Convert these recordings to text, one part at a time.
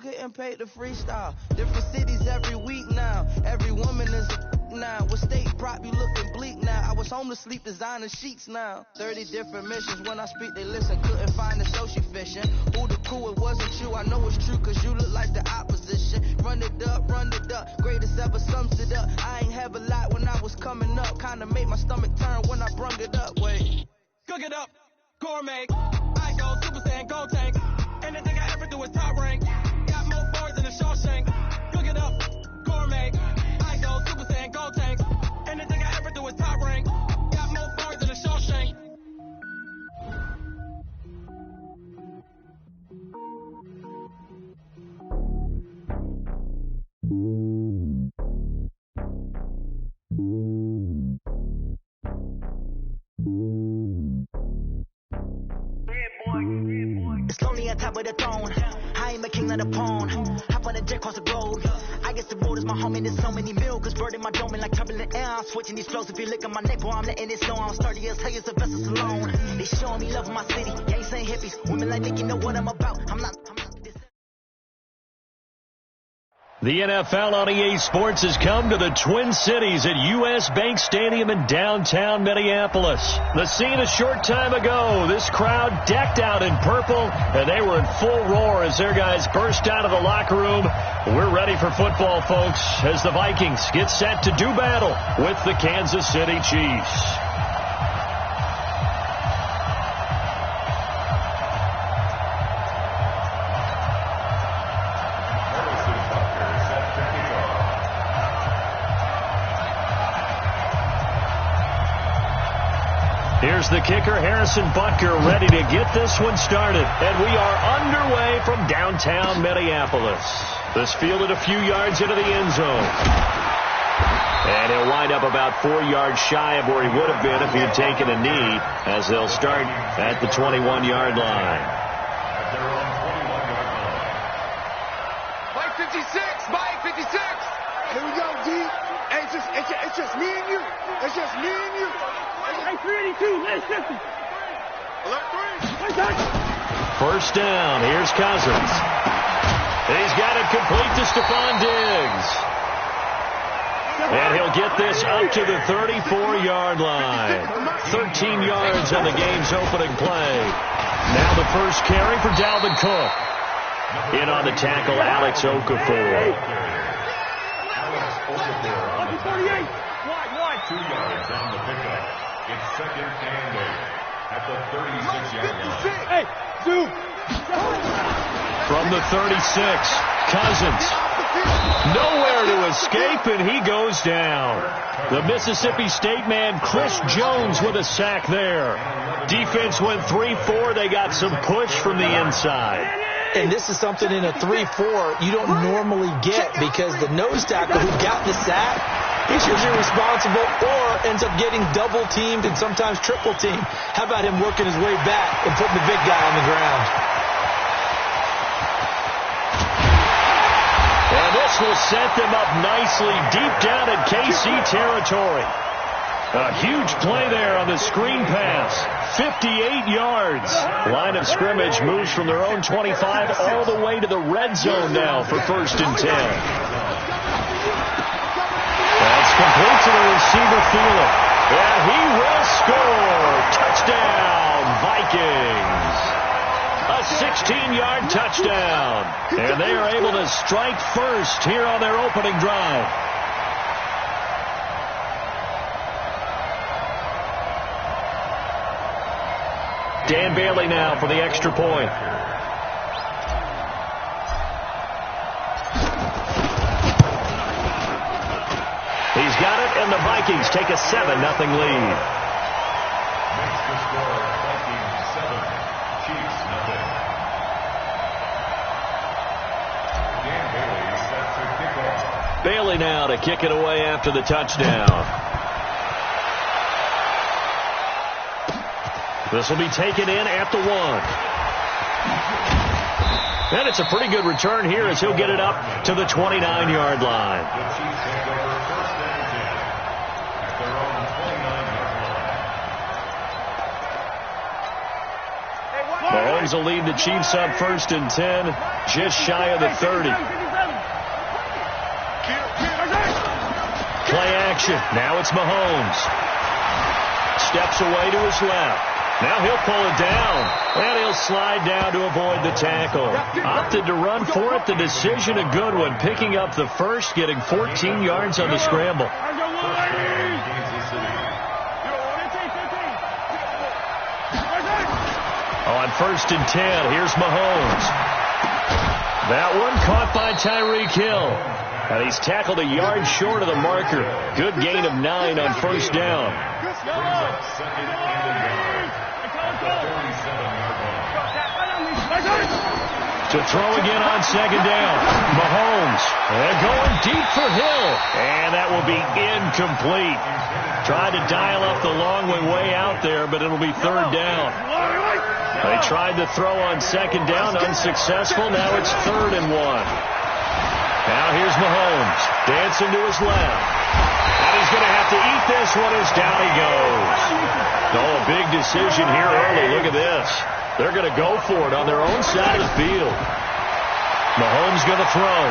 getting paid to freestyle. Different cities every week now. Every woman is a now. With state prop, you looking bleak now. I was home to sleep designing sheets now. 30 different missions. When I speak, they listen. Couldn't find the social fishing. Who the cool, it wasn't you. I know it's true, cause you look like the opposition. Run it up, greatest ever sums it up. I ain't have a lot when I was coming up. Kinda made my stomach turn when I brung it up. Wait. Cook it up, gourmet. I go Super Saiyan, Gold Tank. Anything I ever do is top rank. Got more boards than a Shawshank. Cook it up, gourmet. I go Super Saiyan, Gold Tank. Anything I ever do is top rank. Got more boards than a Shawshank. It's lonely on top of the throne. I am a king of the pawn. Hop on a jet across the globe. I guess the road is my home and there's so many milk. Bird in my dome and like turbulent air. I'm switching these flows. If you look at my neck, boy, I'm letting it slow. I'm sturdy as hell as the vessels alone. They showing me love in my city. Gangs saying hippies. Women like Nick, you know what I'm about. I'm not this. The NFL on EA Sports has come to the Twin Cities at U.S. Bank Stadium in downtown Minneapolis. The scene a short time ago, this crowd decked out in purple, and they were in full roar as their guys burst out of the locker room. We're ready for football, folks, as the Vikings get set to do battle with the Kansas City Chiefs. Here's the kicker, Harrison Butker, ready to get this one started. And we are underway from downtown Minneapolis. This fielded a few yards into the end zone. And he'll wind up about 4 yards shy of where he would have been if he had taken a knee, as they'll start at the 21-yard line. Mike 56, Mike 56. Here we go, D. Hey, it's just me and you. It's just me and you. Hey, 382, last 50. First down. Here's Cousins. He's got it complete to Stephon Diggs. And he'll get this up to the 34-yard line. 13 yards on the game's opening play. Now the first carry for Dalvin Cook. In on the tackle, Alex Okafor. 2 yards on the pickup. It's second and 8 at the 36-yard line. Hey, dude. From the 36, Cousins. Nowhere to escape, and he goes down. The Mississippi State man, Chris Jones, with a sack there. Defense went 3-4. They got some push from the inside. And this is something in a 3-4 you don't normally get, because the nose tackle who got the sack, he's usually responsible or ends up getting double teamed and sometimes triple teamed. How about him working his way back and putting the big guy on the ground? And this will set them up nicely deep down in KC territory. A huge play there on the screen pass. 58 yards. Line of scrimmage moves from their own 25 all the way to the red zone now for 1st and 10. That's complete to the receiver, Thielen. And he will score. Touchdown, Vikings. A 16-yard touchdown. And they are able to strike first here on their opening drive. Dan Bailey now for the extra point. He's got it, and the Vikings take a 7-0 lead. Makes the score Vikings 7, Chiefs 0. Dan Bailey set to kickoff. Bailey now to kick it away after the touchdown. This will be taken in at the 1. And it's a pretty good return here as he'll get it up to the 29-yard line. The Chiefs take over 1st and 10 at their own 29-yard line. Mahomes Jaguars will lead the Chiefs up 1st and 10, just shy of the 30. Play action. Now it's Mahomes. Steps away to his left. Now he'll pull it down, and he'll slide down to avoid the tackle. Opted to run for it. The decision a good one. Picking up the first, getting 14 yards on the scramble. On 1st and 10, here's Mahomes. That one caught by Tyreek Hill. And he's tackled a yard short of the marker. Good gain of 9 on 1st down. To throw again on 2nd down. Mahomes. And going deep for Hill. And that will be incomplete. Tried to dial up the long way out there, but it'll be 3rd down. They tried to throw on 2nd down, unsuccessful. Now it's 3rd and 1. Now here's Mahomes, dancing to his left. And he's going to have to eat this one as down he goes. Oh, a big decision here early. Look at this. They're going to go for it on their own side of the field. Mahomes going to throw.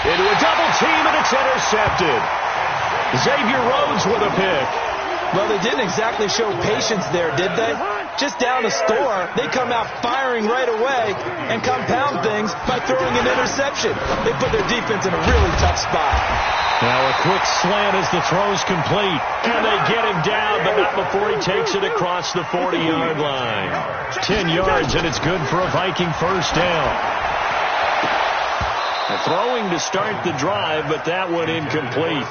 Into a double team, and it's intercepted. Xavier Rhodes with a pick. Well, they didn't exactly show patience there, did they? Just down a score, they come out firing right away and compound things by throwing an interception. They put their defense in a really tough spot. Now a quick slant as the throw's complete. And they get him down, but not before he takes it across the 40-yard line. 10 yards, and it's good for a Viking 1st down. Throwing to start the drive, but that one incomplete.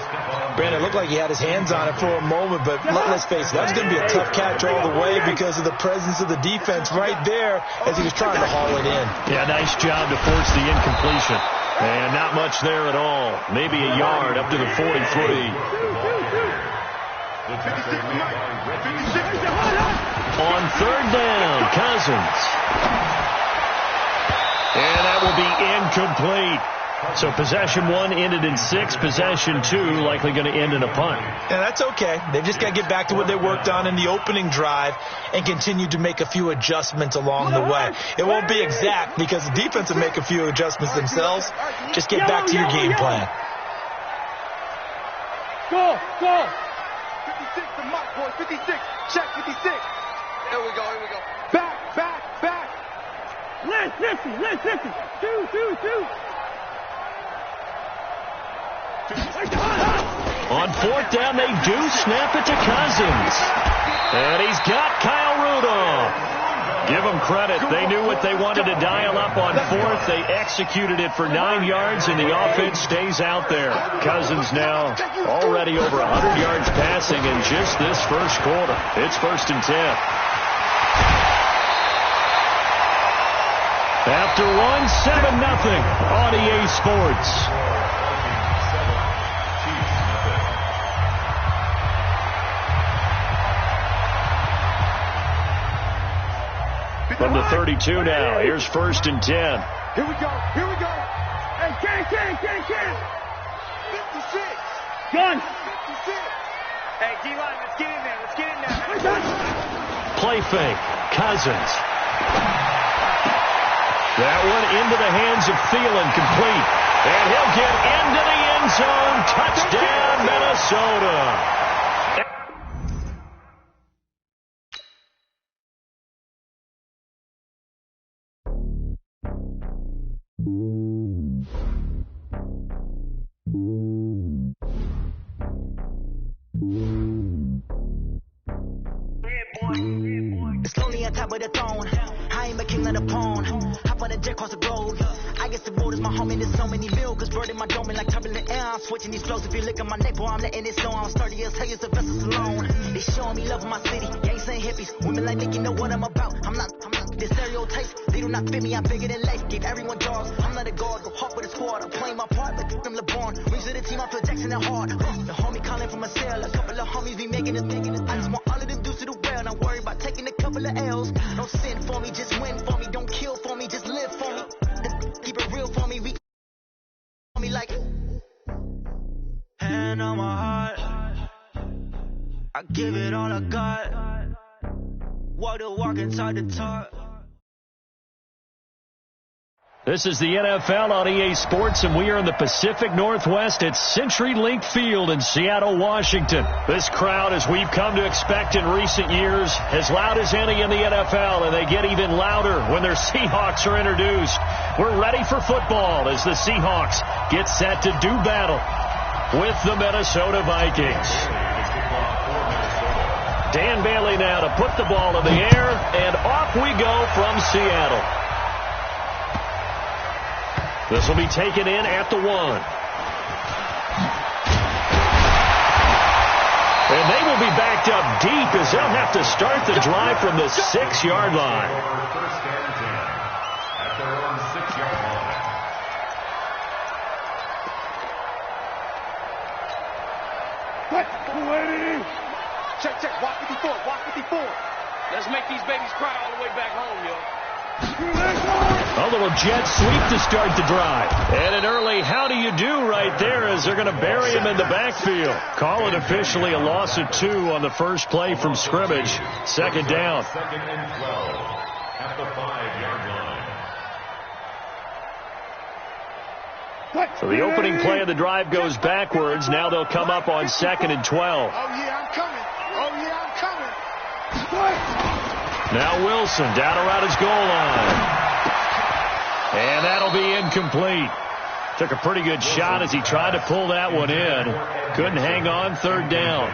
Brandon, it looked like he had his hands on it for a moment, but let's face it, that was going to be a tough catch all the way because of the presence of the defense right there as he was trying to haul it in. Yeah, nice job to force the incompletion. And not much there at all. Maybe a yard up to the 43. On 3rd down, Cousins. And that will be incomplete. So possession 1 ended in 6. Possession 2 likely going to end in a punt. Yeah, that's okay. They've just got to get back to what they worked on in the opening drive and continue to make a few adjustments along the way. It won't be exact because the defense will make a few adjustments themselves. Just get back to your game plan. Go! 56 to Mike, boy. 56. Check 56. Here we go. Back. Listen. 2. On 4th down, they do snap it to Cousins. And he's got Kyle Rudolph. Give them credit. They knew what they wanted to dial up on 4th. They executed it for 9 yards, and the offense stays out there. Cousins now already over 100 yards passing in just this first quarter. It's 1st and 10. After 7-0 on EA Sports. From the 32 now, here's 1st and 10. Here we go. Hey, can. 56. Gun. 56. Hey, D-line, let's get in there. Play fake. Cousins. That one into the hands of Thielen, complete. And he'll get into the end zone. Touchdown, Minnesota. It's lonely on top of the throne. I ain't a king of the pawn. Hop on a jet across the road. I guess the road is my home and there's so many milk. Bird in my dome and like turbulent air. I'm switching these flows. If you look at my neck, boy, I'm letting it slow. I'm sturdy as hell, the vessels alone. They showing me love in my city. Gangs and hippies. Women like Nick, you know what I'm about. I'm not the stereotypes. They do not fit me. I'm bigger than life. Give everyone jobs. I'm not a guard. Go hard with a squad. I'm playing my part like I'm LeBron. Rings of the team. I feel Jackson and hard. The homie calling from a cell. A couple of homies be making a thing. I just want all of them dudes to the well. Not worry about taking a couple of L's. Don't sin for me. Just win for me. Don't kill for me. Just live for me. Keep it real for me. Me like hand on my heart. I give it all I got. Walk the walk and talk the talk. This is the NFL on EA Sports, and we are in the Pacific Northwest at CenturyLink Field in Seattle, Washington. This crowd, as we've come to expect in recent years, as loud as any in the NFL, and they get even louder when their Seahawks are introduced. We're ready for football as the Seahawks get set to do battle with the Minnesota Vikings. Dan Bailey now to put the ball in the air, and off we go from Seattle. This will be taken in at the 1. And they will be backed up deep as they'll have to start the drive from the 6-yard line. First and 10 at their own 6-yard line. Check. Walk 54. Let's make these babies cry all the way back home, yo. A little jet sweep to start the drive. And an early how do you do right there as they're going to bury him in the backfield. Call it officially a loss of 2 on the first play from scrimmage. Second down. Second and 12 at the 5-yard line. So the opening play of the drive goes backwards. Now they'll come up on 2nd and 12. Oh, yeah, I'm coming. Now Wilson down around his goal line. And that'll be incomplete. Took a pretty good shot as he tried to pull that one in. Couldn't hang on. 3rd down.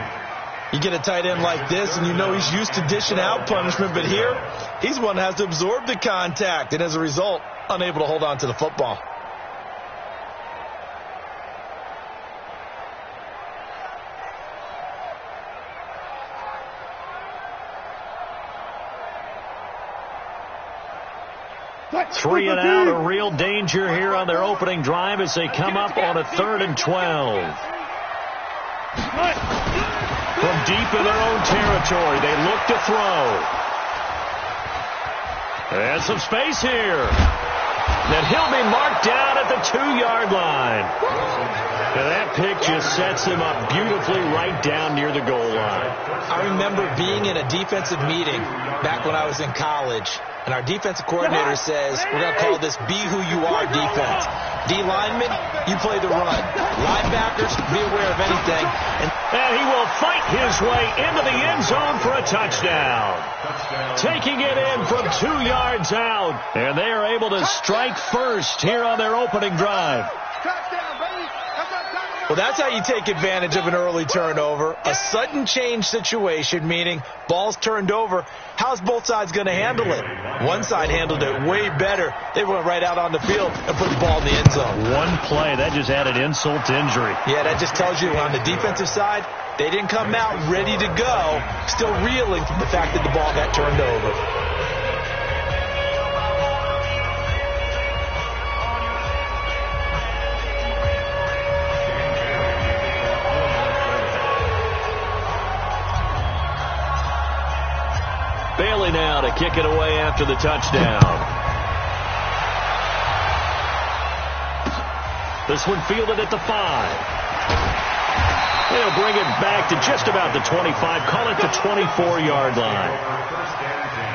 You get a tight end like this, and you know he's used to dishing out punishment, but here, he's one that has to absorb the contact, and as a result, unable to hold on to the football. Three and out, a real danger here on their opening drive as they come up on a 3rd and 12. From deep in their own territory, they look to throw. And some space here. Then he'll be marked down at the 2-yard line. And that pick just sets him up beautifully right down near the goal line. I remember being in a defensive meeting back when I was in college, and our defensive coordinator says, we're going to call this Be Who You Are defense. D linemen, you play the run. Linebackers, be aware of anything. And he will fight his way into the end zone for a touchdown. Taking it in from 2 yards out. And they are able to strike first here on their opening drive. Well, that's how you take advantage of an early turnover. A sudden change situation, meaning ball's turned over. How's both sides going to handle it? One side handled it way better. They went right out on the field and put the ball in the end zone. One play, that just added insult to injury. Yeah, that just tells you on the defensive side, they didn't come out ready to go, still reeling from the fact that the ball got turned over. Bailey now to kick it away after the touchdown. This one fielded at the 5. They'll bring it back to just about the 25. Call it the 24-yard line. First and 10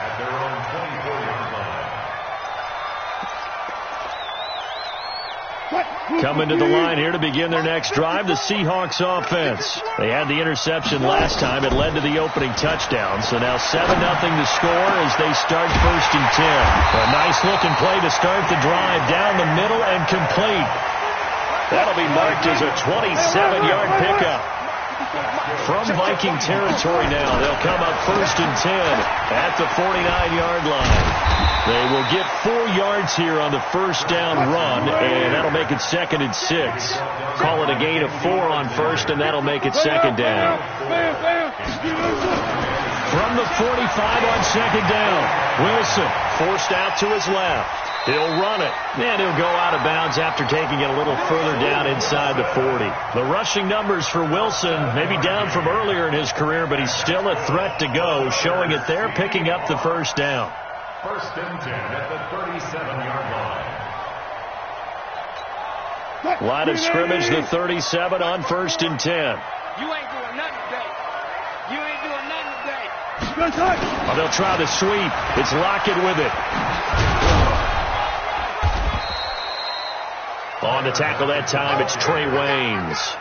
at their own 24-yard line. Coming to the line here to begin their next drive, the Seahawks offense. They had the interception last time. It led to the opening touchdown. So now 7-0 to score as they start 1st and 10. A nice-looking play to start the drive down the middle and complete. That'll be marked as a 27-yard pickup. From Viking territory now, they'll come up 1st and 10 at the 49-yard line. They will get 4 yards here on the first down run, and that'll make it 2nd and 6. Call it a gain of 4 on first, and that'll make it 2nd down. From the 45 on 2nd down, Wilson forced out to his left. He'll run it, and he'll go out of bounds after taking it a little further down inside the 40. The rushing numbers for Wilson may be down from earlier in his career, but he's still a threat to go, showing it there, picking up the first down. 1st and 10 at the 37-yard line. Line of scrimmage, the 37 on 1st and 10. You ain't doing nothing today. You ain't doing nothing today. Oh, they'll try the sweep. It's Lockett with it. On to tackle that time, it's Trey Waynes.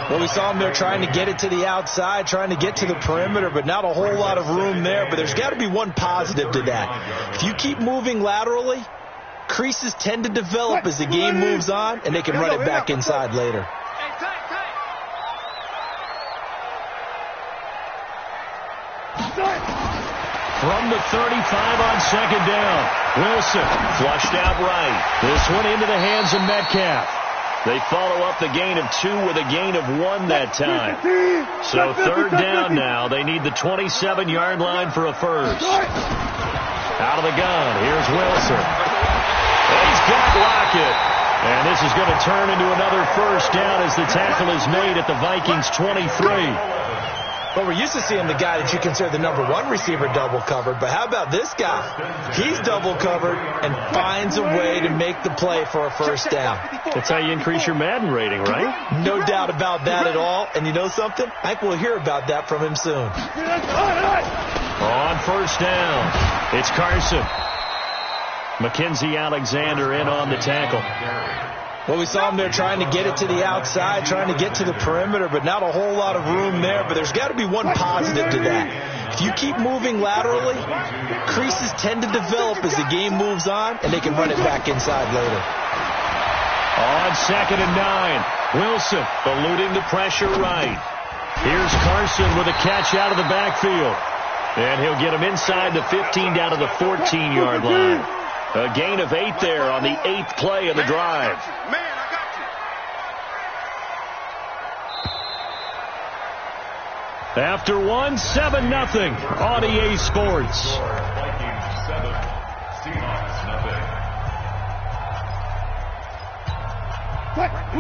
Well, we saw him there trying to get it to the outside, trying to get to the perimeter, but not a whole lot of room there. But there's got to be one positive to that. If you keep moving laterally, creases tend to develop as the game moves on, and they can run it back inside later. From the 35 on second down, Wilson flushed out right. This one into the hands of Metcalf. They follow up the gain of 2 with a gain of 1 that time. So third down now. They need the 27-yard line for a first. Out of the gun, here's Wilson. He's got Lockett. And this is going to turn into another first down as the tackle is made at the Vikings' 23. Well, we're used to seeing the guy that you consider the number 1 receiver double covered, but how about this guy? He's double covered and finds a way to make the play for a first down. That's how you increase your Madden rating, right? No doubt about that at all. And you know something? I think we'll hear about that from him soon. On first down, it's Carson. Mackenzie Alexander in on the tackle. Well, we saw him there trying to get it to the outside, trying to get to the perimeter, but not a whole lot of room there. But there's got to be one positive to that. If you keep moving laterally, creases tend to develop as the game moves on, and they can run it back inside later. On second and 9, Wilson eluding the pressure right. Here's Carson with a catch out of the backfield. And he'll get him inside the 15 down to the 14-yard line. A gain of 8 there on the 8th play of the drive. After 1, 7-0 on EA Sports.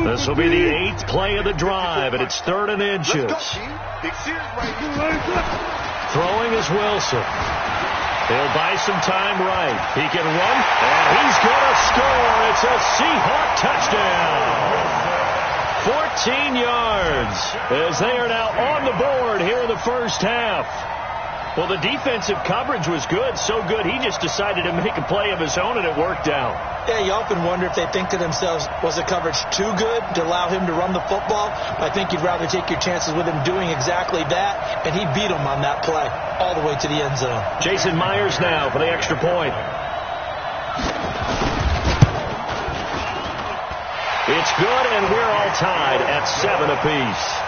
This will be the 8th play of the drive, and it's 3rd and inches. Throwing is Wilson. He'll buy some time right. He can run, and he's going to score. It's a Seahawk touchdown. 14 yards as they are now on the board here in the first half. Well, the defensive coverage was good, so good he just decided to make a play of his own, and it worked out. Yeah, you often wonder if they think to themselves, was the coverage too good to allow him to run the football? I think you'd rather take your chances with him doing exactly that, and he beat him on that play all the way to the end zone. Jason Myers now for the extra point. It's good, and we're all tied at 7 apiece.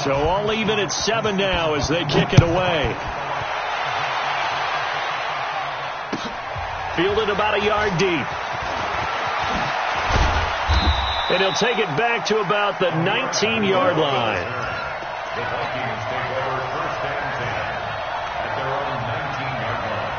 So all even at 7 now as they kick it away. Fielded about a yard deep. And he'll take it back to about the 19-yard line. The Vikings take over 1st and 10 at their own 19-yard line.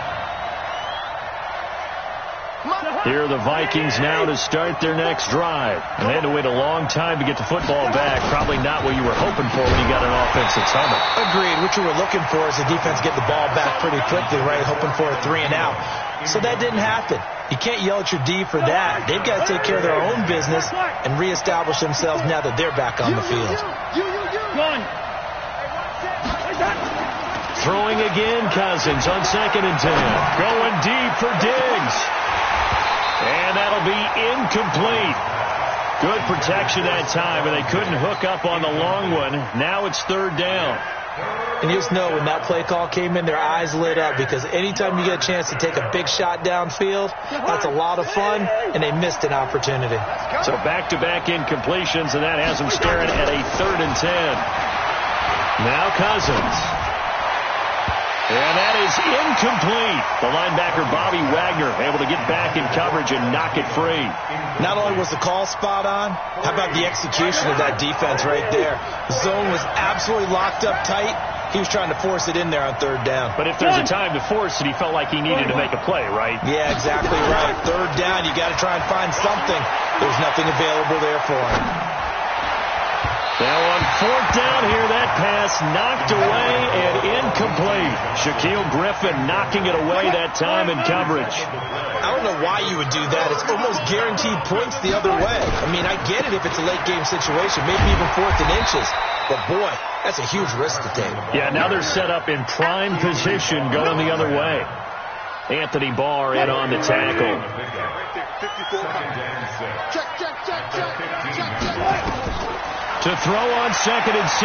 Here are the Vikings now to start their next drive. And they had to wait a long time to get the football back. Probably not what you were hoping for when you got an offense that's humming. Agreed. What you were looking for is the defense get the ball back pretty quickly, right? Hoping for a 3 and out. So that didn't happen. You can't yell at your D for that. They've got to take care of their own business and reestablish themselves now that they're back on the field. Throwing again, Cousins on 2nd and 10. Going deep for Diggs. And that'll be incomplete. Good protection that time, and they couldn't hook up on the long one. Now it's 3rd down. And you just know when that play call came in, their eyes lit up, because anytime you get a chance to take a big shot downfield, that's a lot of fun, and they missed an opportunity. So back-to-back incompletions, and that has them staring at a 3rd and 10. Now Cousins. And that is incomplete. The linebacker, Bobby Wagner, able to get back in coverage and knock it free. Not only was the call spot on, how about the execution of that defense right there? The zone was absolutely locked up tight. He was trying to force it in there on third down. But if there's a time to force it, he felt like he needed to make a play, right? Yeah, exactly right. Third down, you got to try and find something. There's nothing available there for him. Now on fourth down here, that pass knocked away and incomplete. Shaquille Griffin knocking it away that time in coverage. I don't know why you would do that. It's almost guaranteed points the other way. I mean, I get it if it's a late game situation, maybe even 4th and inches. But boy, that's a huge risk to take. Yeah, now they're set up in prime position going the other way. Anthony Barr in on the tackle. To throw on 2nd and 6.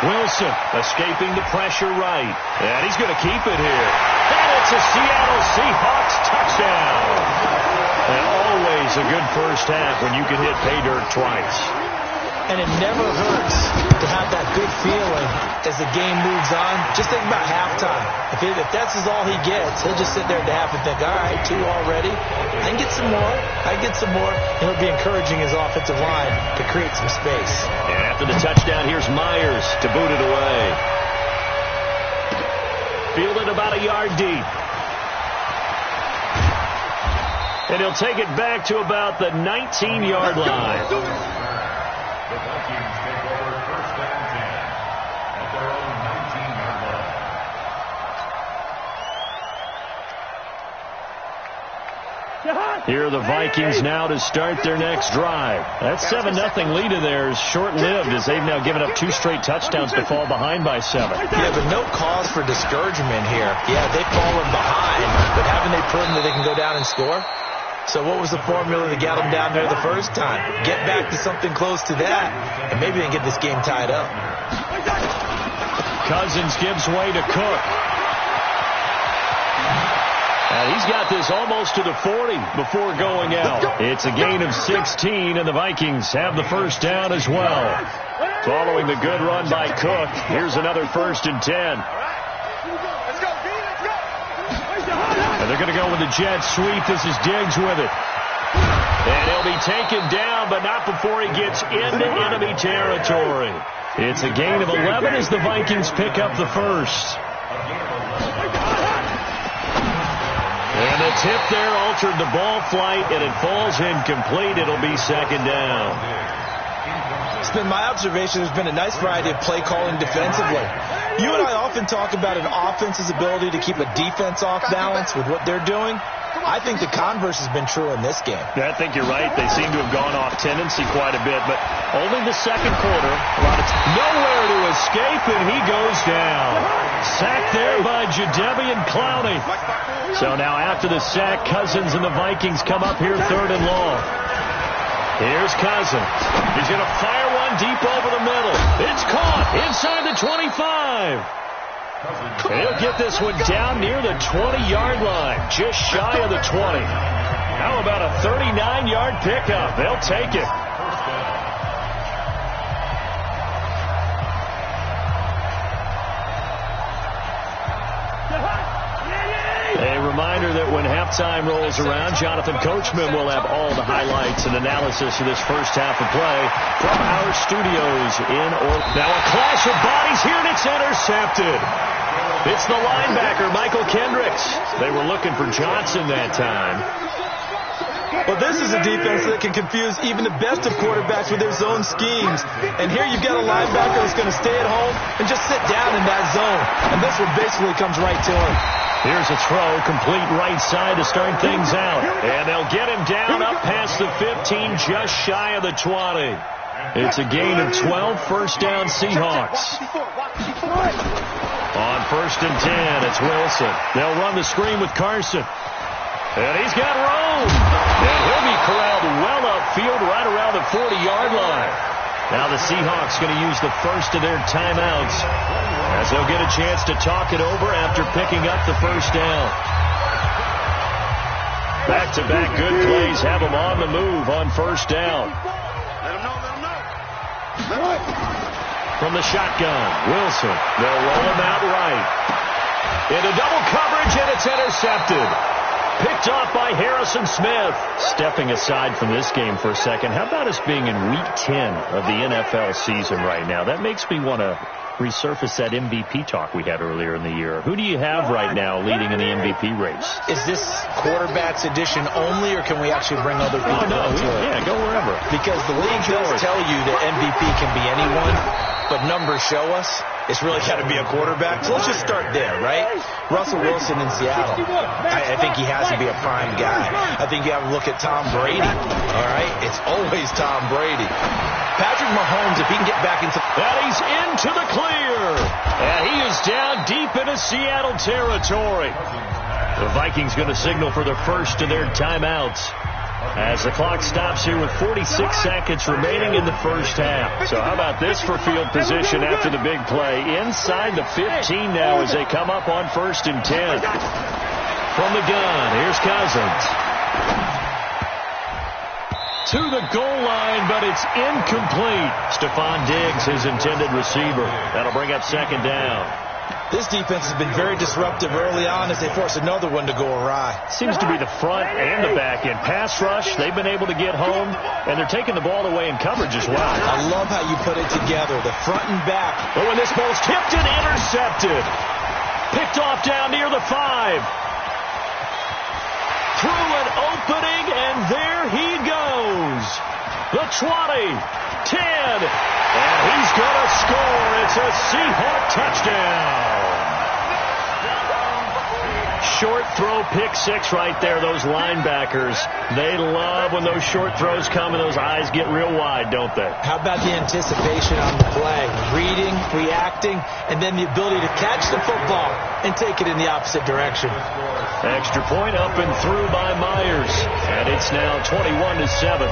Wilson escaping the pressure right. And he's going to keep it here. And it's a Seattle Seahawks touchdown. And always a good first half when you can hit pay dirt twice. And it never hurts to have that good feeling as the game moves on. Just think about halftime. If that's all he gets, he'll just sit there at the half and think, all right, 2 already. I can get some more. I can get some more. And he'll be encouraging his offensive line to create some space. And after the touchdown, here's Myers to boot it away. Fielded about a yard deep. And he'll take it back to about the 19-yard line. The Vikings take over 1st and 10 at their own 19-yard line. Here are the Vikings now to start their next drive. That 7-0 lead of theirs short-lived as they've now given up 2 straight touchdowns to fall behind by 7. Yeah, but no cause for discouragement here. Yeah, they've fallen behind, but haven't they proven that they can go down and score? So what was the formula that got them down there the first time? Get back to something close to that, and maybe they can get this game tied up. Cousins gives way to Cook. And he's got this almost to the 40 before going out. It's a gain of 16, and the Vikings have the first down as well. Following the good run by Cook, here's another 1st and 10. And they're going to go with the jet sweep. This is Diggs with it. And he'll be taken down, but not before he gets into enemy territory. It's a gain of 11 as the Vikings pick up the first. And the tip there altered the ball flight, and it falls incomplete. It'll be 2nd down. It's been my observation there's been a nice variety of play calling defensively. You and I often talk about an offense's ability to keep a defense off balance with what they're doing. I think the converse has been true in this game. Yeah, I think you're right. They seem to have gone off tendency quite a bit, but only the second quarter. Nowhere to escape, and he goes down. Sacked there by Jadeveon Clowney. So now after the sack, Cousins and the Vikings come up here 3rd and long. Here's Cousins. He's going to fire one deep over the middle. It's caught inside the 25. And he'll get this one down near the 20-yard line, just shy of the 20. How about a 39-yard pickup? They'll take it. A reminder that when halftime rolls around, Jonathan Coachman will have all the highlights and analysis of this first half of play from our studios in Orlando. Now a clash of bodies here, and it's intercepted. It's the linebacker, Michael Kendricks. They were looking for Johnson that time. Well, this is a defense that can confuse even the best of quarterbacks with their zone schemes. And here you've got a linebacker that's going to stay at home and just sit down in that zone. And this one basically comes right to him. Here's a throw, complete right side to start things out. And they'll get him down up past the 15, just shy of the 20. It's a gain of 12, first down Seahawks. On 1st and 10, it's Wilson. They'll run the screen with Carson. And he's got room. And he'll be corralled well upfield right around the 40-yard line. Now the Seahawks going to use the first of their timeouts as they'll get a chance to talk it over after picking up the first down. Back-to-back good plays have them on the move on first down. From the shotgun, Wilson. They'll roll him out right. Into double coverage, and it's intercepted. Picked off by Harrison Smith. Stepping aside from this game for a second, how about us being in Week 10 of the NFL season right now? That makes me want to resurface that MVP talk we had earlier in the year. Who do you have right now leading in the MVP race? Is this quarterbacks edition only, or can we actually bring other people into it? Yeah, go wherever. Because the league does tell you that MVP can be anyone, but numbers show us it's really got to be a quarterback. So let's just start there, right? Russell Wilson in Seattle. I think he has to be a prime guy. I think you have to look at Tom Brady, all right? It's always Tom Brady. Patrick Mahomes, if he can get back into... And he's into the clear. And he is down deep into Seattle territory. The Vikings going to signal for the first of their timeouts as the clock stops here with 46 seconds remaining in the first half. So how about this for field position after the big play? Inside the 15 now as they come up on 1st and 10. From the gun, here's Cousins. To the goal line, but it's incomplete. Stephon Diggs, his intended receiver. That'll bring up 2nd down. This defense has been very disruptive early on as they force another one to go awry. Seems to be the front and the back end. Pass rush, they've been able to get home, and they're taking the ball away in coverage as well. I love how you put it together, the front and back. But when this ball's tipped and intercepted, picked off down near the 5. Through an opening, and there he goes. The 20, 10, and he's going to score. It's a Seahawk touchdown. Short throw, pick 6 right there. Those linebackers, they love when those short throws come and those eyes get real wide, don't they? How about the anticipation on the play? Reading, reacting, and then the ability to catch the football and take it in the opposite direction. Extra point up and through by Myers, and it's now 21-7.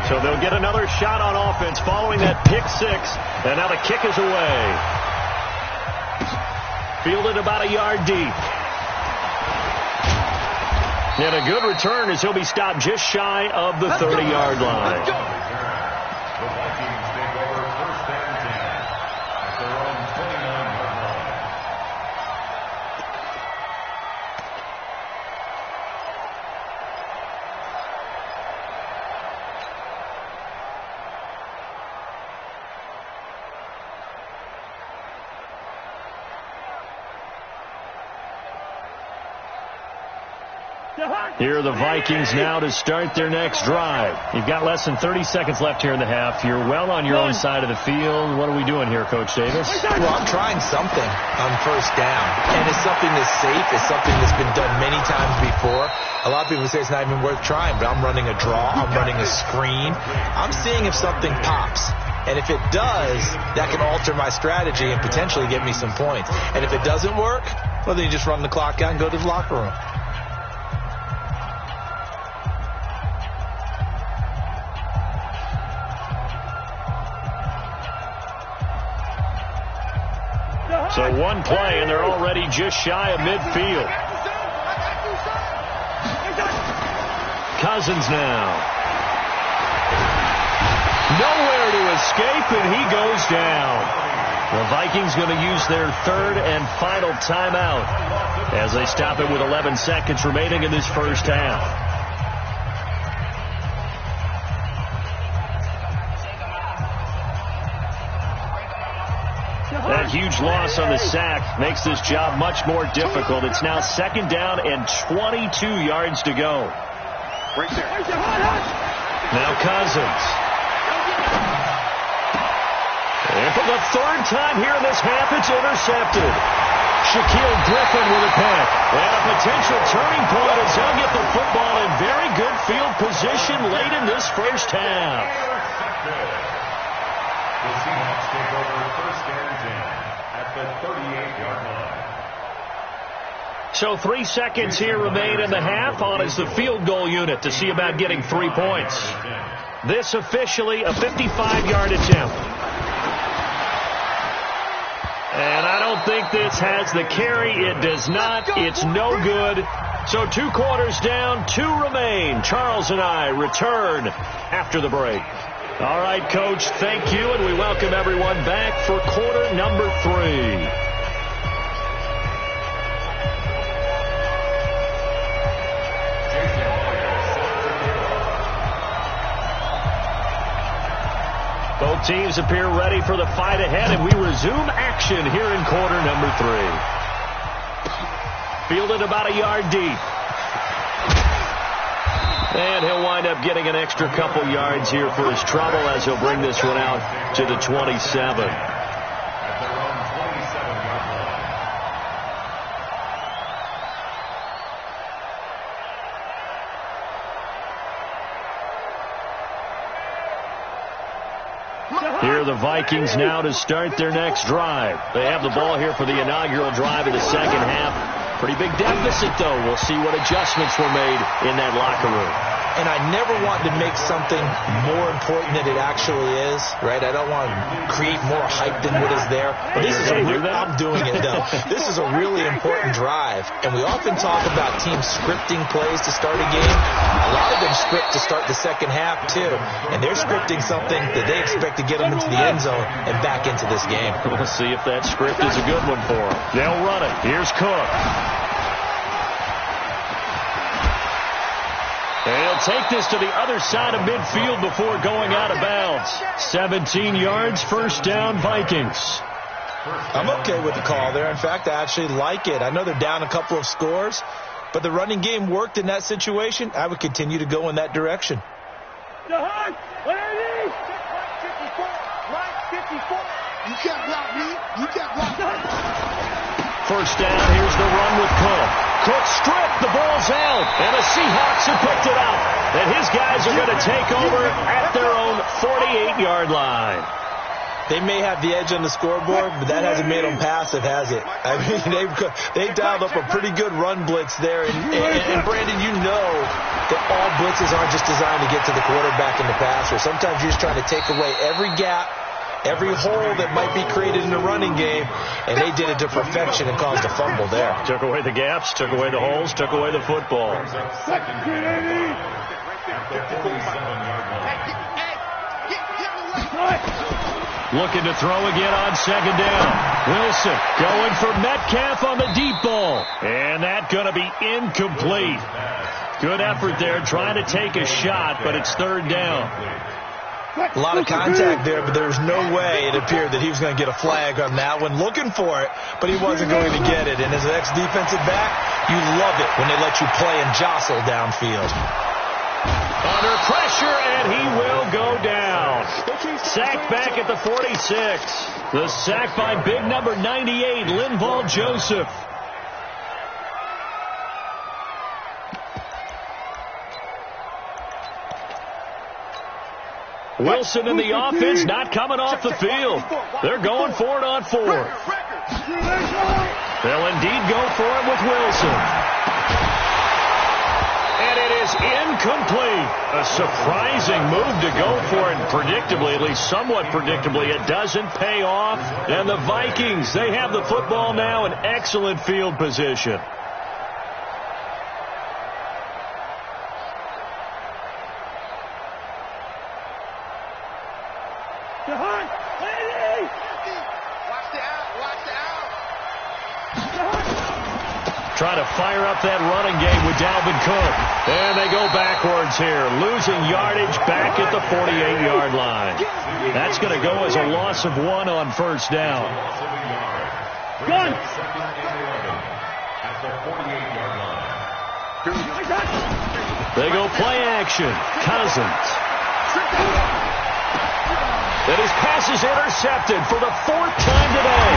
So they'll get another shot on offense following that pick 6. And now the kick is away. Fielded about a yard deep. And a good return as he'll be stopped just shy of the 30-yard line. The Vikings take over 1st and 10 at their own 29-yard line. Here are the Vikings now to start their next drive. You've got less than 30 seconds left here in the half. You're well on your own side of the field. What are we doing here, Coach Davis? Well, I'm trying something on 1st down. And it's something that's safe. It's something that's been done many times before. A lot of people say it's not even worth trying, but I'm running a draw. I'm running a screen. I'm seeing if something pops. And if it does, that can alter my strategy and potentially get me some points. And if it doesn't work, well, then you just run the clock out and go to the locker room. So one play, and they're already just shy of midfield. Cousins now. Nowhere to escape, and he goes down. The Vikings going to use their 3rd and final timeout as they stop it with 11 seconds remaining in this first half. That huge loss on the sack makes this job much more difficult. It's now 2nd down and 22 yards to go. Now Cousins. And for the 3rd time here in this half, it's intercepted. Shaquille Griffin with a pick. And a potential turning point as he'll get the football in very good field position late in this first half. The Seahawks take over 1st and 10 at the 38-yard line. So 3 seconds here remain in the half on as the field goal unit to see about getting 3 points. This officially a 55-yard attempt. And I don't think this has the carry. It does not. It's no good. So 2 quarters down, 2 remain. Charles and I return after the break. All right, Coach, thank you, and we welcome everyone back for quarter number 3. Both teams appear ready for the fight ahead, and we resume action here in quarter number 3. Fielded about a yard deep. And he'll wind up getting an extra couple yards here for his trouble as he'll bring this one out to the 27. Here are the Vikings now to start their next drive. They have the ball here for the inaugural drive of the second half. Pretty big deficit, though. We'll see what adjustments were made in that locker room. And I never want to make something more important than it actually is, right? I don't want to create more hype than what is there. But this is I'm doing it, though. This is a really important drive. And we often talk about teams scripting plays to start a game. A lot of them script to start the second half, too. And they're scripting something that they expect to get them into the end zone and back into this game. We'll see if that script is a good one for them. They'll run it. Here's Cook. And he'll take this to the other side of midfield before going out of bounds. 17 yards, first down, Vikings. I'm okay with the call there. In fact, I actually like it. I know they're down a couple of scores, but the running game worked in that situation. I would continue to go in that direction. You can't block me. You can't block me. First down, here's the run with Cook. Cook stripped, the ball's out, and the Seahawks have picked it up. And his guys are going to take over at their own 48-yard line. They may have the edge on the scoreboard, but that hasn't made them passive, has it? I mean, they've dialed up a pretty good run blitz there. And Brandon, you know that all blitzes aren't just designed to get to the quarterback in the passer. Sometimes you're just trying to take away every gap, every hole that might be created in the running game, and they did it to perfection and caused a fumble there. Took away the gaps, took away the holes, took away the football. Looking to throw again on second down. Wilson going for Metcalf on the deep ball. And that's going to be incomplete. Good effort there trying to take a shot, but it's third down. A lot of contact there, but there was no way it appeared that he was going to get a flag on that one. Looking for it, but he wasn't going to get it. And as an ex-defensive back, you love it when they let you play and jostle downfield. Under pressure, and he will go down. Sacked back at the 46. The sack by big number 98, Linval Joseph. Wilson in the offense not coming off the field. They're going for it on 4. They'll indeed go for it with Wilson. And it is incomplete. A surprising move to go for it. Predictably, at least somewhat predictably, it doesn't pay off. And the Vikings, they have the football now in excellent field position. Trying to fire up that running game with Dalvin Cook. And they go backwards here, losing yardage back at the 48-yard line. That's going to go as a loss of 1 on first down. Gun. They go play action. Cousins. And his pass is intercepted for the 4th time today.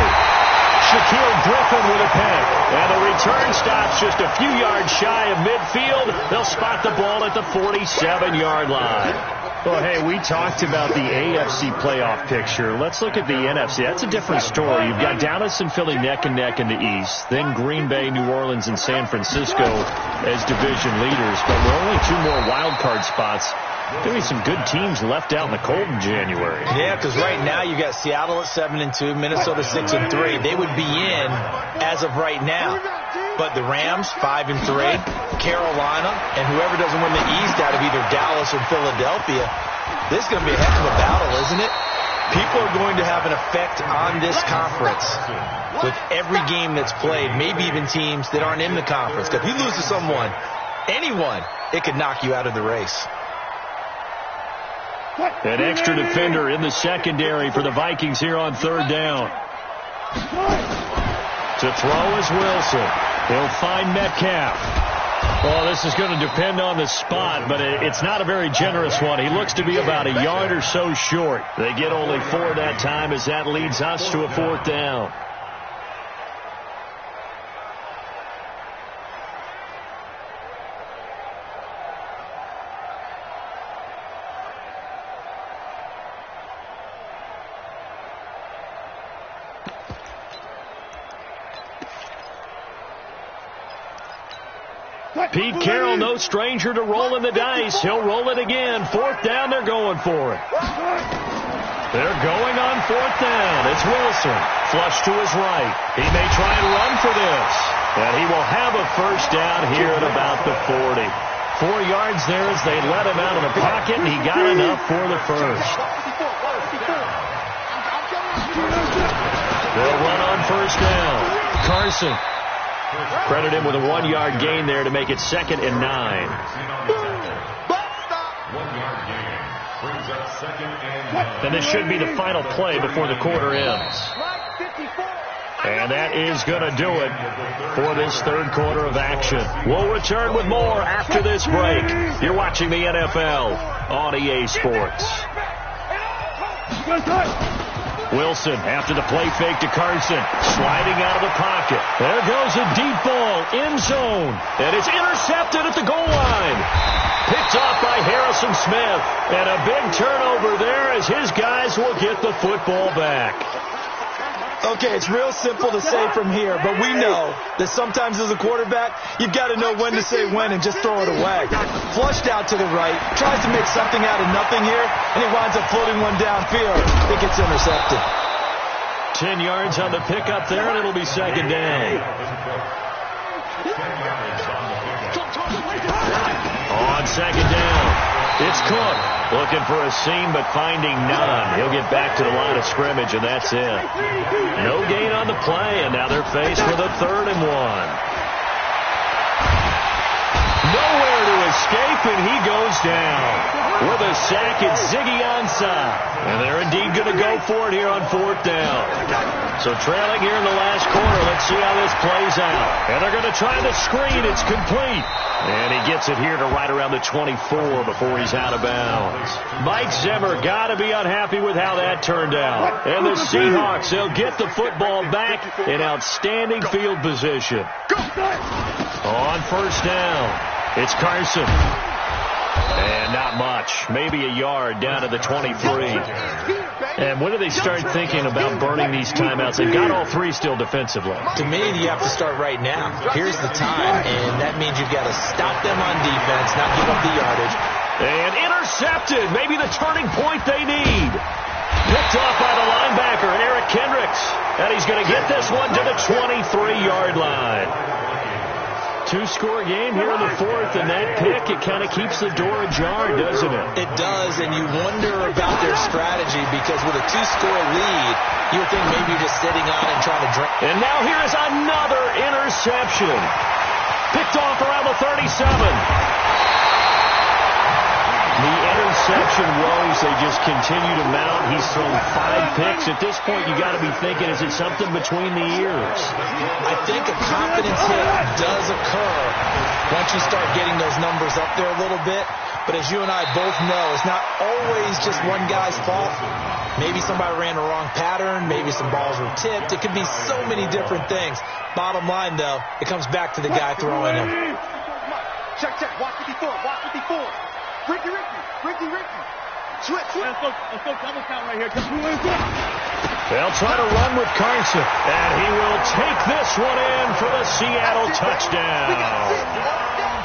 Shaquille Griffin with a pick. And the return stops just a few yards shy of midfield. They'll spot the ball at the 47-yard line. Well, hey, we talked about the AFC playoff picture. Let's look at the NFC. That's a different story. You've got Dallas and Philly neck and neck in the East. Then Green Bay, New Orleans, and San Francisco as division leaders. But we're only 2 more wild card spots. Going to be some good teams left out in the cold in January. Yeah, because right now you got Seattle at 7-2, Minnesota 6-3. They would be in as of right now. But the Rams, 5-3, Carolina, and whoever doesn't win the East out of either Dallas or Philadelphia, this is going to be a heck of a battle, isn't it? People are going to have an effect on this conference with every game that's played, maybe even teams that aren't in the conference. Because if you lose to someone, anyone, it could knock you out of the race. An extra defender in the secondary for the Vikings here on third down. To throw is Wilson. He'll find Metcalf. Well, this is going to depend on the spot, but it's not a very generous one. He looks to be about a yard or so short. They get only 4 that time as that leads us to a 4th down. Pete Carroll, no stranger to rolling the dice. He'll roll it again. 4th down, they're going for it. They're going on 4th down. It's Wilson. Flush to his right. He may try and run for this. And he will have a 1st down here at about the 40. 4 yards there as they let him out of the pocket, and he got enough for the 1st. They'll run on 1st down. Carson. Credit him with a 1-yard gain there to make it 2nd and 9. 1-yard gain brings up 2nd and 9. And this should be the final play before the quarter ends. And that is going to do it for this 3rd quarter of action. We'll return with more after this break. You're watching the NFL on EA Sports. Wilson after the play fake to Carson. Sliding out of the pocket. There goes a deep ball. End zone. And it's intercepted at the goal line. Picked off by Harrison Smith. And a big turnover there as his guys will get the football back. Okay, it's real simple to say from here, but we know that sometimes as a quarterback, you've got to know when to say when and just throw it away. Flushed out to the right, tries to make something out of nothing here, and he winds up floating one downfield. It gets intercepted. 10 yards on the pickup there, and it'll be 2nd down. On 2nd down, it's Cook. Looking for a seam, but finding none. He'll get back to the line of scrimmage, and that's it. No gain on the play, and now they're faced with a 3rd and 1. Nowhere to escape, and he goes down. With a sack, it's Ziggy Ansah. And they're indeed going to go for it here on 4th down. So trailing here in the last quarter, let's see how this plays out. And they're going to try the screen. It's complete. And he gets it here to right around the 24 before he's out of bounds. Mike Zimmer got to be unhappy with how that turned out. And the Seahawks, they'll get the football back in outstanding field position. On 1st down, it's Carson. And not much. Maybe a yard down to the 23. And when do they start thinking about burning these timeouts? They've got all 3 still defensively. To me, you have to start right now. Here's the time, and that means you've got to stop them on defense, not give up the yardage. And intercepted. Maybe the turning point they need. Picked off by the linebacker, Eric Kendricks. And he's going to get this one to the 23-yard line. 2-score game here in the 4th, and that pick, it kind of keeps the door ajar, doesn't it? It does, and you wonder about their strategy because with a 2-score lead, you would think maybe you're just sitting on and trying to drink. And now here is another interception. Picked off around the 37. The interception woes, they just continue to mount. He's thrown 5 picks. At this point, you got to be thinking, is it something between the ears? I think a confidence hit does occur once you start getting those numbers up there a little bit. But as you and I both know, it's not always just one guy's fault. Maybe somebody ran the wrong pattern. Maybe some balls were tipped. It could be so many different things. Bottom line, though, it comes back to the guy throwing them. Check. Watch 54. Ricky. Switch. Let's go double count right here. They'll try to run with Carson, and he will take this one in for the Seattle touchdown.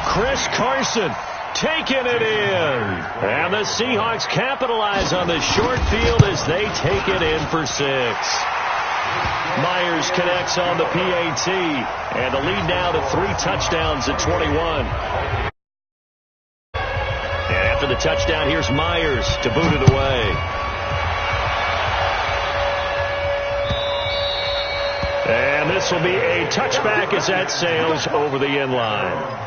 Chris Carson taking it in. And the Seahawks capitalize on the short field as they take it in for 6. Myers connects on the PAT, and the lead now to 3 touchdowns at 21. And after the touchdown, here's Myers to boot it away. And this will be a touchback as that sails over the end line.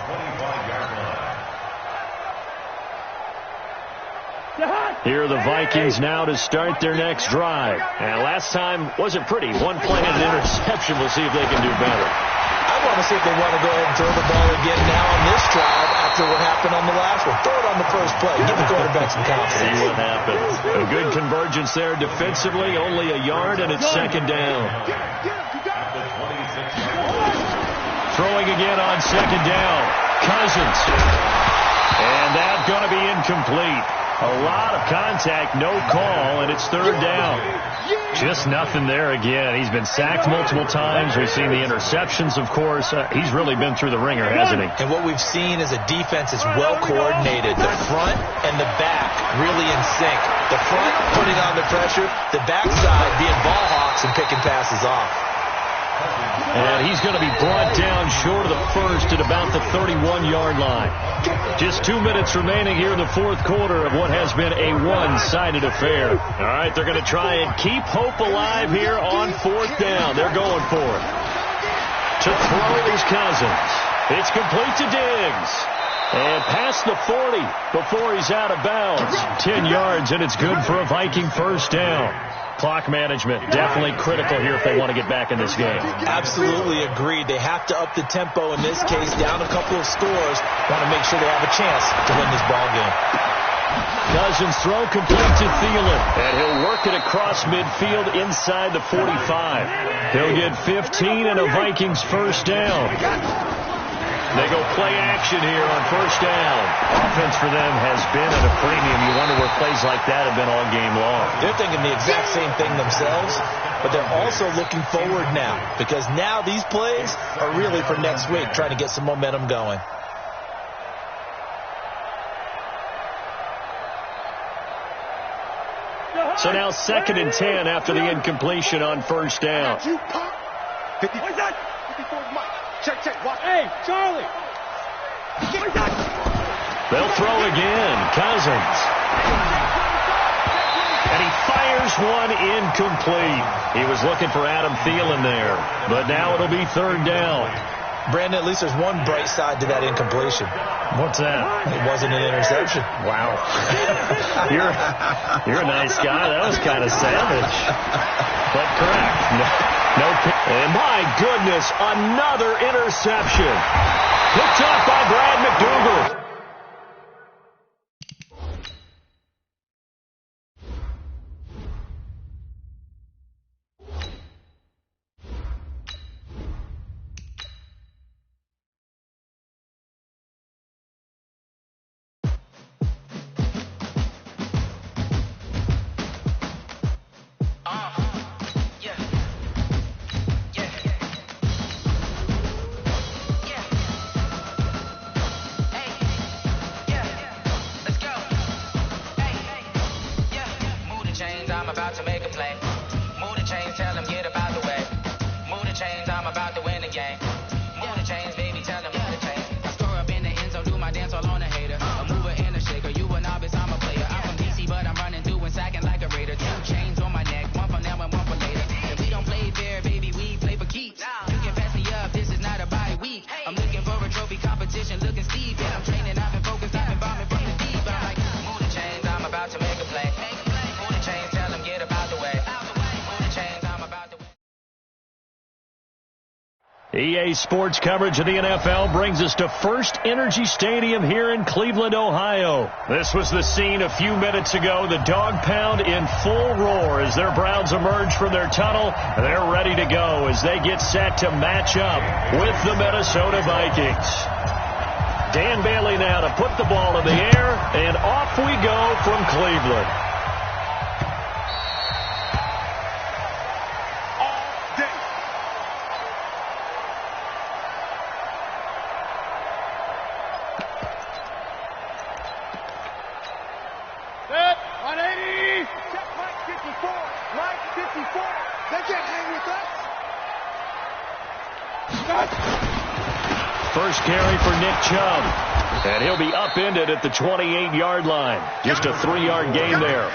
Here are the Vikings now to start their next drive. And last time wasn't pretty. One play and an interception. We'll see if they can do better. I want to see if they want to go ahead and throw the ball again now on this drive after what happened on the last one. Throw it on the first play. Give the quarterback some confidence. See what happens. A good convergence there defensively. Only a yard, and it's second down. Throwing again on second down. Cousins. And that's going to be incomplete. A lot of contact, no call, and it's third down. Just nothing there again. He's been sacked multiple times. We've seen the interceptions, of course. He's really been through the ringer, hasn't he? And what we've seen is a defense that's well coordinated. The front and the back really in sync. The front putting on the pressure, the backside being ball hawks and picking passes off. And he's going to be brought down short of the first at about the 31-yard line. Just 2 minutes remaining here in the fourth quarter of what has been a one-sided affair. All right, they're going to try and keep hope alive here on fourth down. They're going for it. To throw is Cousins. It's complete to Diggs. And past the 40 before he's out of bounds. 10 yards, and it's good for a Viking first down. Clock management definitely critical here if they want to get back in this game. Absolutely agreed. They have to up the tempo in this case, down a couple of scores. Want to make sure they have a chance to win this ball game. Cousins throw complete to Thielen, and he'll work it across midfield inside the 45. He'll get 15 and a Vikings first down. They go play action here on first down. Offense for them has been at a premium. You wonder where plays like that have been all game long. They're thinking the exact same thing themselves, but they're also looking forward now because now these plays are really for next week, trying to get some momentum going. So now 2nd and 10 after the incompletion on first down. Check. Watch. Hey, Charlie. They'll throw again. Cousins. And he fires one incomplete. He was looking for Adam Thielen there. But now it'll be third down. Brandon, at least there's one bright side to that incompletion. What's that? It wasn't an interception. Wow. You're a nice guy. That was kind of savage. But correct. No pick. And my goodness, another interception. Picked off by Brad McDougald. EA Sports coverage of the NFL brings us to First Energy Stadium here in Cleveland, Ohio. This was the scene a few minutes ago. The dog pound in full roar as their Browns emerge from their tunnel. They're ready to go as they get set to match up with the Minnesota Vikings. Dan Bailey now to put the ball in the air, and off we go from Cleveland. They can't hang with us. First carry for Nick Chubb. And he'll be upended at the 28-yard line. Just a 3-yard gain there.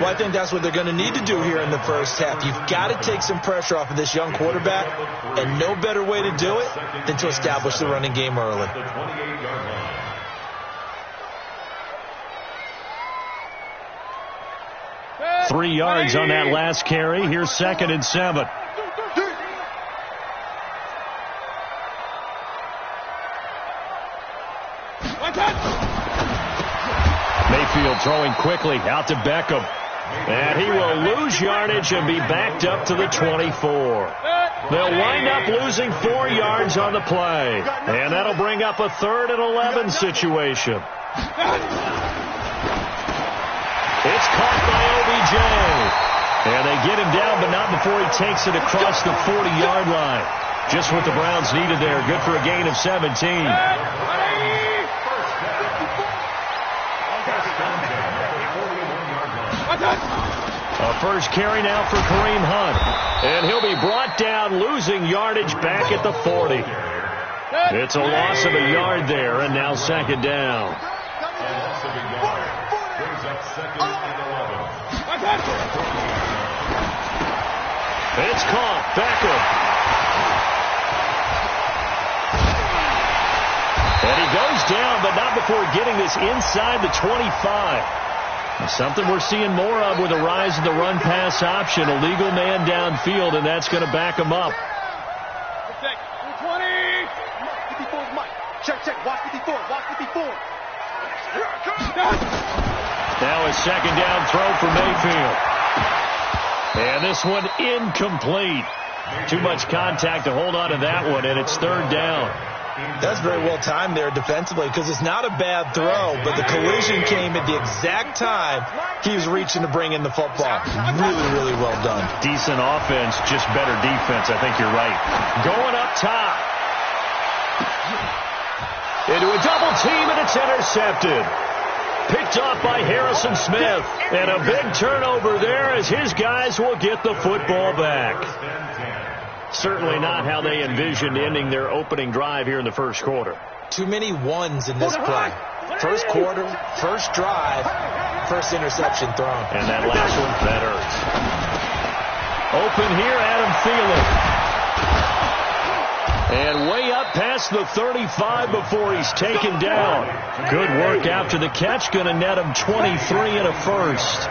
Well, I think that's what they're going to need to do here in the first half. You've got to take some pressure off of this young quarterback, and no better way to do it than to establish the running game early. 3 yards on that last carry. Here's 2nd and 7. Mayfield throwing quickly out to Beckham. And he will lose yardage and be backed up to the 24. They'll wind up losing 4 yards on the play. And that'll bring up a 3rd and 11 situation. It's caught by OBJ. And they get him down, but not before he takes it across the 40-yard line. Just what the Browns needed there. Good for a gain of 17. A first carry now for Kareem Hunt. And he'll be brought down, losing yardage back at the 40. It's a loss of a yard there, and now 2nd down. It's caught. Beckham. And he goes down, but not before getting this inside the 25. Something we're seeing more of with the rise of the run-pass option. A legal man downfield, and that's going to back him up. Check. Watch 54. Now a 2nd down throw for Mayfield. And this one incomplete. Too much contact to hold on to that one, and it's 3rd down. That's very well timed there defensively because it's not a bad throw, but the collision came at the exact time he was reaching to bring in the football. Really, really well done. Decent offense, just better defense. I think you're right. Going up top. Into a double team, and it's intercepted. Picked off by Harrison Smith. And a big turnover there as his guys will get the football back. Certainly not how they envisioned ending their opening drive here in the first quarter. Too many ones in this play. First quarter, first drive, first interception thrown. And that last one, that hurts. Open here, Adam Thielen. And way up past the 35 before he's taken down. Good work after the catch. Going to net him 23 and a first.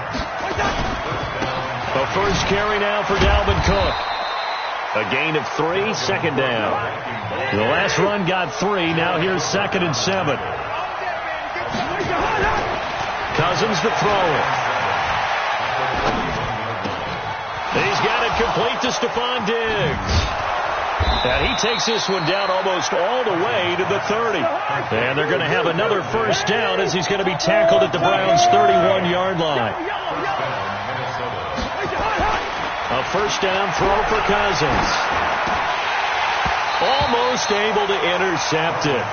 The first carry now for Dalvin Cook. A gain of 3, 2nd down. The last run got 3. Now here's 2nd and 7. Cousins to throw it. He's got it complete to Stephon Diggs. And he takes this one down almost all the way to the 30. And they're going to have another first down as he's going to be tackled at the Browns' 31-yard line. A first down throw for Cousins. Almost able to intercept it.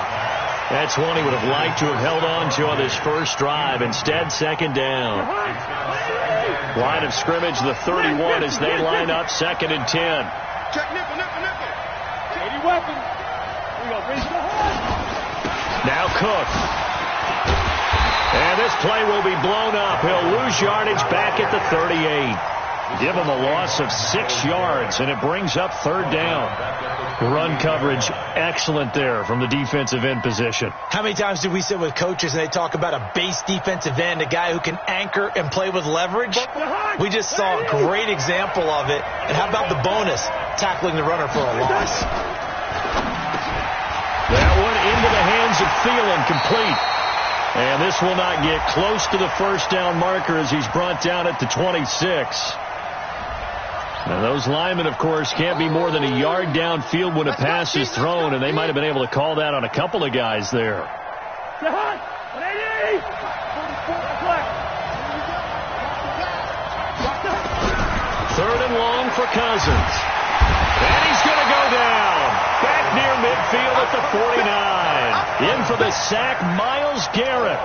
That's one he would have liked to have held on to on this first drive. Instead, 2nd down. Line of scrimmage, the 31 as they line up 2nd and 10. Now Cook. And this play will be blown up. He'll lose yardage back at the 38. Give him a loss of 6 yards, and it brings up 3rd down. Run coverage excellent there from the defensive end position. How many times do we sit with coaches and they talk about a base defensive end, a guy who can anchor and play with leverage? We just saw a great example of it. And how about the bonus, tackling the runner for a loss? That one into the hands of Thielen, complete. And this will not get close to the first down marker as he's brought down at the 26. Now those linemen, of course, can't be more than a yard downfield when a pass is thrown, and they might have been able to call that on a couple of guys there. 3rd and long for Cousins. And he's going to go down. Back near midfield at the 49. In for the sack, Myles Garrett.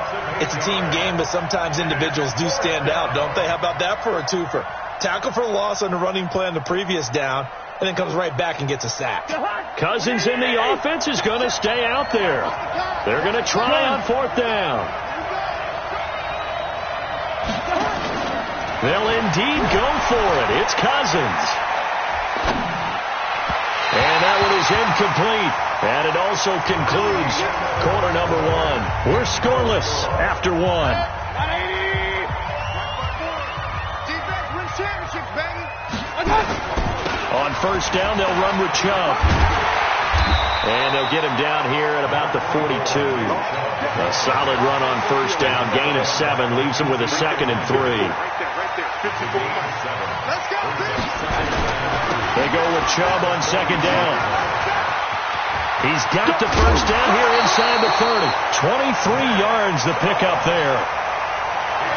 It's a team game, but sometimes individuals do stand out, don't they? How about that for a twofer? Tackle for loss on the running play on the previous down, and then comes right back and gets a sack. Cousins in the offense is going to stay out there. They're going to try on 4th down. They'll indeed go for it. It's Cousins. And that one is incomplete. And it also concludes quarter number 1. We're scoreless after 1. On 1st down, they'll run with Chubb. And they'll get him down here at about the 42. A solid run on 1st down. Gain of 7 leaves him with a 2nd and 3. They go with Chubb on 2nd down. He's got the 1st down here inside the 30. 23 yards the pickup there.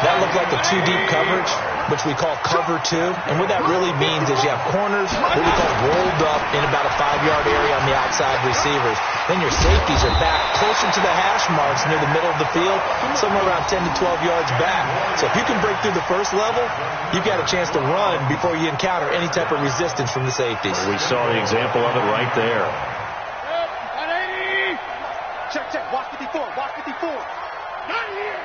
That looked like a 2-deep coverage, which we call cover 2. And what that really means is you have corners, what we call rolled up in about a 5-yard area on the outside receivers. Then your safeties are back closer to the hash marks near the middle of the field, somewhere around 10 to 12 yards back. So if you can break through the first level, you've got a chance to run before you encounter any type of resistance from the safeties. We saw the example of it right there. Check, check. Watch 54. Watch 54. Not here.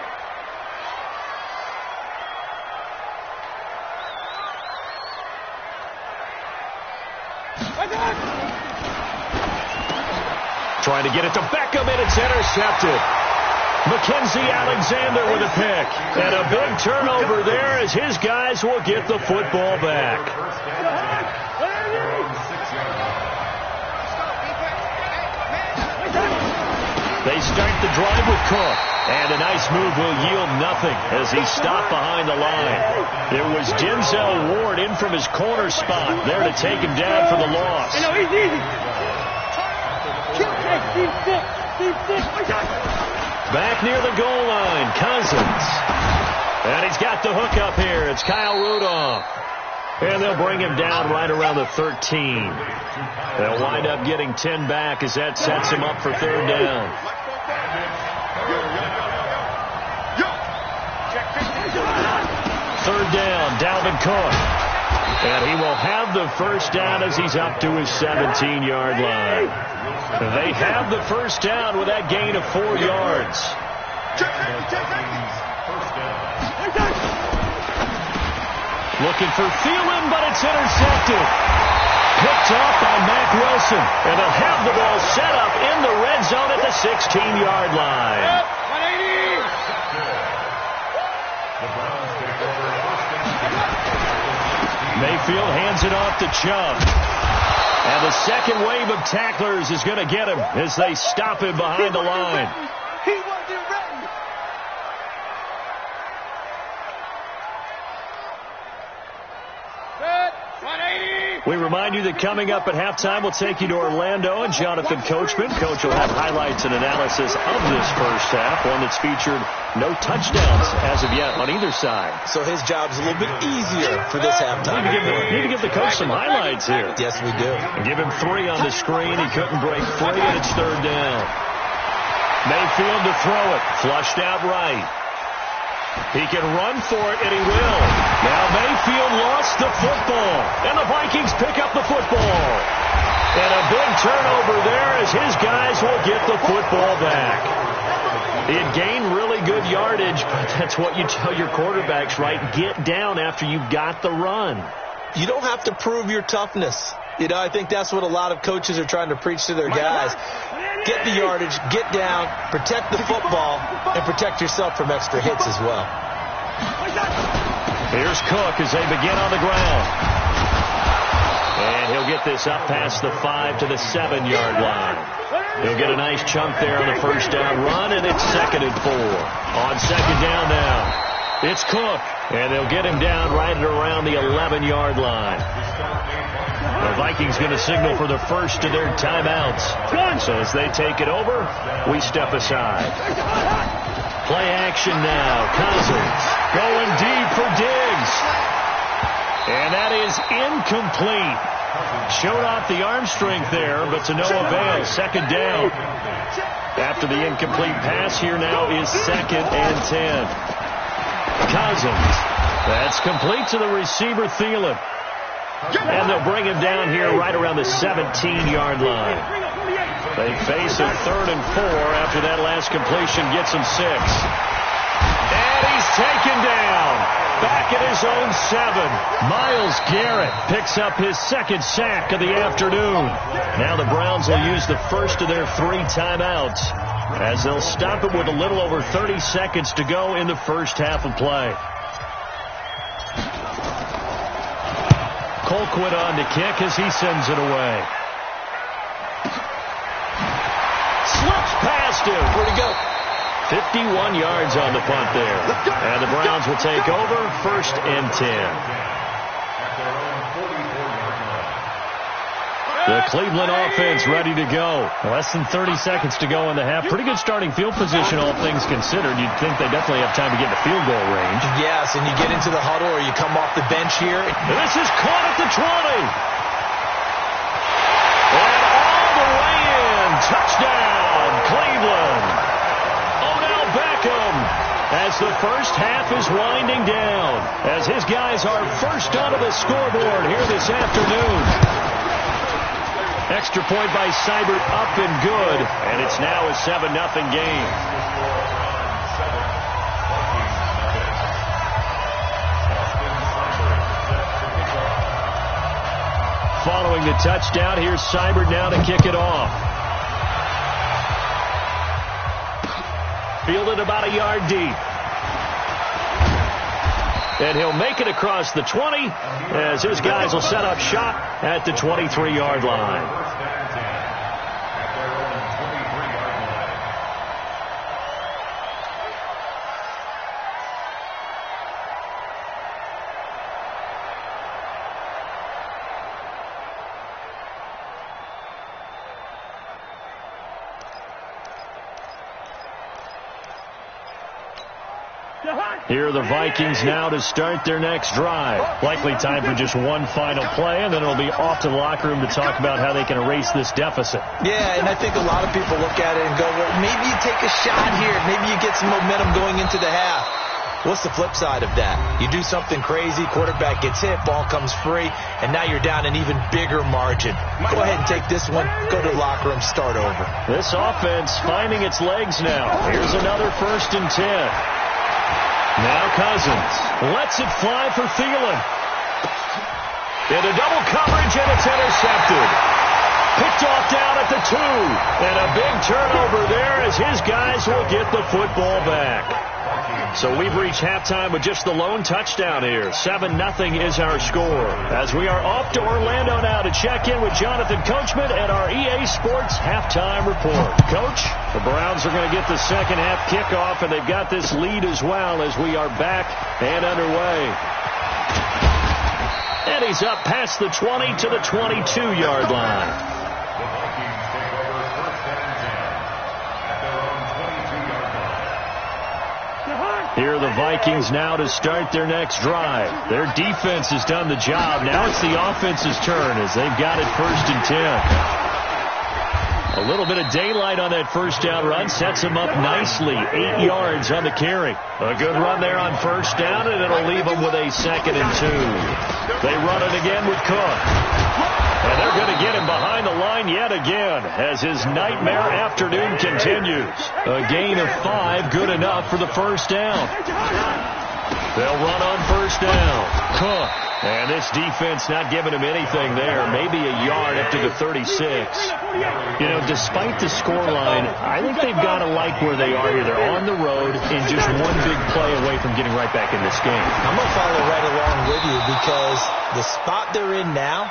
Trying to get it to Beckham, and it's intercepted. Mackenzie Alexander with a pick. And a big turnover there as his guys will get the football back. They start the drive with Cook. And a nice move will yield nothing as he stopped behind the line. It was Denzel Ward in from his corner spot there to take him down for the loss. Back near the goal line, Cousins. And he's got the hook up here. It's Kyle Rudolph. And they'll bring him down right around the 13. They'll wind up getting 10 back as that sets him up for 3rd down. 3rd down, Dalvin Cook. And he will have the 1st down as he's up to his 17-yard line. They have the 1st down with that gain of 4 yards. Looking for Thielen, but it's intercepted. Picked off by Mack Wilson. And they'll have the ball set up in the red zone at the 16-yard line. Mayfield hands it off to Chubb. And the second wave of tacklers is going to get him as they stop him behind the line. He wasn't ready. We remind you that coming up at halftime, we'll take you to Orlando and Jonathan Coachman. Coach will have highlights and analysis of this first half, one that's featured no touchdowns as of yet on either side. So his job's a little bit easier for this halftime. Need to give the coach some highlights here. Yes, we do. And give him 3 on the screen. He couldn't break free, and it's 3rd down. Mayfield to throw it. Flushed out right. He can run for it, and he will. Now Mayfield lost the football, and the Vikings pick up the football. And a big turnover there as his guys will get the football back. It gained really good yardage, but that's what you tell your quarterbacks, right? Get down after you've got the run. You don't have to prove your toughness. You know, I think that's what a lot of coaches are trying to preach to their guys. Get the yardage, get down, protect the football, and protect yourself from extra hits as well. Here's Cook as they begin on the ground. And he'll get this up past the 5 to the 7-yard line. He'll get a nice chunk there on the 1st down run, and it's 2nd and 4. On 2nd down now, it's Cook. And they'll get him down right at around the 11-yard line. The Vikings going to signal for the first of their timeouts. So as they take it over, we step aside. Play action now. Cousins going deep for Diggs. And that is incomplete. Showed off the arm strength there, but to no avail. 2nd down. After the incomplete pass, here now is 2nd and 10. Cousins That's complete to the receiver, Thielen. And they'll bring him down here right around the 17-yard line. They face a 3rd and 4 after that last completion gets him 6. And he's taken down. Back at his own 7. Myles Garrett picks up his 2nd sack of the afternoon. Now the Browns will use the first of their 3 timeouts as they'll stop it with a little over 30 seconds to go in the first half of play. Colquitt on to kick as he sends it away. Slips past him. Where'd he go? 51 yards on the punt there. And the Browns will take over 1st and 10. The Cleveland offense ready to go. Less than 30 seconds to go in the half. Pretty good starting field position, all things considered. You'd think they definitely have time to get in the field goal range. Yes, and you get into the huddle or you come off the bench here. This is caught at the 20. And all the way in. Touchdown, Cleveland. Odell Beckham as the first half is winding down. As his guys are first onto the scoreboard here this afternoon. Extra point by Seibert up and good, and it's now a 7-0 game. Following the touchdown, here's Seibert now to kick it off. Fielded about a yard deep. And he'll make it across the 20 as his guys will set up shop at the 23-yard line. Here are the Vikings now to start their next drive. Likely time for just one final play, and then it'll be off to the locker room to talk about how they can erase this deficit. Yeah, and I think a lot of people look at it and go, well, maybe you take a shot here. Maybe you get some momentum going into the half. What's the flip side of that? You do something crazy, quarterback gets hit, ball comes free, and now you're down an even bigger margin. Go ahead and take this one, go to the locker room, start over. This offense finding its legs now. Here's another 1st and 10. Now Cousins lets it fly for Thielen. Into double coverage, and it's intercepted. Picked off down at the 2. And a big turnover there as his guys will get the football back. So we've reached halftime with just the lone touchdown here. 7-0 is our score. As we are off to Orlando now to check in with Jonathan Coachman at our EA Sports Halftime Report. Coach, the Browns are going to get the second half kickoff, and they've got this lead as well as we are back and underway. And he's up past the 20 to the 22-yard line. Here are the Vikings now to start their next drive. Their defense has done the job. Now it's the offense's turn as they've got it 1st and 10. A little bit of daylight on that first down run sets them up nicely. 8 yards on the carry. A good run there on first down, and it'll leave them with a 2nd and 2. They run it again with Cook. And they're going to get him behind the line yet again as his nightmare afternoon continues. A gain of 5, good enough for the first down. They'll run on first down. Cook. And this defense not giving him anything there. Maybe a yard up to the 36. You know, despite the scoreline, I think they've got to like where they are here. They're on the road and just one big play away from getting right back in this game. I'm going to follow right along with you because the spot they're in now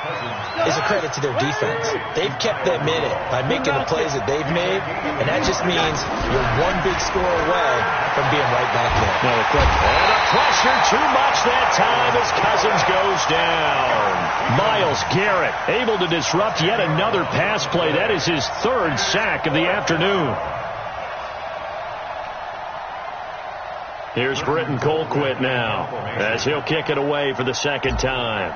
is a credit to their defense. They've kept them in it by making the plays that they've made, and that just means you're one big score away from being right back there. No, and a pressure too much that time as Cousins goes down. Myles Garrett able to disrupt yet another pass play. That is his 3rd sack of the afternoon. Here's Britton Colquitt now as he'll kick it away for the 2nd time.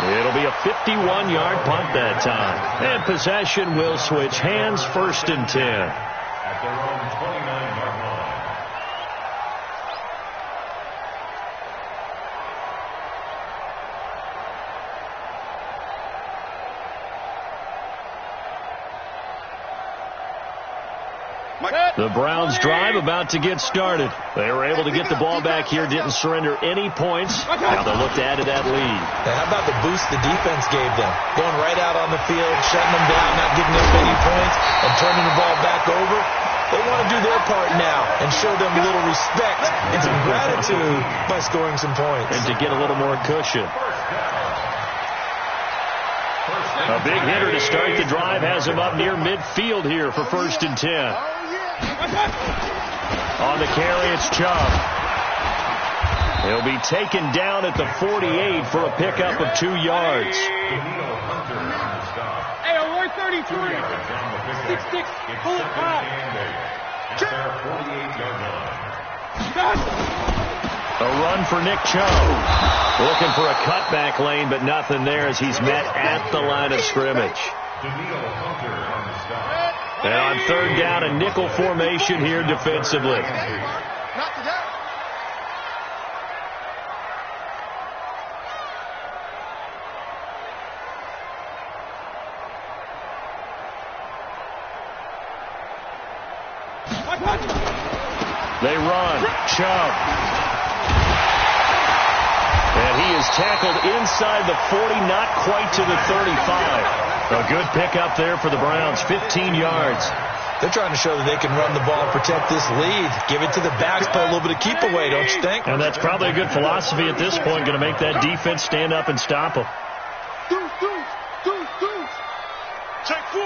It'll be a 51-yard punt that time. And possession will switch hands, 1st and 10. At their own 29-yard line. The Browns drive about to get started. They were able to get the ball back here, didn't surrender any points. Now they'll look to add to that lead. And how about the boost the defense gave them? Going right out on the field, shutting them down, not giving up any points, and turning the ball back over. They want to do their part now and show them a little respect and some gratitude by scoring some points. And to get a little more cushion. A big hitter to start the drive has him up near midfield here for 1st and 10. On the carry, it's Chubb. He'll be taken down at the 48 for a pickup of 2 yards. Hey, 133. 6'6". Pull it back. A run for Nick Chubb. Looking for a cutback lane, but nothing there as he's met at the line of scrimmage. And on 3rd down, a nickel formation here defensively. They run. Chubb. And he is tackled inside the 40, not quite to the 35. A good pickup there for the Browns, 15 yards. They're trying to show that they can run the ball and protect this lead. Give it to the backs, play a little bit of keep away, don't you think? And that's probably a good philosophy at this point, going to make that defense stand up and stop them. Take 4.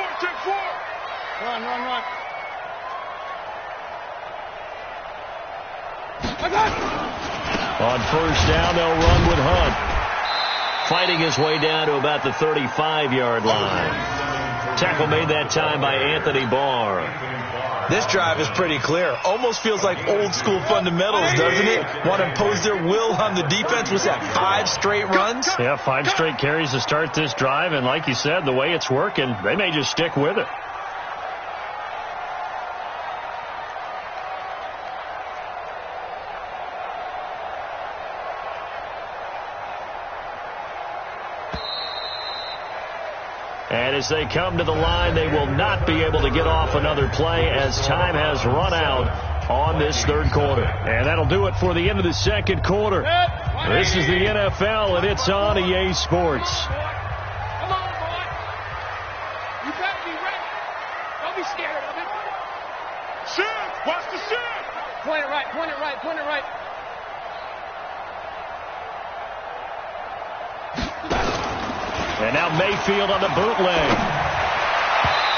Run. On 1st down, they'll run with Hunt. Fighting his way down to about the 35-yard line. Tackle made that time by Anthony Barr. This drive is pretty clear. Almost feels like old-school fundamentals, doesn't it? Want to impose their will on the defense. Was that 5 straight runs? Yeah, 5 straight carries to start this drive. And like you said, the way it's working, they may just stick with it. And as they come to the line, they will not be able to get off another play as time has run out on this 3rd quarter. And that'll do it for the end of the 2nd quarter. This is the NFL, and it's on EA Sports. Come on, boy. You better be ready. Don't be scared of it. Shift. Watch the shift. Point it right. And now Mayfield on the bootleg.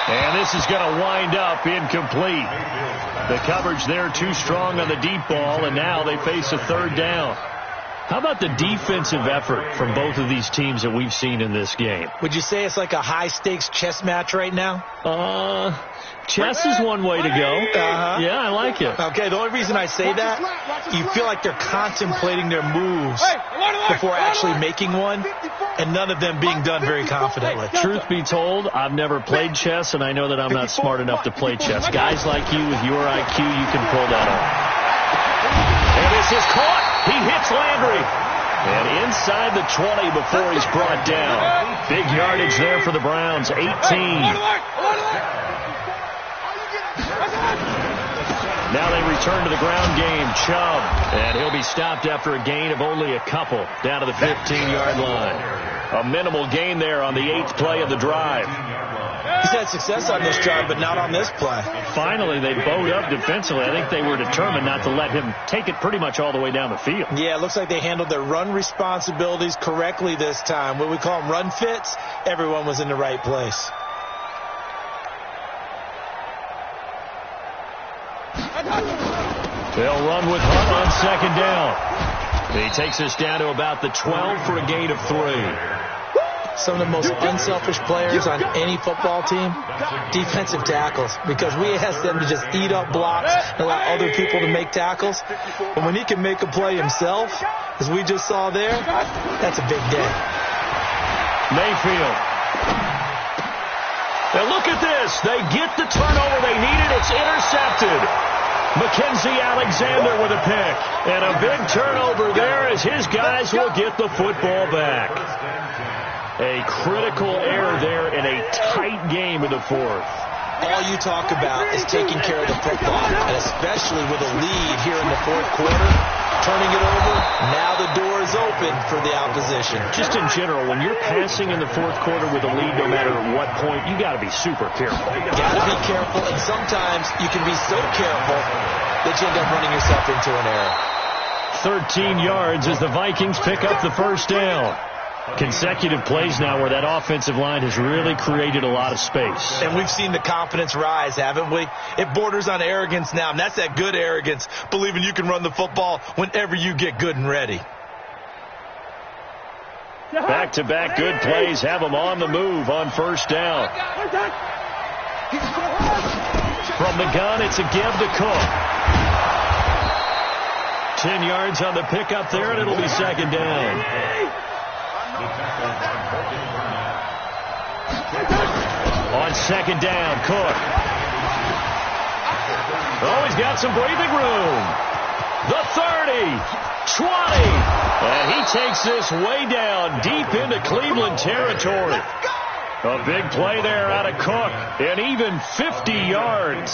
And this is going to wind up incomplete. The coverage there too strong on the deep ball, and now they face a 3rd down. How about the defensive effort from both of these teams that we've seen in this game? Would you say it's like a high-stakes chess match right now? Chess is one way to go. Yeah, I like it. Okay, the only reason I say that, you feel like they're contemplating their moves before actually making one, and none of them being done very confidently. Truth be told, I've never played chess, and I know that I'm not smart enough to play chess. Guys like you with your IQ, you can pull that off. And this is caught. He hits Landry. And inside the 20 before he's brought down. Big yardage there for the Browns, 18. Now they return to the ground game. Chubb. And he'll be stopped after a gain of only a couple down to the 15-yard line. A minimal gain there on the 8th play of the drive. He's had success on this drive, but not on this play. Finally, they bowed up defensively. I think they were determined not to let him take it pretty much all the way down the field. Yeah, it looks like they handled their run responsibilities correctly this time. What we call them run fits, everyone was in the right place. They'll run with Hunt on 2nd down. He takes us down to about the 12 for a gain of 3. Some of the most unselfish players on any football team, defensive tackles, because we ask them to just eat up blocks and allow other people to make tackles. But when he can make a play himself, as we just saw there, that's a big day. Mayfield. And look at this. They get the turnover they needed. It's intercepted. Mackenzie Alexander with a pick. And a big turnover there as his guys will get the football back. A critical error there in a tight game in the fourth. All you talk about is taking care of the football, and especially with a lead here in the fourth quarter, turning it over, now the door is open for the opposition. Just in general, when you're passing in the fourth quarter with a lead, no matter what point, you got to be super careful. Got to be careful, and sometimes you can be so careful that you end up running yourself into an error. 13 yards as the Vikings pick up the first down. Consecutive plays now where that offensive line has really created a lot of space. And we've seen the confidence rise, haven't we? It borders on arrogance now, and that's that good arrogance, believing you can run the football whenever you get good and ready. Back-to-back good plays have them on the move on first down. From the gun, it's a give to Cook. 10 yards on the pickup there, and it'll be second down. On second down, Cook. Oh, he's got some breathing room. The 30, 20, and he takes this way down deep into Cleveland territory. A big play there out of Cook, and even 50 yards.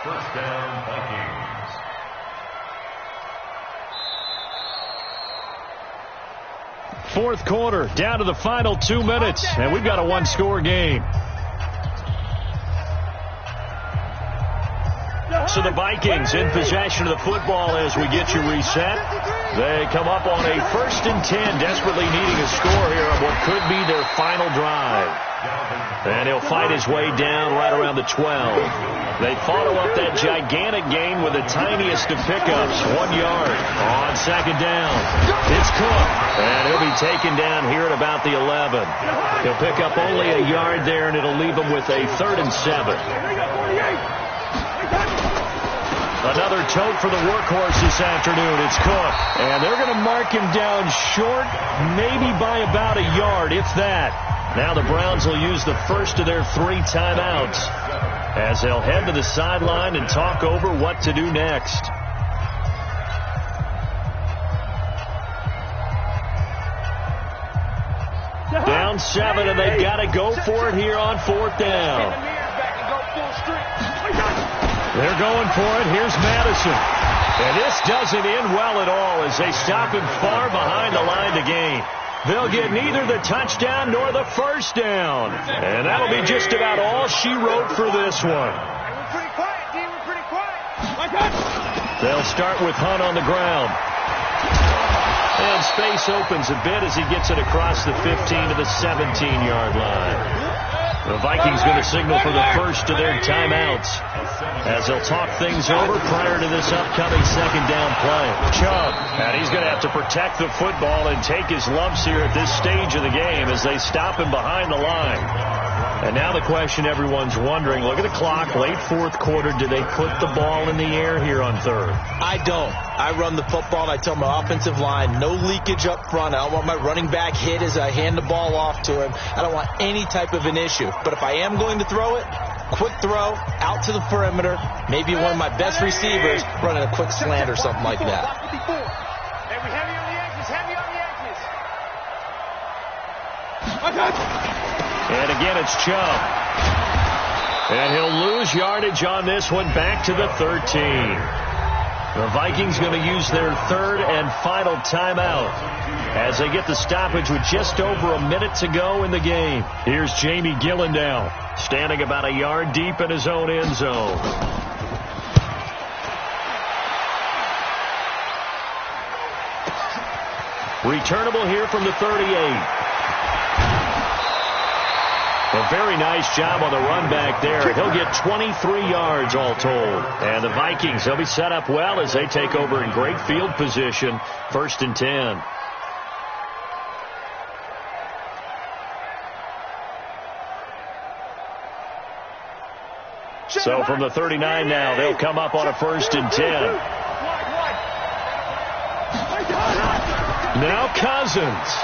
First down, Vikings. Fourth quarter, down to the final 2 minutes, and we've got a one-score game. So the Vikings in possession of the football as we get you reset. They come up on a 1st and 10, desperately needing a score here on what could be their final drive. And he'll fight his way down right around the 12. They follow up that gigantic gain with the tiniest of pickups, 1 yard on second down. It's Cook, and he'll be taken down here at about the 11. He'll pick up only a yard there, and it'll leave him with a 3rd and 7. Another tote for the workhorse this afternoon. It's Cook, and they're going to mark him down short, maybe by about a yard, if that. Now the Browns will use the first of their 3 timeouts as they'll head to the sideline and talk over what to do next. Down 7, and they've got to go for it here on 4th down. They're going for it. Here's Madison. And this doesn't end well at all as they stop him far behind the line to gain. They'll get neither the touchdown nor the first down. And that'll be just about all she wrote for this one. They'll start with Hunt on the ground. And space opens a bit as he gets it across the 15 to the 17-yard line. The Vikings going to signal for the first of their timeouts as they'll talk things over prior to this upcoming second down play. Chubb, and he's going to have to protect the football and take his lumps here at this stage of the game as they stop him behind the line. And now the question everyone's wondering, look at the clock, late fourth quarter, do they put the ball in the air here on 3rd? I don't. I run the football, and I tell my offensive line, no leakage up front. I don't want my running back hit as I hand the ball off to him. I don't want any type of an issue. But if I am going to throw it, quick throw, out to the perimeter, maybe one of my best receivers running a quick slant or something like that. And again, it's Chubb. And he'll lose yardage on this one back to the 13. The Vikings going to use their 3rd and final timeout as they get the stoppage with just over a minute to go in the game. Here's Jamie Gillen now, standing about a yard deep in his own end zone. Returnable here from the 38. A very nice job on the run back there. He'll get 23 yards all told. And the Vikings, they'll be set up well as they take over in great field position. 1st and 10. So from the 39 now, they'll come up on a 1st and 10. Now Cousins.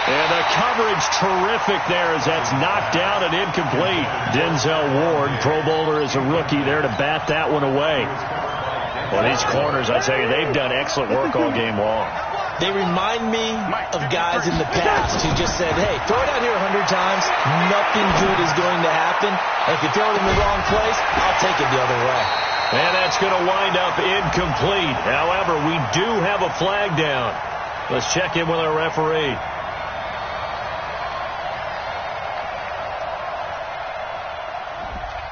And the coverage terrific there as that's knocked down and incomplete. Denzel Ward, Pro Bowler as a rookie, there to bat that one away. Well, these corners, I tell you, they've done excellent work all game long. They remind me of guys in the past who just said, hey, throw it out here 100 times, nothing good is going to happen. And if you throw it in the wrong place, I'll take it the other way. And that's going to wind up incomplete. However, we do have a flag down. Let's check in with our referee.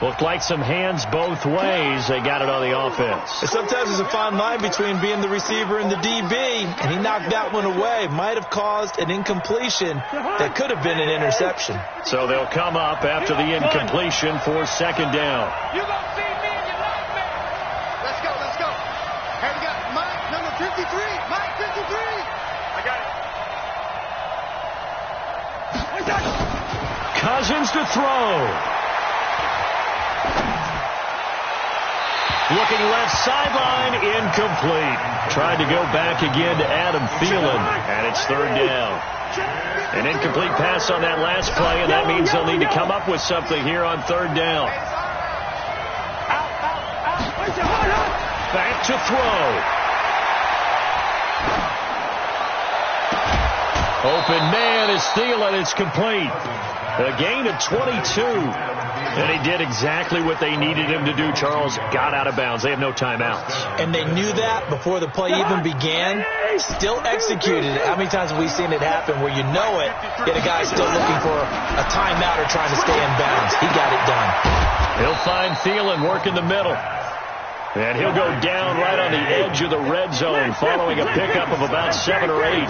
Looked like some hands both ways. They got it on the offense. And sometimes there's a fine line between being the receiver and the DB, and he knocked that one away. Might have caused an incompletion that could have been an interception. So they'll come up after the incompletion for second down. You gonna see me in your nightmare. Let's go, let's go. Hey, we got Mike, number 53. Mike, 53. I got it. Cousins to throw. Looking left sideline, incomplete. Tried to go back again to Adam Thielen, and it's third down. An incomplete pass on that last play, and that means they'll need to come up with something here on third down. Back to throw. Open man is Thielen. It's complete. A gain of 22. And he did exactly what they needed him to do, Charles. Got out of bounds. They have no timeouts. And they knew that before the play even began. Still executed it. How many times have we seen it happen where you know it, yet a guy's still looking for a timeout or trying to stay in bounds? He got it done. He'll find Thielen working the middle. And he'll go down right on the edge of the red zone following a pickup of about 7 or 8.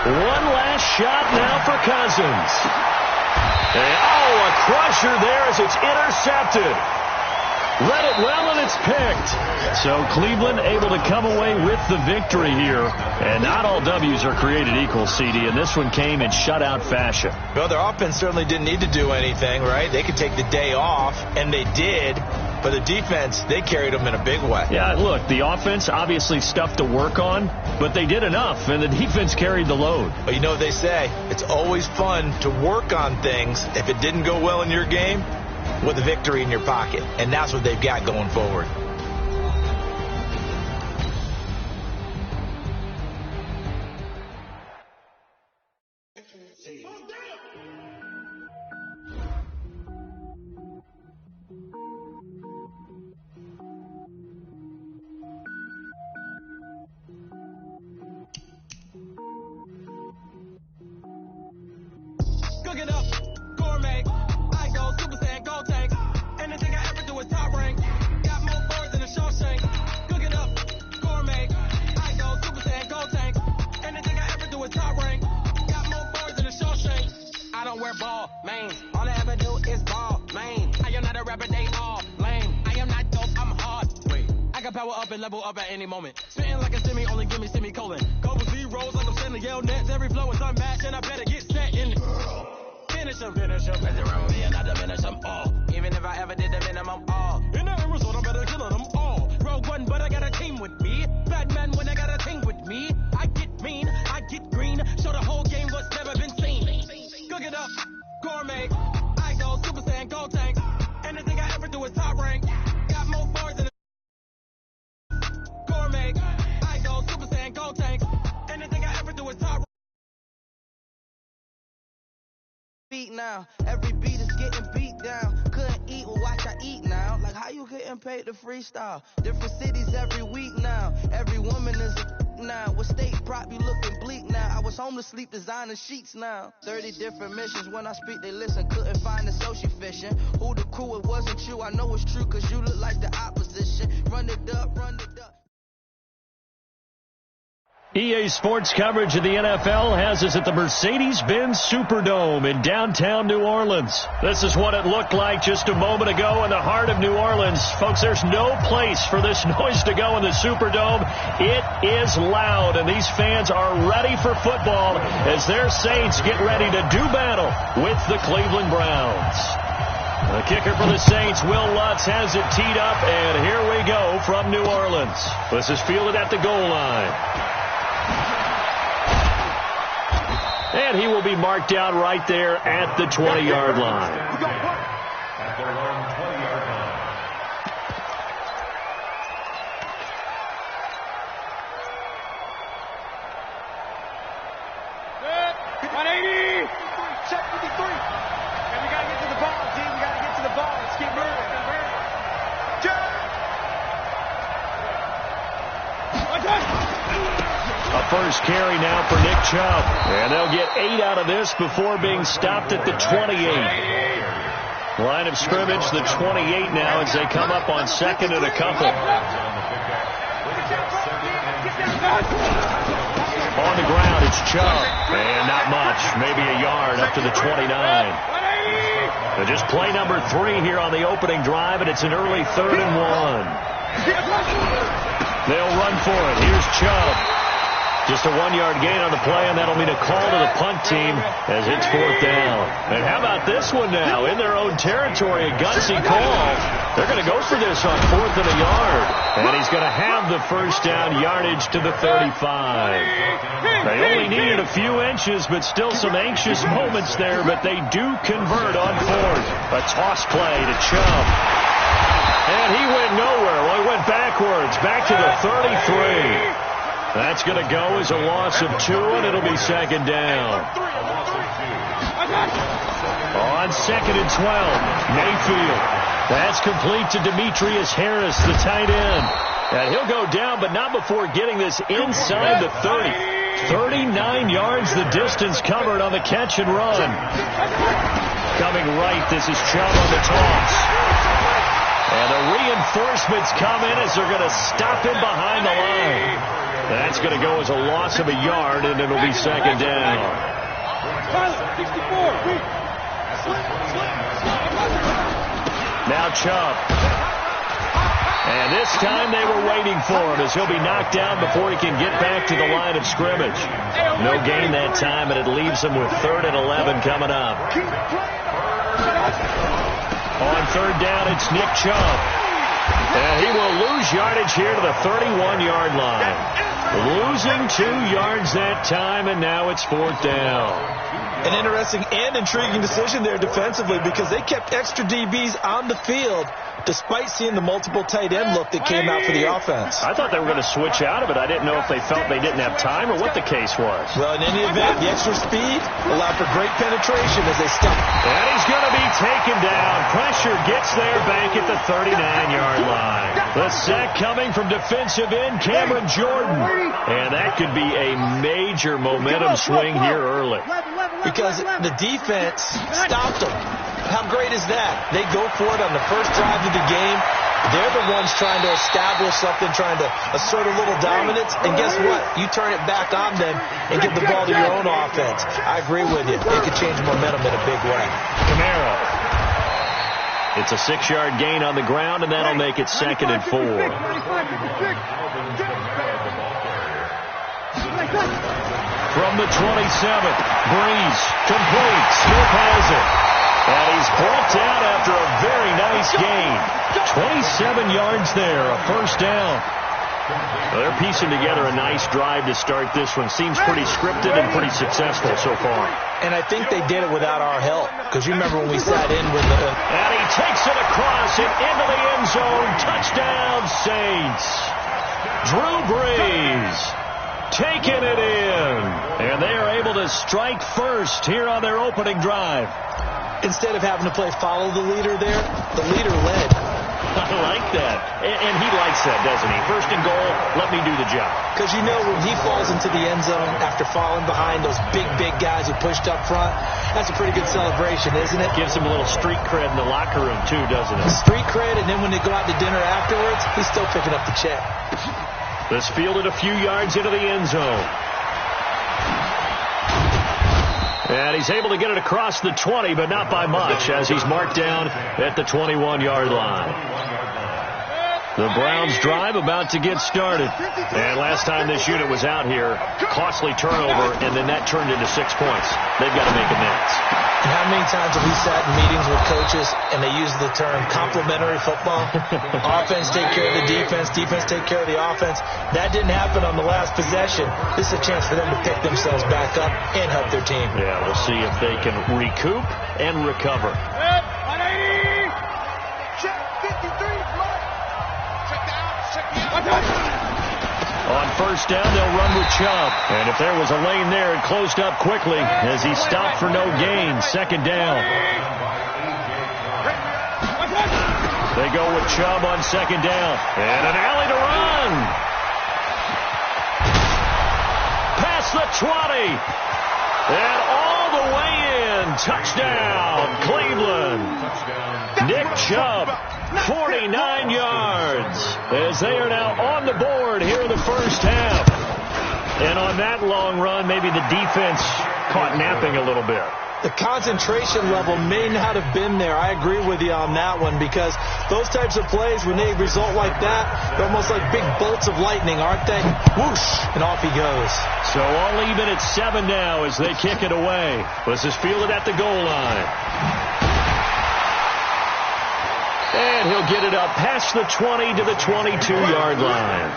One last shot now for Cousins. And, a crusher there as it's intercepted. Read it well, and it's picked. So Cleveland able to come away with the victory here. And not all W's are created equal, CD, and this one came in shutout fashion. Well, their offense certainly didn't need to do anything, right? They could take the day off, and they did. But the defense, they carried them in a big way. Yeah, look, the offense, obviously stuff to work on, but they did enough, and the defense carried the load. But you know what they say, it's always fun to work on things if it didn't go well in your game with a victory in your pocket. And that's what they've got going forward. Cook it up, gourmet. I go Super Saiyan, go tank. Anything I ever do is top rank. Got more boards than a Shawshank. Cook it up, gourmet. I go Super Saiyan, go tank. Anything I ever do is top rank. Got more boards than a Shawshank. I don't wear ball, man. All I ever do is ball, man. I am not a rapper, they all lame. I am not dope, I'm hard. Wait, I can power up and level up at any moment. Spitting like a semi, only give me semicolon. Couple zeros like I'm sending yell nets. Every flow is unmatched, and I better get set in. Finish them, as they're around me, and I diminish them all. Even if I ever did the minimum, all. In the end result, I'm better killing them all. Rogue one, but I got a team with me. Batman when I got a team with me. I get mean, I get green. Show the whole game what's never been seen. Cook it up, gourmet. I go Super Saiyan, go tank. Anything I ever do is top rank. Got more bars than a gourmet. I go Super Saiyan, go tank. Anything I ever do is top rank. Beat now, every beat is getting beat down. Couldn't eat, well watch I eat now. Like how you getting paid to freestyle? Different cities every week now. Every woman is a now. With state prop you looking bleak now. I was home to sleep designing sheets now. 30 different missions, when I speak they listen. Couldn't find the social fishing. Who the crew, it wasn't you. I know it's true cause you look like the opposition. Run it up, run it up. EA Sports coverage of the NFL has us at the Mercedes-Benz Superdome in downtown New Orleans. This is what it looked like just a moment ago in the heart of New Orleans. Folks, there's no place for this noise to go in the Superdome. It is loud, and these fans are ready for football as their Saints get ready to do battle with the Cleveland Browns. The kicker for the Saints, Will Lutz, has it teed up, and here we go from New Orleans. This is fielded at the goal line. And he will be marked down right there at the 20-yard line. At their own 20-yard line. Good. 180. Check 53. And we got to get to the ball, team. We got to get to the ball. Let's keep moving. A first carry now for Nick Chubb. And they'll get 8 out of this before being stopped at the 28. Line of scrimmage, the 28 now as they come up on second and a couple. On the ground, it's Chubb. And not much, maybe a yard up to the 29. So just play number 3 here on the opening drive, and it's an early 3rd and 1. They'll run for it. Here's Chubb. Just a 1-yard gain on the play, and that'll mean a call to the punt team as it's 4th down. And how about this one now? In their own territory, a gutsy call. They're going to go for this on 4th and a yard. And he's going to have the first down, yardage to the 35. They only needed a few inches, but still some anxious moments there, but they do convert on 4th. A toss play to Chubb. And he went nowhere. Well, he went backwards, back to the 33. That's going to go as a loss of 2, and it'll be 2nd down. On 2nd and 12, Mayfield. That's complete to Demetrius Harris, the tight end. And he'll go down, but not before getting this inside the 30. 39 yards the distance covered on the catch and run. Coming right, this is Chubb on the toss. And the reinforcements come in as they're going to stop him behind the line. That's going to go as a loss of a yard, and it'll be 2nd down. Now Chubb. And this time they were waiting for him as he'll be knocked down before he can get back to the line of scrimmage. No gain that time, and it leaves him with 3rd and 11 coming up. On 3rd down, it's Nick Chubb. And he will lose yardage here to the 31-yard line. Losing 2 yards that time, and now it's 4th down. An interesting and intriguing decision there defensively because they kept extra DBs on the field despite seeing the multiple tight end look that came out for the offense. I thought they were going to switch out of it. I didn't know if they felt they didn't have time or what the case was. Well, in any event, the extra speed allowed for great penetration as they stopped. And he's going to be taken down. Pressure gets there back at the 39-yard line. The sack coming from defensive end Cameron Jordan. And that could be a major momentum swing here early. Because the defense stopped them. How great is that? They go for it on the first drive of the game. They're the ones trying to establish something, trying to assert a little dominance. And guess what? You turn it back on them and give the ball to your own offense. I agree with you. It could change momentum in a big way. Camaro. It's a 6-yard gain on the ground, and that'll make it 2nd and 4. From the 27, Breeze, complete, Smith has it. And he's brought down after a very nice gain. 27 yards there, a first down. Well, they're piecing together a nice drive to start this one. Seems pretty scripted and pretty successful so far. And I think they did it without our help. Because you remember when we sat in with the... And he takes it across and into the end zone. Touchdown, Saints. Drew Brees taking it in. And they are able to strike first here on their opening drive. Instead of having to play follow the leader there, the leader led. I like that. And he likes that, doesn't he? First and goal, let me do the job. Because you know when he falls into the end zone after falling behind those big guys who pushed up front, that's a pretty good celebration, isn't it? Gives him a little street cred in the locker room, too, doesn't it? Street cred, and then when they go out to dinner afterwards, he's still picking up the check. This fielded a few yards into the end zone. And he's able to get it across the 20, but not by much, as he's marked down at the 21-yard line. The Browns drive about to get started. And last time this unit was out here, costly turnover, and then that turned into 6 points. They've got to make amends. And how many times have we sat in meetings with coaches and they use the term complementary football? Offense take care of the defense, defense take care of the offense. That didn't happen on the last possession. This is a chance for them to pick themselves back up and help their team. Yeah, we'll see if they can recoup and recover. Check 53. On first down, they'll run with Chubb. And if there was a lane there, it closed up quickly as he stopped for no gain. Second down. They go with Chubb on second down. And an alley to run. Past the 20. And all the way in. Touchdown, Cleveland. Nick Chubb, 49 yards, as they are now on the board here in the first half. And on that long run, maybe the defense caught napping a little bit. The concentration level may not have been there. I agree with you on that one, because those types of plays, when they result like that, they're almost like big bolts of lightning, aren't they? Whoosh, and off he goes. So all even at 7 now as they kick it away. This is fielded at the goal line. And he'll get it up past the 20 to the 22-yard line.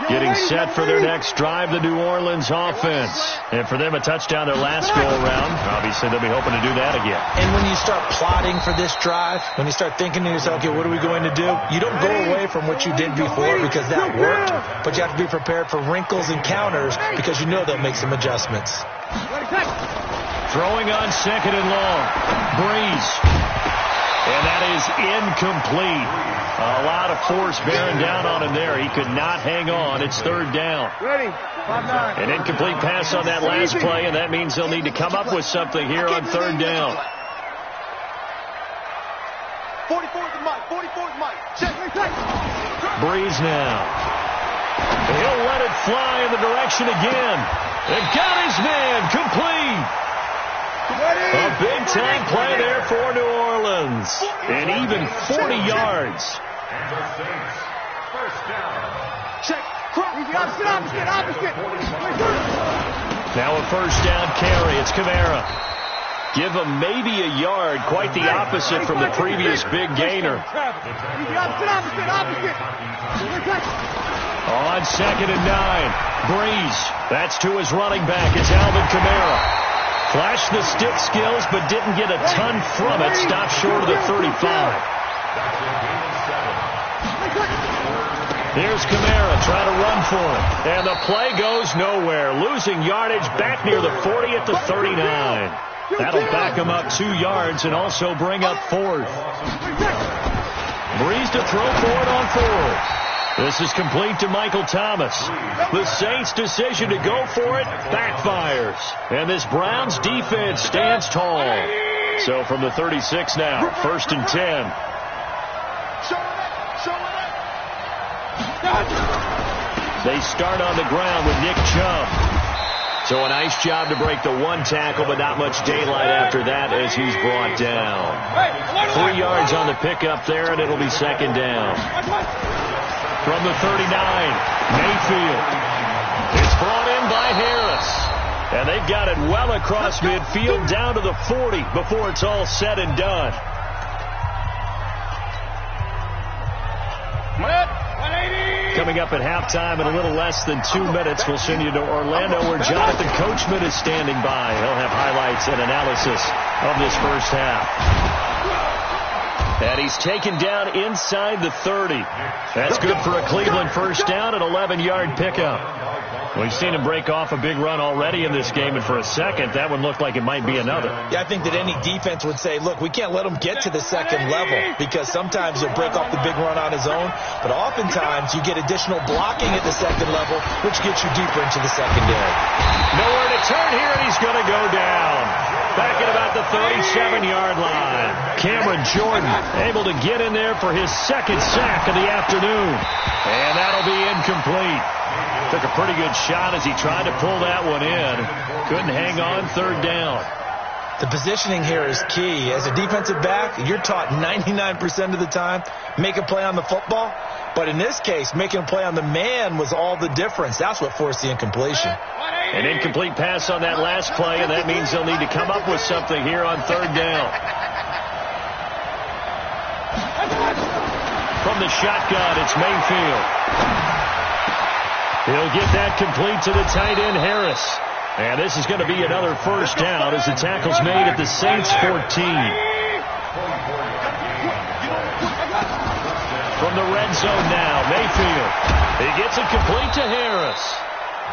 Getting set for their next drive, the New Orleans offense. And for them, a touchdown their last go-around. Obviously, they'll be hoping to do that again. And when you start plotting for this drive, when you start thinking to yourself, okay, what are we going to do? You don't go away from what you did before because that worked, but you have to be prepared for wrinkles and counters because you know they'll make some adjustments. Throwing on second and long. Breeze. And that is incomplete. A lot of force bearing down on him there. He could not hang on. It's third down. An incomplete pass on that last play, and that means they'll need to come up with something here on third down. 44's Mike. 44's Mike. Check. Breeze now. He'll let it fly in the direction again. And got his man complete. A big-time play there for New Orleans. And even 40 yards. And the Saints, first down. Check. Opposite. Now a first down carry. It's Kamara. Give him maybe a yard. Quite the opposite from the previous big gainer. On second and 9. Breeze. That's to his running back. It's Alvin Kamara. Flashed the stick skills, but didn't get a ton from it. Stopped short of the 35. Here's Kamara trying to run for it. And the play goes nowhere. Losing yardage back near the 40 at the 39. That'll back him up 2 yards and also bring up fourth. Breeze to throw for it on fourth. This is complete to Michael Thomas. The Saints' decision to go for it backfires. And this Browns defense stands tall. So from the 36 now, first and 10. They start on the ground with Nick Chubb. So a nice job to break the one tackle, but not much daylight after that as he's brought down. 3 yards on the pickup there, and it'll be second down. From the 39, Mayfield. It's brought in by Harris. And they've got it well across midfield down to the 40 before it's all said and done. Coming up at halftime in a little less than 2 minutes, we'll send you to Orlando where Jonathan Coachman is standing by. He'll have highlights and analysis of this first half. And he's taken down inside the 30. That's good for a Cleveland first down, an 11-yard pickup. We've seen him break off a big run already in this game, and for a second, that one looked like it might be another. Yeah, I think that any defense would say, look, we can't let him get to the second level because sometimes he'll break off the big run on his own, but oftentimes you get additional blocking at the second level, which gets you deeper into the secondary. Nowhere to turn here, and he's going to go down. Back at about the 37-yard line. Cameron Jordan able to get in there for his second sack of the afternoon. And that'll be incomplete. Took a pretty good shot as he tried to pull that one in. Couldn't hang on, third down. The positioning here is key. As a defensive back, you're taught 99% of the time, make a play on the football. But in this case, making a play on the man was all the difference. That's what forced the incompletion. An incomplete pass on that last play, and that means they'll need to come up with something here on third down. From the shotgun, it's Mayfield. He'll get that complete to the tight end, Harris. And this is going to be another first down as the tackle's made at the Saints 14. From the red zone now, Mayfield. He gets it complete to Harris.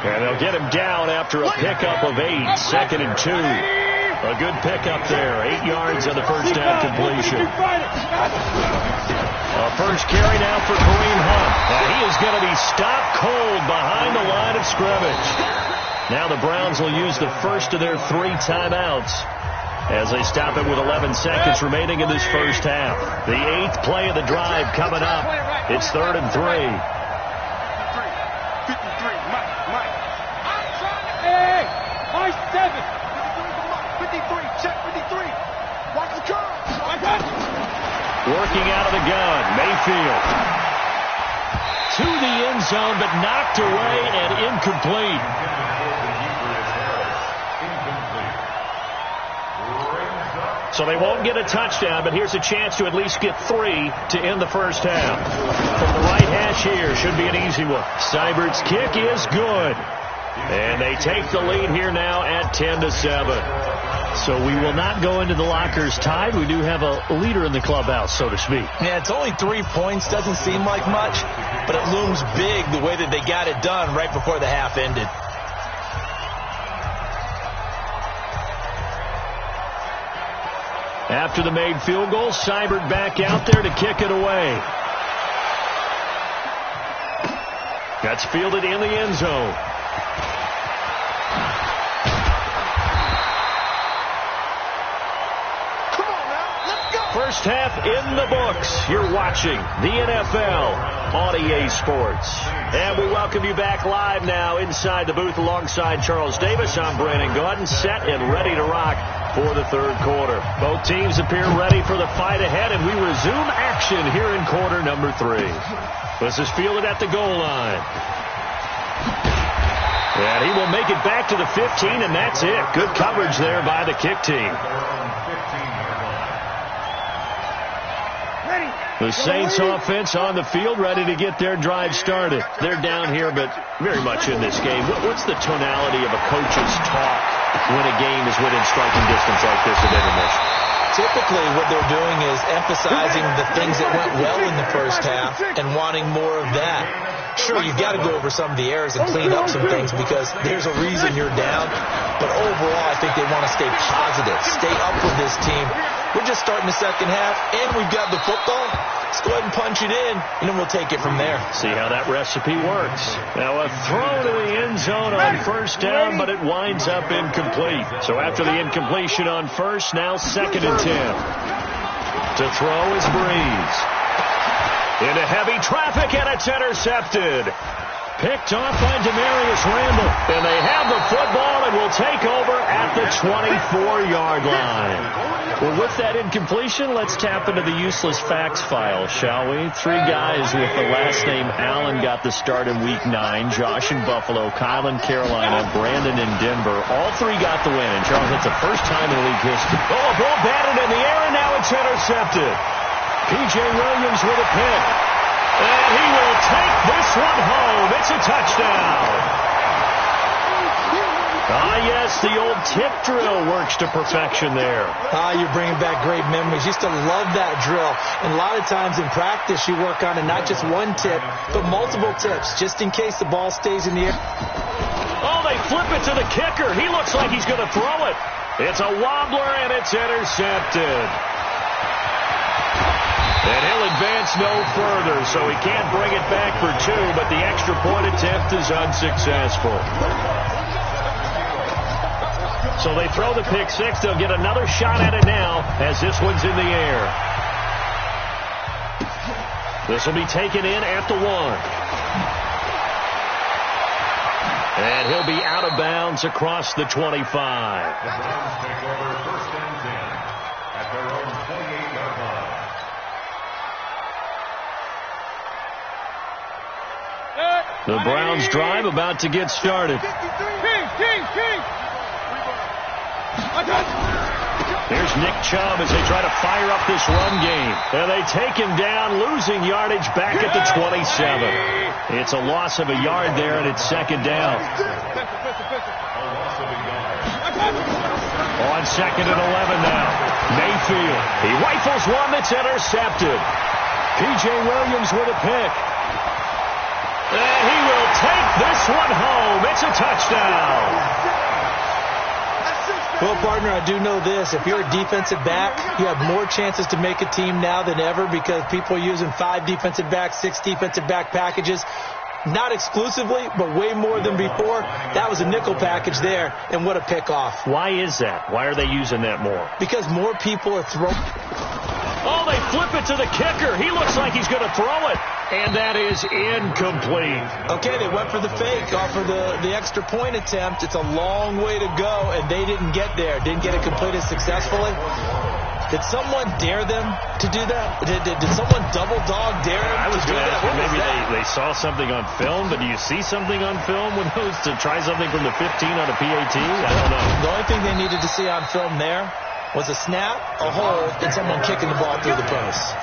And they'll get him down after a pickup of 8, 2nd and 2. A good pickup there, 8 yards on the first down completion. A first carry now for Kareem Hunt. And he is going to be stopped cold behind the line of scrimmage. Now the Browns will use the first of their 3 timeouts as they stop it with 11 seconds remaining in this first half. The 8th play of the drive coming up. It's 3rd and 3. 53, Mike. Hey, Mike 7. 53, check 53. Watch the curve. Working out of the gun, Mayfield. To the end zone, but knocked away and incomplete. So they won't get a touchdown, but here's a chance to at least get 3 to end the first half. From the right hash here, should be an easy one. Seibert's kick is good. And they take the lead here now at 10-7. So we will not go into the lockers tied. We do have a leader in the clubhouse, so to speak. Yeah, it's only 3 points. Doesn't seem like much, but it looms big the way that they got it done right before the half ended. After the made field goal, Seibert back out there to kick it away. That's fielded in the end zone. First half in the books. You're watching the NFL on EA Sports. And we welcome you back live now inside the booth alongside Charles Davis. I'm Brandon Gaudin, set and ready to rock for the third quarter. Both teams appear ready for the fight ahead, and we resume action here in quarter number 3. This is fielded at the goal line. And he will make it back to the 15, and that's it. Good coverage there by the kick team. The Saints offense on the field, ready to get their drive started. They're down here, but very much in this game. What's the tonality of a coach's talk when a game is within striking distance like this at intermission? Typically, what they're doing is emphasizing the things that went well in the first half and wanting more of that. Sure, you've got to go over some of the errors and clean up some things because there's a reason you're down. But overall, I think they want to stay positive, stay up with this team. We're just starting the second half, and we've got the football. Let's go ahead and punch it in, and then we'll take it from there. See how that recipe works. Now a throw to the end zone on first down, but it winds up incomplete. So after the incompletion on first, now 2nd and 10. To throw is Breeze. Into heavy traffic, and it's intercepted. Picked off by Demarius Randall. And they have the football and will take over at the 24-yard line. Well, with that incompletion, let's tap into the useless facts file, shall we? 3 guys with the last name Allen got the start in Week 9. Josh in Buffalo, Kyle in Carolina, Brandon in Denver. All 3 got the win. And, Charles, that's the first time in league history. Oh, a ball batted in the air, and now it's intercepted. P.J. Williams with a pick. And he will take this one home. It's a touchdown. Ah, yes, the old tip drill works to perfection there. You're bringing back great memories. Used to love that drill. And a lot of times in practice, you work on it, not just one tip, but multiple tips, just in case the ball stays in the air. Oh, they flip it to the kicker. He looks like he's going to throw it. It's a wobbler, and it's intercepted. And he'll advance no further, so he can't bring it back for 2, but the extra point attempt is unsuccessful. So they throw the pick 6. They'll get another shot at it now as this one's in the air. This will be taken in at the 1. And he'll be out of bounds across the 25. The Browns take over 1st and 10 at their own 28-yard line. The Browns drive about to get started. Here's Nick Chubb as they try to fire up this run game. And they take him down, losing yardage back at the 27. It's a loss of a yard there, and it's 2nd down. On 2nd and 11 now. Mayfield. He rifles one that's intercepted. P.J. Williams with a pick. And he will take this one home. It's a touchdown. Well, partner, I do know this. If you're a defensive back, you have more chances to make a team now than ever because people are using 5 defensive backs, 6 defensive back packages. Not exclusively, but way more than before. That was a nickel package there, and what a pickoff. Why is that? Why are they using that more? Because more people are throwing. Oh, they flip it to the kicker. He looks like he's going to throw it. And that is incomplete. Okay, they went for the fake off of the extra point attempt. It's a long way to go, and they didn't get there. Didn't get it completed successfully. Did someone dare them to do that? Did someone double dog dare them I was to do going to that? ask you, maybe they saw something on film, but do you see something on film with those to try something from the 15 on a PAT? I don't know. The only thing they needed to see on film there was a snap, a hold, and someone kicking the ball through the post.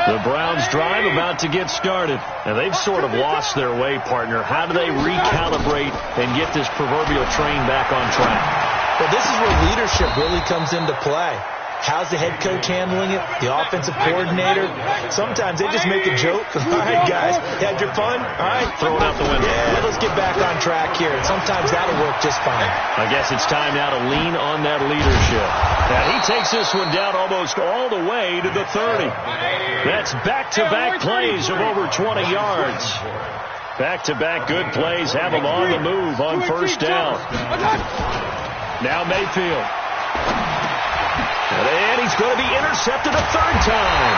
The Browns drive about to get started. And they've sort of lost their way, partner. How do they recalibrate and get this proverbial train back on track? Well, this is where leadership really comes into play. How's the head coach handling it? The offensive coordinator? Sometimes they just make a joke. All right, guys, you had your fun? All right, throw it out the window. Yeah, let's get back on track here. And sometimes that'll work just fine. I guess it's time now to lean on that leadership. And he takes this one down almost all the way to the 30. That's back-to-back plays of over 20 yards. Back-to-back good plays have him on the move on 1st down. Now Mayfield. And he's going to be intercepted a 3rd time.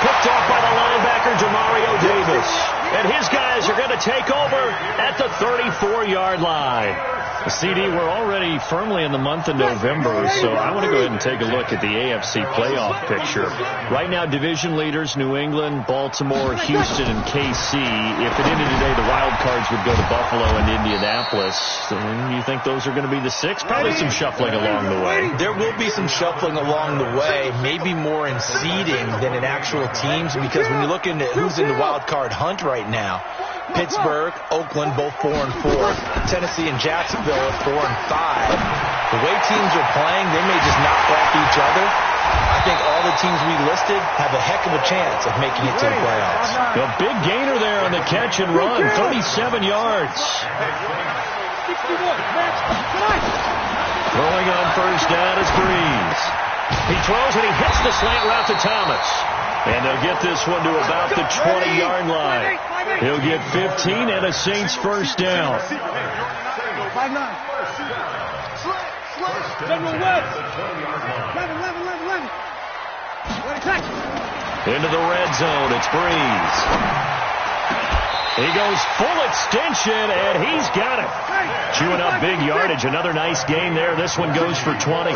Picked off by the linebacker, Demario Davis. And his guys are going to take over at the 34-yard line. CD, we're already firmly in the month of November, so I want to go ahead and take a look at the AFC playoff picture. Right now, division leaders, New England, Baltimore, Houston, and KC. If it ended today, the wild cards would go to Buffalo and Indianapolis. And you think those are going to be the 6? Probably some shuffling along the way. There will be some shuffling along the way, maybe more in seeding than in actual teams, because when you look into who's in the wild card hunt right now, Pittsburgh, Oakland, both 4-4. Tennessee and Jacksonville are 4-5. The way teams are playing, they may just knock off each other. I think all the teams we listed have a heck of a chance of making it to the playoffs. A big gainer there on the catch and run, 37 yards. Throwing on 1st down is Breeze. He throws and he hits the slant route to Thomas. And they'll get this one to about the 20-yard line. He'll get 15 and a Saints 1st down. Into the red zone, it's Breeze. He goes full extension, and he's got it. Chewing up big yardage. Another nice gain there. This one goes for 20.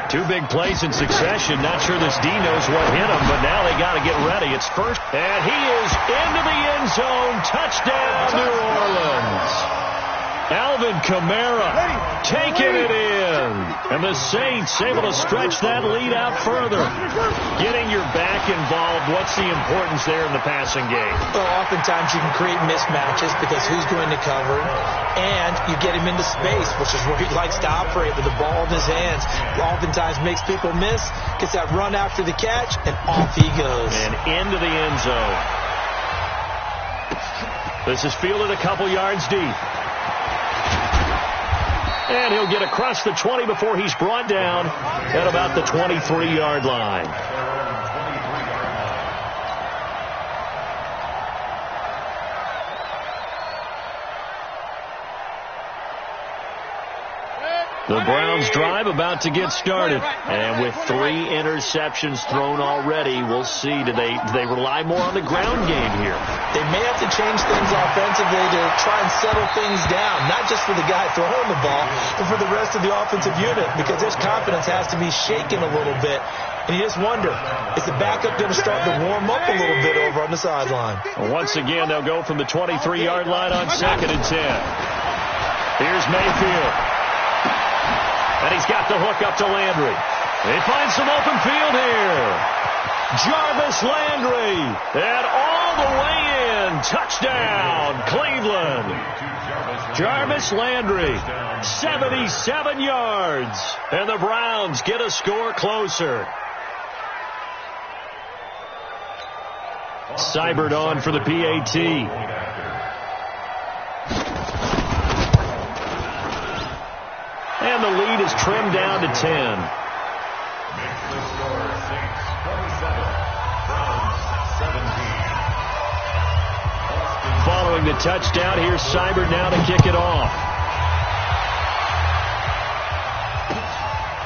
2 big plays in succession. Not sure this D knows what hit him, but now they got to get ready. It's 1st, and he is into the end zone. Touchdown, New Orleans. Alvin Kamara taking it in. And the Saints able to stretch that lead out further. Getting your back involved, what's the importance there in the passing game? Well, oftentimes you can create mismatches because who's going to cover, and you get him into space, which is where he likes to operate with the ball in his hands. Oftentimes makes people miss, gets that run after the catch, and off he goes. And into the end zone. This is fielded a couple yards deep. And he'll get across the 20 before he's brought down at about the 23-yard line. The Browns drive about to get started. And with 3 interceptions thrown already, we'll see. Do they rely more on the ground game here? They may have to change things offensively to try and settle things down, not just for the guy throwing the ball, but for the rest of the offensive unit, because his confidence has to be shaken a little bit. And you just wonder, is the backup going to start to warm up a little bit over on the sideline? Once again, they'll go from the 23-yard line on 2nd and 10. Here's Mayfield. And he's got the hook up to Landry. He finds some open field here. Jarvis Landry. And all the way in. Touchdown, Cleveland. Jarvis Landry, 77 yards. And the Browns get a score closer. Seibert on for the PAT. And the lead is trimmed down to 10. Makes the score Saints 27, Browns 17. Following the touchdown, here's Seibert now to kick it off.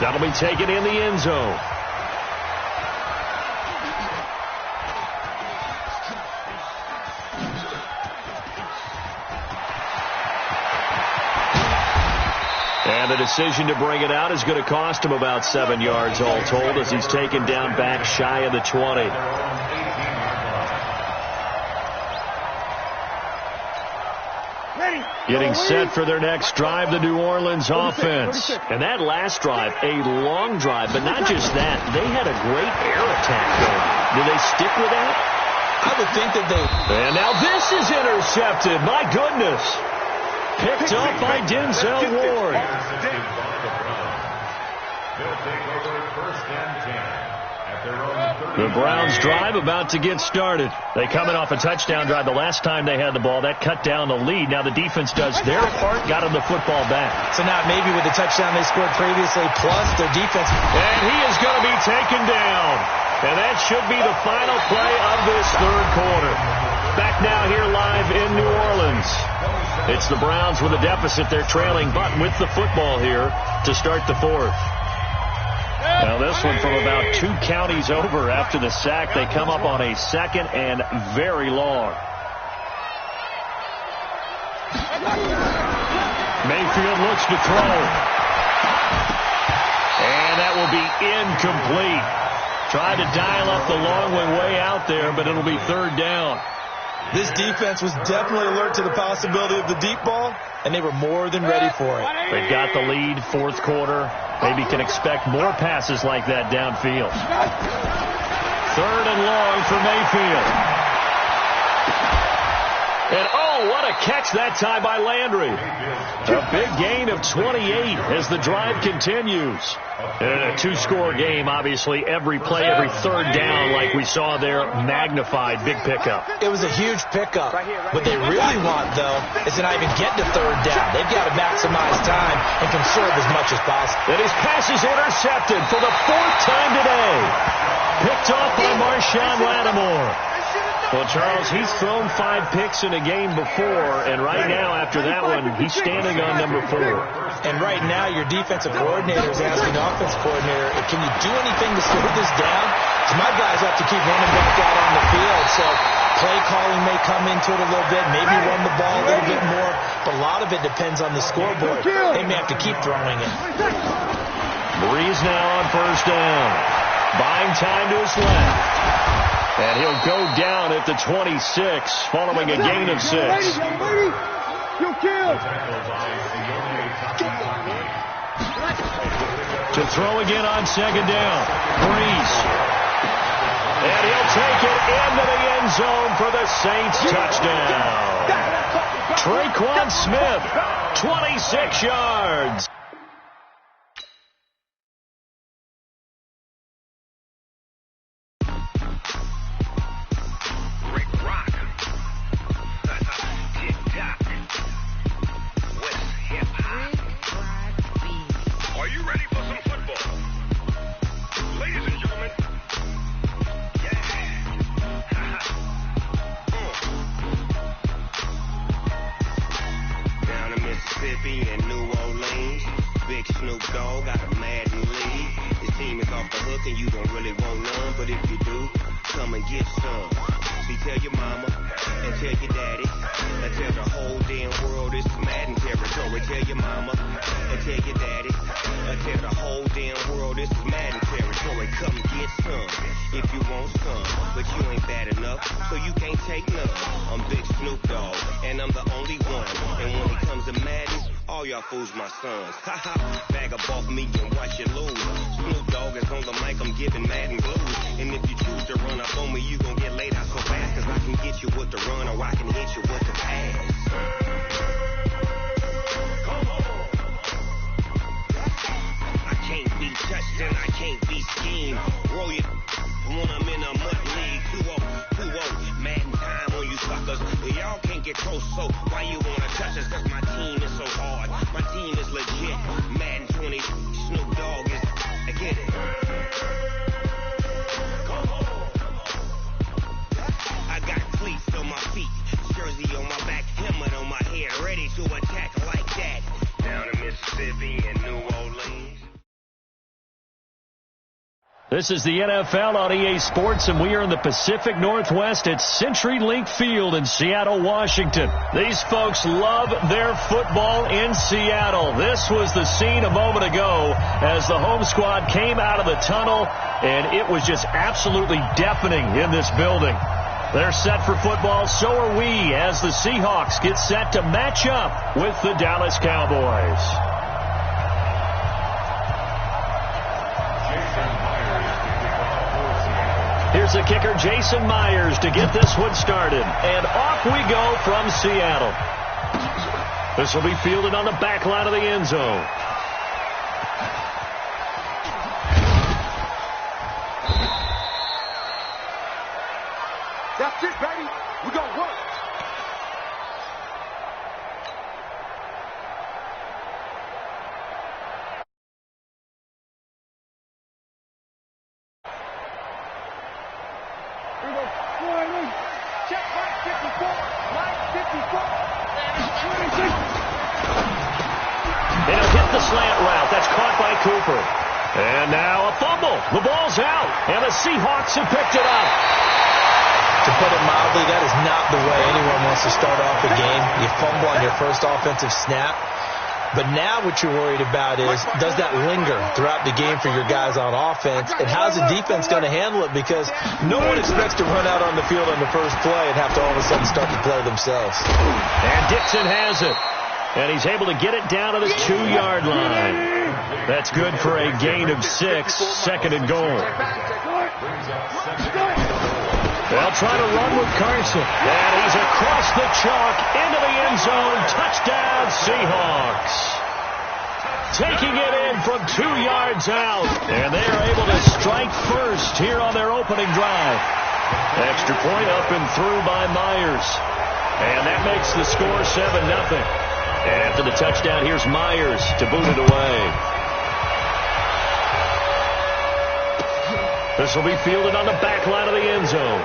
That'll be taken in the end zone. And the decision to bring it out is going to cost him about 7 yards all told, as he's taken down back shy of the 20. Getting set for their next drive, the New Orleans offense. And that last drive, a long drive, but not just that. They had a great air attack going. Do they stick with that? I would think that they... And now this is intercepted. My goodness. Picked up by Denzel Ward. They'll take over 1st and 10 at their own 30. The Browns drive about to get started. They coming off a touchdown drive the last time they had the ball. That cut down the lead. Now the defense does their part, got them the football back. So now maybe with the touchdown they scored previously, plus their defense. And he is going to be taken down. And that should be the final play of this 3rd quarter. Back now here live in New Orleans. It's the Browns with a deficit. They're trailing, but with the football here to start the 4th. Now this one from about 2 counties over after the sack. They come up on a 2nd and very long. Mayfield looks to throw. And that will be incomplete. Tried to dial up the long one way out there, but it'll be 3rd down. This defense was definitely alert to the possibility of the deep ball, and they were more than ready for it. They've got the lead, 4th quarter. Maybe can expect more passes like that downfield. 3rd and long for Mayfield. And oh, what a catch that time by Landry. A big gain of 28 as the drive continues. And a 2-score game, obviously, every play, every 3rd down, like we saw there, magnified, big pickup. It was a huge pickup. What they really want, though, is to not even get to 3rd down. They've got to maximize time and conserve as much as possible. And his pass is intercepted for the 4th time today. Picked off by Marshawn Lattimore. Well, Charles, he's thrown 5 picks in a game before, and right now, after that one, he's standing on number 4. And right now, your defensive coordinator is asking the offensive coordinator, can you do anything to slow this down? Because my guys have to keep running back out on the field, so play calling may come into it a little bit, maybe run the ball a little bit more, but a lot of it depends on the scoreboard. They may have to keep throwing it. Breeze now on 1st down. Buying time to his left. And he'll go down at the 26, following a gain of 6. To throw again on 2nd down. Breeze. And he'll take it into the end zone for the Saints touchdown. Traquan Smith, 26 yards. In New Orleans, Snoop Dogg, got a Madden league. This team is off the hook and you don't really want none, but if you do, come and get some. See, tell your mama and tell your daddy and tell the whole damn world this is Madden territory. Tell your mama and tell your daddy and tell the whole damn world this is Madden territory. Come get some if you want some, but you ain't bad enough, so you can't take none. I'm Big Snoop Dogg, and I'm the only one. And when it comes to Madden, all y'all fools my sons. Haha, bag up off me and watch you lose. Snoop Dogg is on the mic, I'm giving Madden blues. And if you choose to run up on me, you gon' get laid out so fast, cause I can get you with the run or I can hit you with the pass. I can't be touched and I can't be schemed. Roll you when I'm in a mud league. 2-0, Madden time on you suckers. Y'all can't get close, so why you wanna touch us? Cause my team is so hard. My team is legit. Madden 20, Snoop Dogg is, I get it. I got cleats on my feet, jersey on my back, helmet on my head, ready to attack like that. Down in Mississippi and New Orleans. This is the NFL on EA Sports, and we are in the Pacific Northwest at CenturyLink Field in Seattle, Washington. These folks love their football in Seattle. This was the scene a moment ago as the home squad came out of the tunnel, and it was just absolutely deafening in this building. They're set for football, so are we, as the Seahawks get set to match up with the Dallas Cowboys. Here's the kicker, Jason Myers, to get this one started. And off we go from Seattle. This will be fielded on the back line of the end zone. That's it, baby. We're going to work. Check Mike 54. Mike 54. It'll hit the slant route. That's caught by Cooper. And now a fumble. The ball's out. And the Seahawks have picked it up. To put it mildly, that is not the way anyone wants to start off a game. You fumble on your first offensive snap. But now what you're worried about is, does that linger throughout the game for your guys on offense? And how's the defense going to handle it? Because no one expects to run out on the field on the first play and have to all of a sudden start to play themselves. And Dixon has it. And he's able to get it down to the 2-yard line. That's good for a gain of 6, second and goal. They'll try to run with Carson. And he's across the chalk into the end zone. Touchdown, Seahawks. Taking it in from 2 yards out. And they are able to strike first here on their opening drive. Extra point up and through by Myers. And that makes the score 7-0. After the touchdown, here's Myers to boot it away. This will be fielded on the back line of the end zone.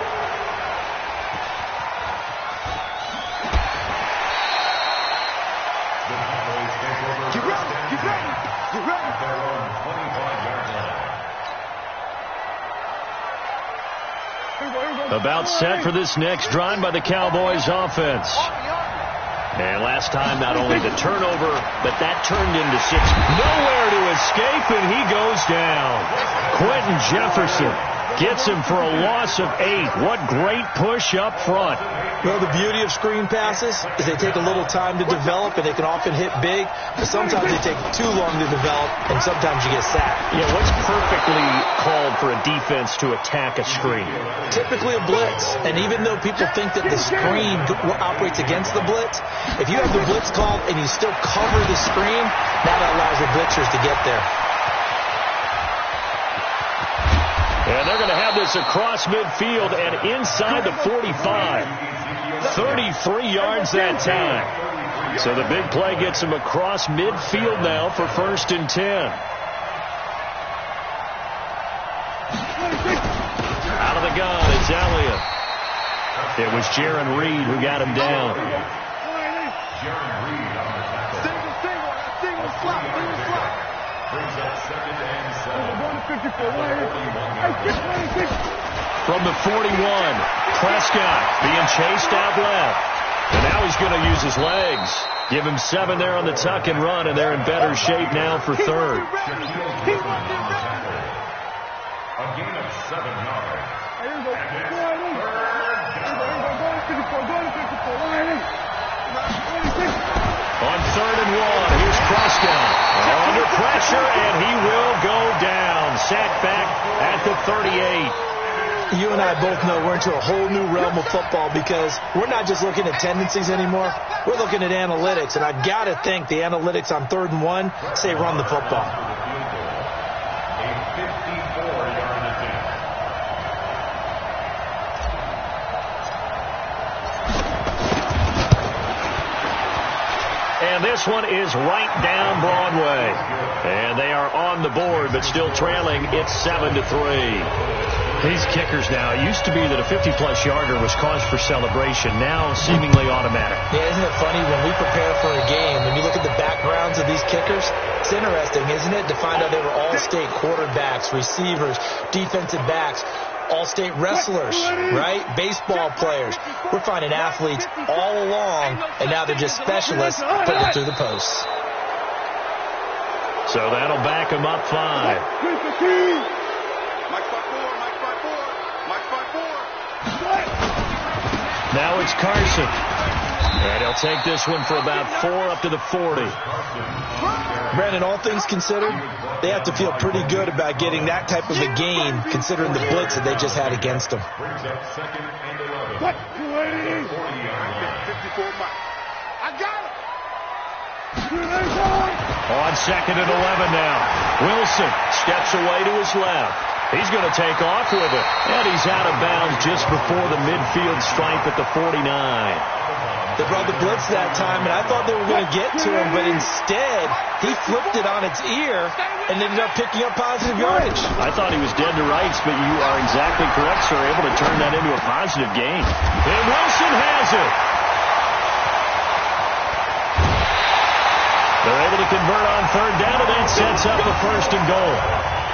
Get ready, get ready, get ready. About set for this next drive by the Cowboys offense. And last time, not only the turnover, but that turned into 6. Nowhere to escape, and he goes down. Quentin Jefferson gets him for a loss of 8. What great push up front. Well, the beauty of screen passes is they take a little time to develop, and they can often hit big, but sometimes they take too long to develop, and sometimes you get sacked. Yeah, what's perfectly called for a defense to attack a screen? Typically a blitz, and even though people think that the screen operates against the blitz, if you have the blitz called and you still cover the screen, that allows the blitzers to get there. And they're going to have this across midfield and inside the 45. 33 yards that time. So the big play gets him across midfield now for 1st and 10. Out of the gun, it's Elliott. It was Jaron Reed who got him down. Single slot. Brings up 2nd and 7. From the 41, Prescott being chased out left. And now he's going to use his legs. Give him 7 there on the tuck and run, and they're in better shape now for 3rd. A gain of 7 yards. And it's 3rd down. On 3rd and 1, here's Prescott. Under pressure, and he will go down. Sacked back at the 38. You and I both know we're into a whole new realm of football because we're not just looking at tendencies anymore. We're looking at analytics, and I've got to think the analytics on 3rd and 1 say run the football. A 54-yard attempt. And this one is right down Broadway. And they are on the board, but still trailing. It's 7-3. These kickers now, it used to be that a 50-plus yarder was cause for celebration. Now seemingly automatic. Yeah, isn't it funny when we prepare for a game, when you look at the backgrounds of these kickers, it's interesting, isn't it, to find out they were all-state quarterbacks, receivers, defensive backs, all-state wrestlers, right? Baseball players. We're finding athletes all along, and now they're just specialists putting it through the posts. So that'll back them up 5. Now it's Carson. And he'll take this one for about 4 up to the 40. Brandon, all things considered, they have to feel pretty good about getting that type of a gain considering the blitz that they just had against them. Brings up 2nd and 11. What? 40-yard line. 54 miles. I got it. On 2nd and 11 now. Wilson steps away to his left. He's going to take off with it. And he's out of bounds just before the midfield stripe at the 49. They brought the blitz that time, and I thought they were going to get to him, but instead, he flipped it on its ear and ended up picking up positive yardage. I thought he was dead to rights, but you are exactly correct, sir. Able to turn that into a positive gain. And Wilson has it. They're able to convert on 3rd down, and that sets up a 1st and goal.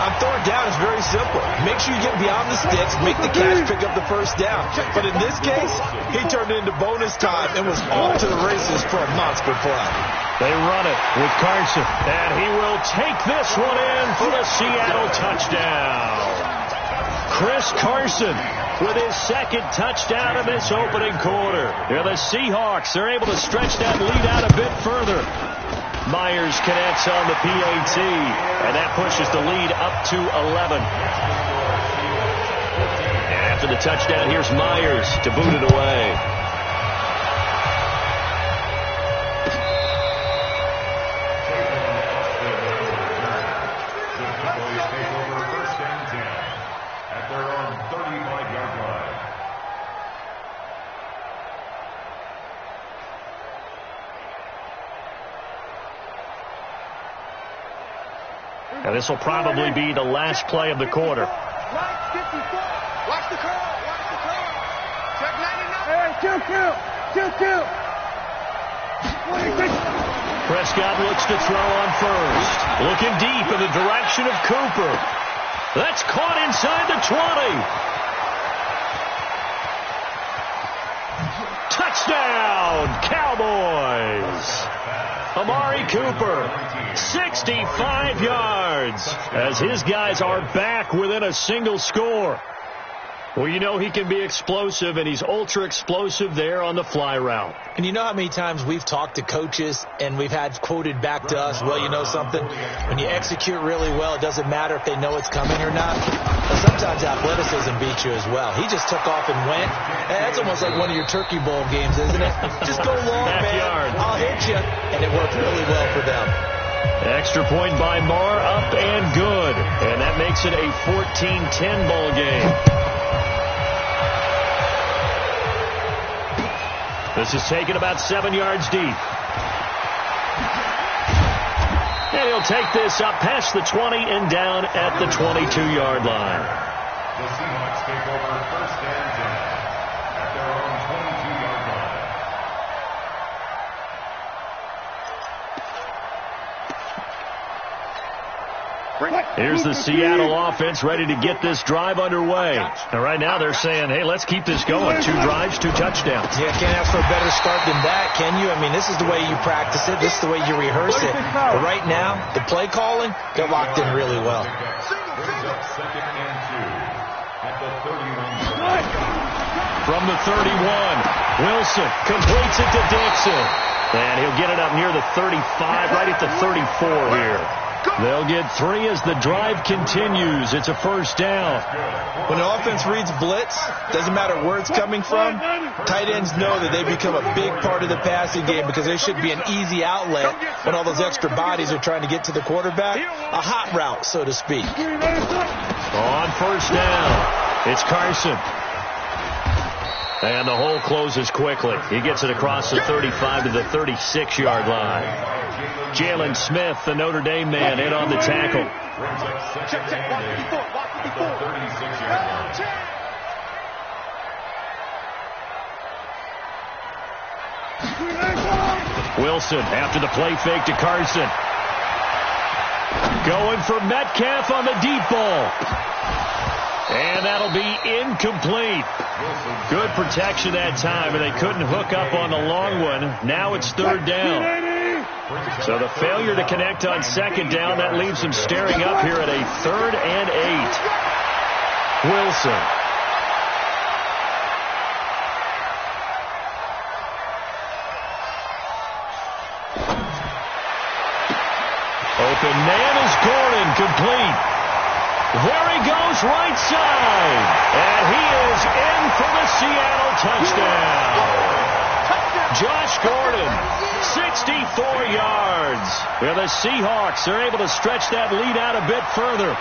On 3rd down, it's very simple. Make sure you get beyond the sticks, make the catch, pick up the 1st down. But in this case, he turned it into bonus time and was off to the races for a monster play. They run it with Carson, and he will take this one in for the Seattle touchdown. Chris Carson with his 2nd touchdown in this opening quarter. Yeah, the Seahawks are able to stretch that lead out a bit further. Myers connects on the PAT, and that pushes the lead up to 11. And after the touchdown, here's Myers to boot it away. At their own 35-yard line. And this will probably be the last play of the quarter. Watch the curl. Watch the curl. Check 99. Hey, kill. Prescott looks to throw on 1st. Looking deep in the direction of Cooper. That's caught inside the 20. Touchdown, Cowboys. Amari Cooper, 65 yards, as his guys are back within a single score. Well, you know he can be explosive, and he's ultra-explosive there on the fly route. And you know how many times we've talked to coaches and we've had quoted back to us, well, you know something? When you execute really well, it doesn't matter if they know it's coming or not. But sometimes athleticism beats you as well. He just took off and went. And that's almost like one of your Turkey Bowl games, isn't it? Just go long, Backyard. man. I'll hit you. And it worked really well for them. Extra point by Marr, up and good. And that makes it a 14-10 ball game. This is taken about 7 yards deep. And he'll take this up past the 20 and down at the 22-yard line. The Seahawks take over 1st and 10 at their own 22-yard line. Here's the Seattle offense ready to get this drive underway. And right now they're saying, hey, let's keep this going. 2 drives, 2 touchdowns. Yeah, can't ask for a better start than that, can you? I mean, this is the way you practice it. This is the way you rehearse it. But right now, the play calling, they're locked in really well. From the 31, Wilson completes it to Dixon. And he'll get it up near the 35, right at the 34 here. They'll get 3 as the drive continues. It's a first down. When an offense reads blitz, doesn't matter where it's coming from, tight ends know that they become a big part of the passing game because they should be an easy outlet when all those extra bodies are trying to get to the quarterback. A hot route, so to speak. On first down, it's Carson. And the hole closes quickly. He gets it across the 35 to the 36-yard line. Jalen Smith, the Notre Dame man, in on the tackle. Wilson after the play fake to Carson. Going for Metcalf on the deep ball. And that'll be incomplete. Good protection that time, and they couldn't hook up on the long one. Now it's third down. So the failure to connect on second down, that leaves them staring up here at a 3rd and 8. Wilson. Open man is Gordon, complete. There he goes, right side. And he is in for the Seattle touchdown. Josh Gordon, 64 yards. Well, the Seahawks are able to stretch that lead out a bit further.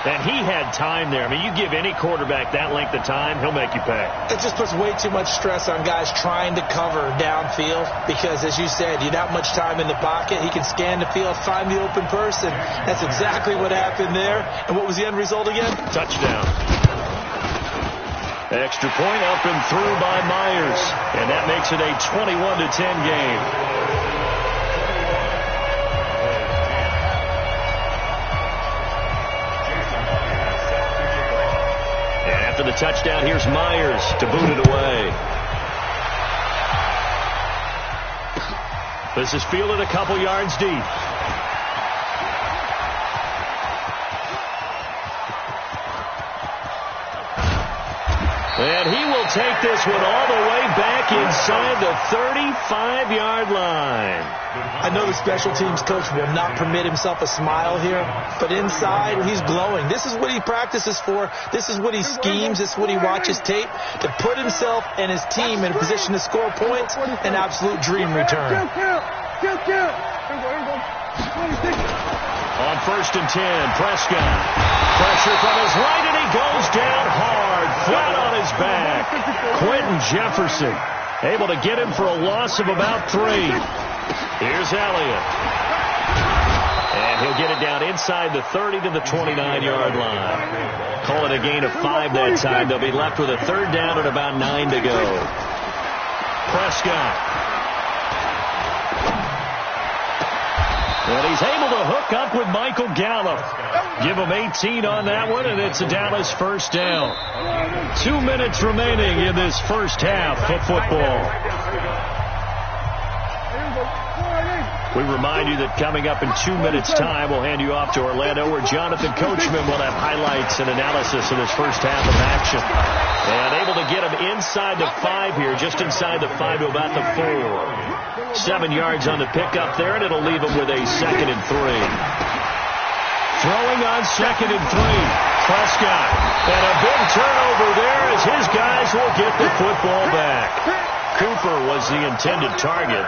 And he had time there. I mean, you give any quarterback that length of time, he'll make you pay. It just puts way too much stress on guys trying to cover downfield because, as you said, you don't have much time in the pocket. He can scan the field, find the open person. That's exactly what happened there. And what was the end result again? Touchdown. Extra point up and through by Myers. And that makes it a 21-10 game. And after the touchdown, here's Myers to boot it away. This is fielded a couple yards deep. And he will take this one all the way back inside the 35-yard line. I know the special teams coach will not permit himself a smile here, but inside he's glowing. This is what he practices for. This is what he schemes. This is what he watches tape to put himself and his team in a position to score points. An absolute dream return. On 1st and 10, Prescott. Pressure from his right, and he goes down hard, flat on his back. Quentin Jefferson able to get him for a loss of about 3. Here's Elliott. And he'll get it down inside the 30 to the 29-yard line. Call it a gain of 5 that time. They'll be left with a 3rd down and about 9 to go. Prescott. And he's able to hook up with Michael Gallup. Give him 18 on that one, and it's a Dallas first down. 2 minutes remaining in this first half of football. We remind you that coming up in 2 minutes' time, we'll hand you off to Orlando, where Jonathan Coachman will have highlights and analysis of this first half of action. And able to get him inside the 5 here, just inside the 5 to about the 4. 7 yards on the pickup there, and it'll leave him with a 2nd and 3. Throwing on 2nd and 3. Prescott. And a big turnover there as his guys will get the football back. Cooper was the intended target.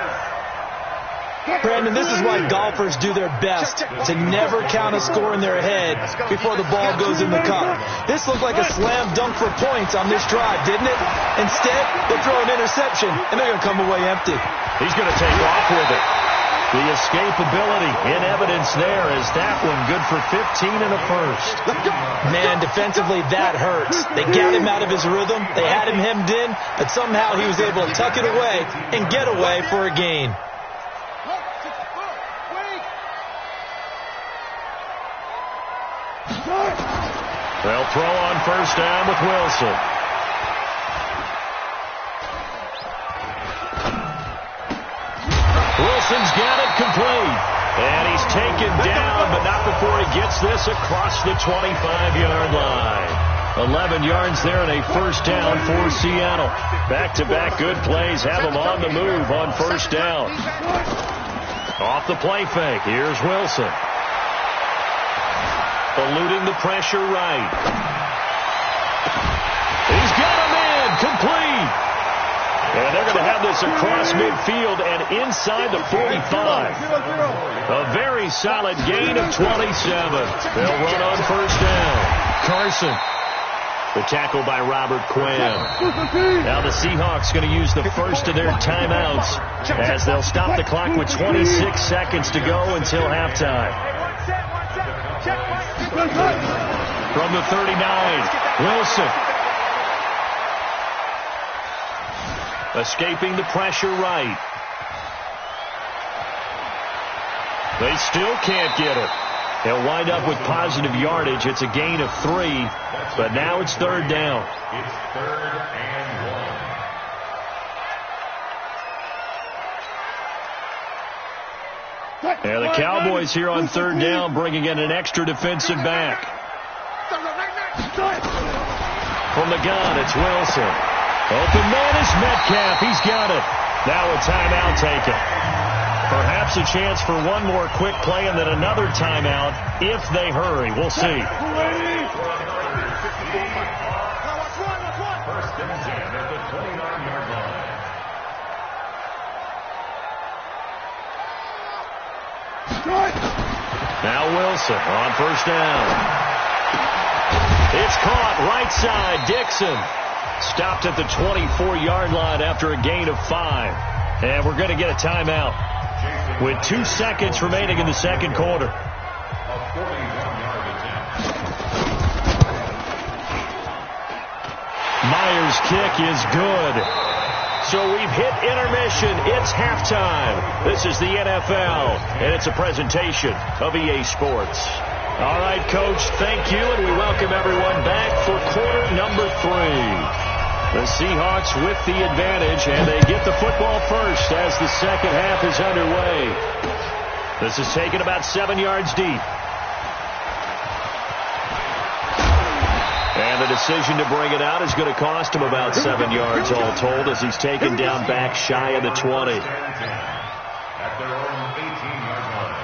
Brandon, this is why golfers do their best to never count a score in their head before the ball goes in the cup. This looked like a slam dunk for points on this drive, didn't it? Instead, they throw an interception, and they're going to come away empty. He's going to take off with it. The escapability in evidence there as that one good for 15 in the first. Man, defensively, that hurts. They got him out of his rhythm. They had him hemmed in, but somehow he was able to tuck it away and get away for a gain. They'll throw on first down with Wilson. Wilson's got it complete. And he's taken down, but not before he gets this across the 25-yard line. 11 yards there and a first down for Seattle. Back-to-back good plays have them on the move on first down. Off the play fake, here's Wilson. Eluding the pressure right. He's got a man complete. And they're going to have this across midfield and inside the 45. A very solid gain of 27. They'll run on first down. Carson. The tackle by Robert Quinn. Now the Seahawks going to use the first of their timeouts as they'll stop the clock with 26 seconds to go until halftime. From the 39, Wilson. Escaping the pressure right. They still can't get it. They'll wind up with positive yardage. It's a gain of 3, but now it's third down. It's 3rd and 1. And the Cowboys here on third down bringing in an extra defensive back. From the gun, it's Wilson. Open man is Metcalf. He's got it. Now a timeout taken. Perhaps a chance for one more quick play and then another timeout if they hurry. We'll see. First and 10 at the 29-yard line. Now Wilson on first down. It's caught right side. Dixon stopped at the 24-yard line after a gain of 5. And we're going to get a timeout with 2 seconds remaining in the second quarter. A 41-yard attempt. Myers' kick is good. So we've hit intermission. It's halftime. This is the NFL, and it's a presentation of EA Sports. All right, Coach, thank you, and we welcome everyone back for quarter number 3. The Seahawks with the advantage, and they get the football first as the second half is underway. This is taken about 7 yards deep. And the decision to bring it out is going to cost him about 7 yards all told as he's taken down back shy of the 20. At their own 18-yard line.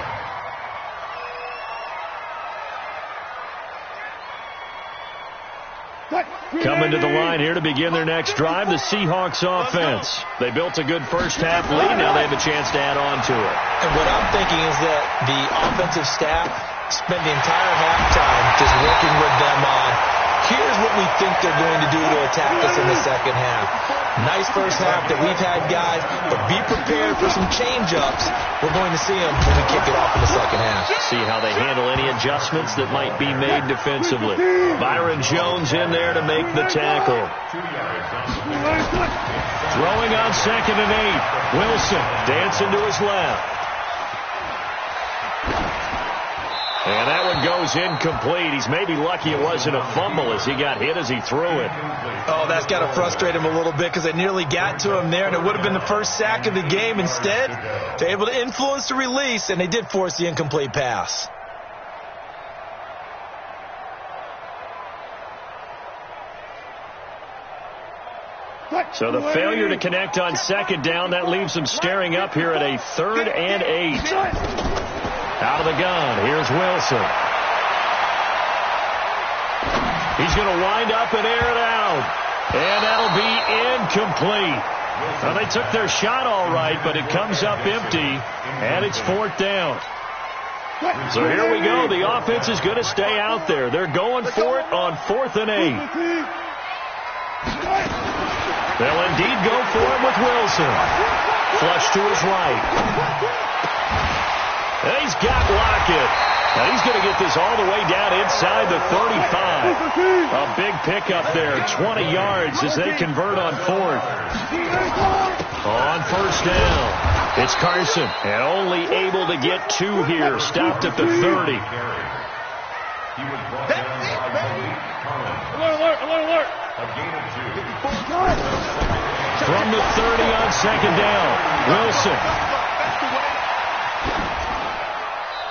Coming to the line here to begin their next drive, the Seahawks offense. They built a good first half lead. Now they have a chance to add on to it. And what I'm thinking is that the offensive staff spent the entire halftime just working with them on, here's what we think they're going to do to attack us in the second half. Nice first half that we've had, guys, but be prepared for some change-ups. We're going to see them when we kick it off in the second half. See how they handle any adjustments that might be made defensively. Byron Jones in there to make the tackle. Throwing on 2nd and 8. Wilson dancing to his left. And that one goes incomplete. He's maybe lucky it wasn't a fumble as he got hit as he threw it. Oh, that's got to frustrate him a little bit because they nearly got to him there, and it would have been the first sack of the game. Instead, they're able to influence the release, and they did force the incomplete pass. So the failure to connect on second down, that leaves them staring up here at a 3rd and 8. Out of the gun, here's Wilson. He's going to wind up and air it out. And that'll be incomplete. Well, they took their shot all right, but it comes up empty, and it's 4th down. So here we go. The offense is going to stay out there. They're going for it on 4th and 8. They'll indeed go for it with Wilson. Flush to his right. And he's got Lockett. And he's going to get this all the way down inside the 35. A big pickup there, 20 yards as they convert on 4th. On first down, it's Carson. And only able to get 2 here, stopped at the 30. He was brought down by Malik Collins. Alert. A gain of 2. From the 30 on second down, Wilson.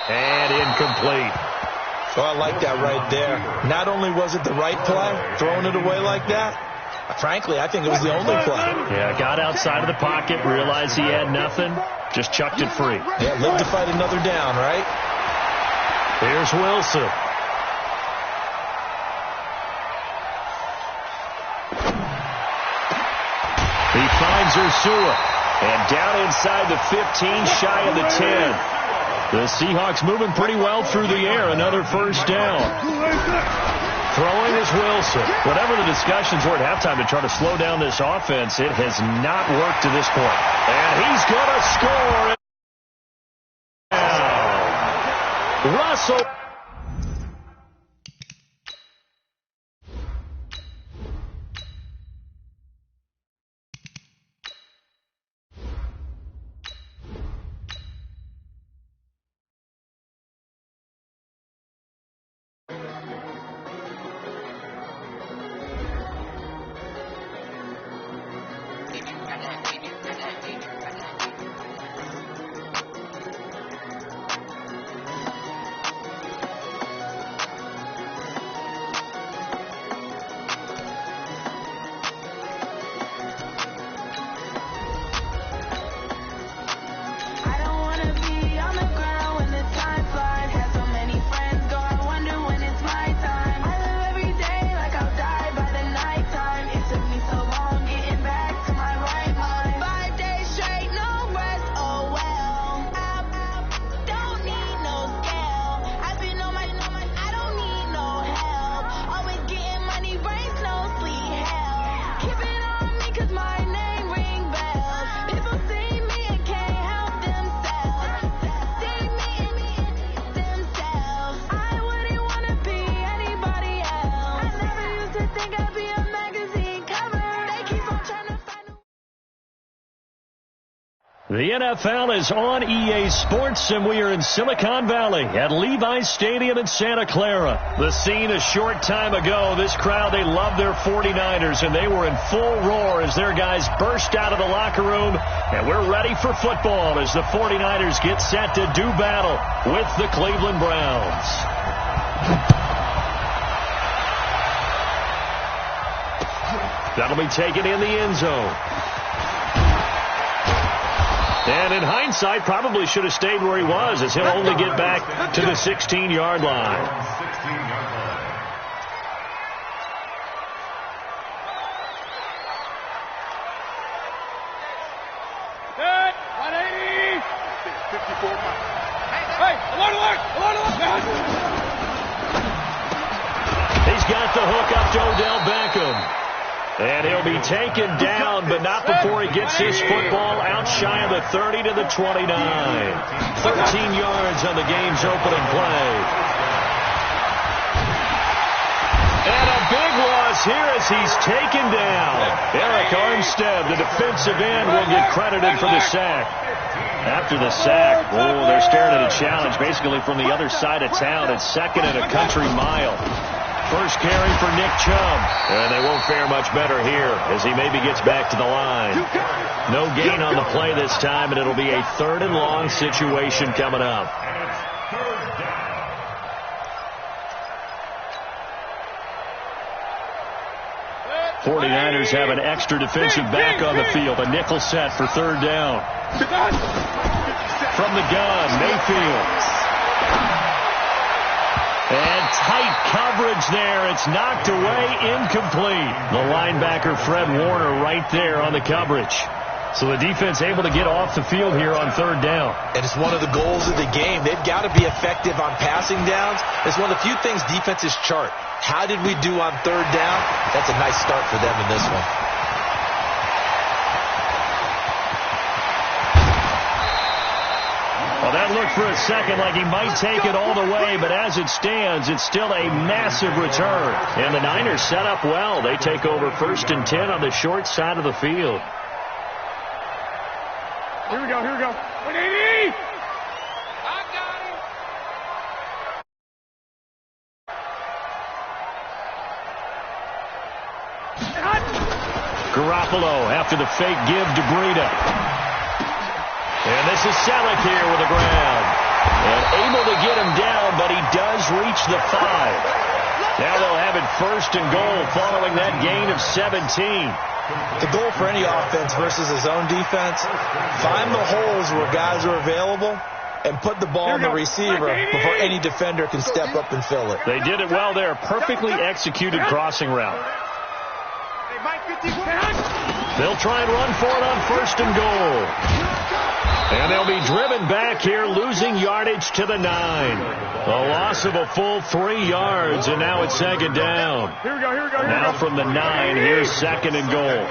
And incomplete. Oh, I like that right there. Not only was it the right play, throwing it away like that, frankly, I think it was the only play. Yeah, got outside of the pocket, realized he had nothing, just chucked it free. Yeah, live to fight another down, right? Here's Wilson. He finds Ursua. And down inside the 15, shy of the 10. The Seahawks moving pretty well through the air. Another first down. Throwing is Wilson. Whatever the discussions were at halftime to try to slow down this offense, it has not worked to this point. And he's going to score. Russell. The NFL is on EA Sports, and we are in Silicon Valley at Levi's Stadium in Santa Clara. The scene a short time ago. This crowd, they love their 49ers, and they were in full roar as their guys burst out of the locker room. And we're ready for football as the 49ers get set to do battle with the Cleveland Browns. That'll be taken in the end zone. And in hindsight, probably should have stayed where he was, as he'll only get back to the 16-yard line. 16-yard line. Good. 180. 54 miles. Hey, alert. He's got the hook up to Odell Beckham. And he'll be taken down, but not before he gets his football out shy of the 30 to the 29. 13 yards on the game's opening play. And a big loss here as he's taken down. Eric Armstead, the defensive end, will get credited for the sack. After the sack, they're staring at a challenge basically from the other side of town. It's second and a country mile. First carry for Nick Chubb. And they won't fare much better here as he maybe gets back to the line. No gain on the play this time, and it'll be a 3rd and long situation coming up. 49ers have an extra defensive back on the field. A nickel set for 3rd down. From the gun, Mayfield. And tight coverage there. It's knocked away, incomplete. The linebacker, Fred Warner, right there on the coverage. So the defense able to get off the field here on 3rd down. And it's one of the goals of the game. They've got to be effective on passing downs. It's one of the few things defenses chart. How did we do on 3rd down? That's a nice start for them in this one. Well, that looked for a second like he might take it all the way, but as it stands, it's still a massive return. And the Niners set up well. They take over 1st and 10 on the short side of the field. Here we go. 180. I got Garoppolo after the fake give to Breida. And this is Selleck here with the ground. And able to get him down, but he does reach the 5. Now they'll have it 1st and goal following that gain of 17. The goal for any offense versus his own defense, find the holes where guys are available and put the ball in the receiver before any defender can step up and fill it. They did it well there. Perfectly executed crossing route. They'll try and run for it on 1st and goal. And they'll be driven back here, losing yardage to the 9. A loss of a full 3 yards, and now it's 2nd down. Now from the 9, here's 2nd and goal.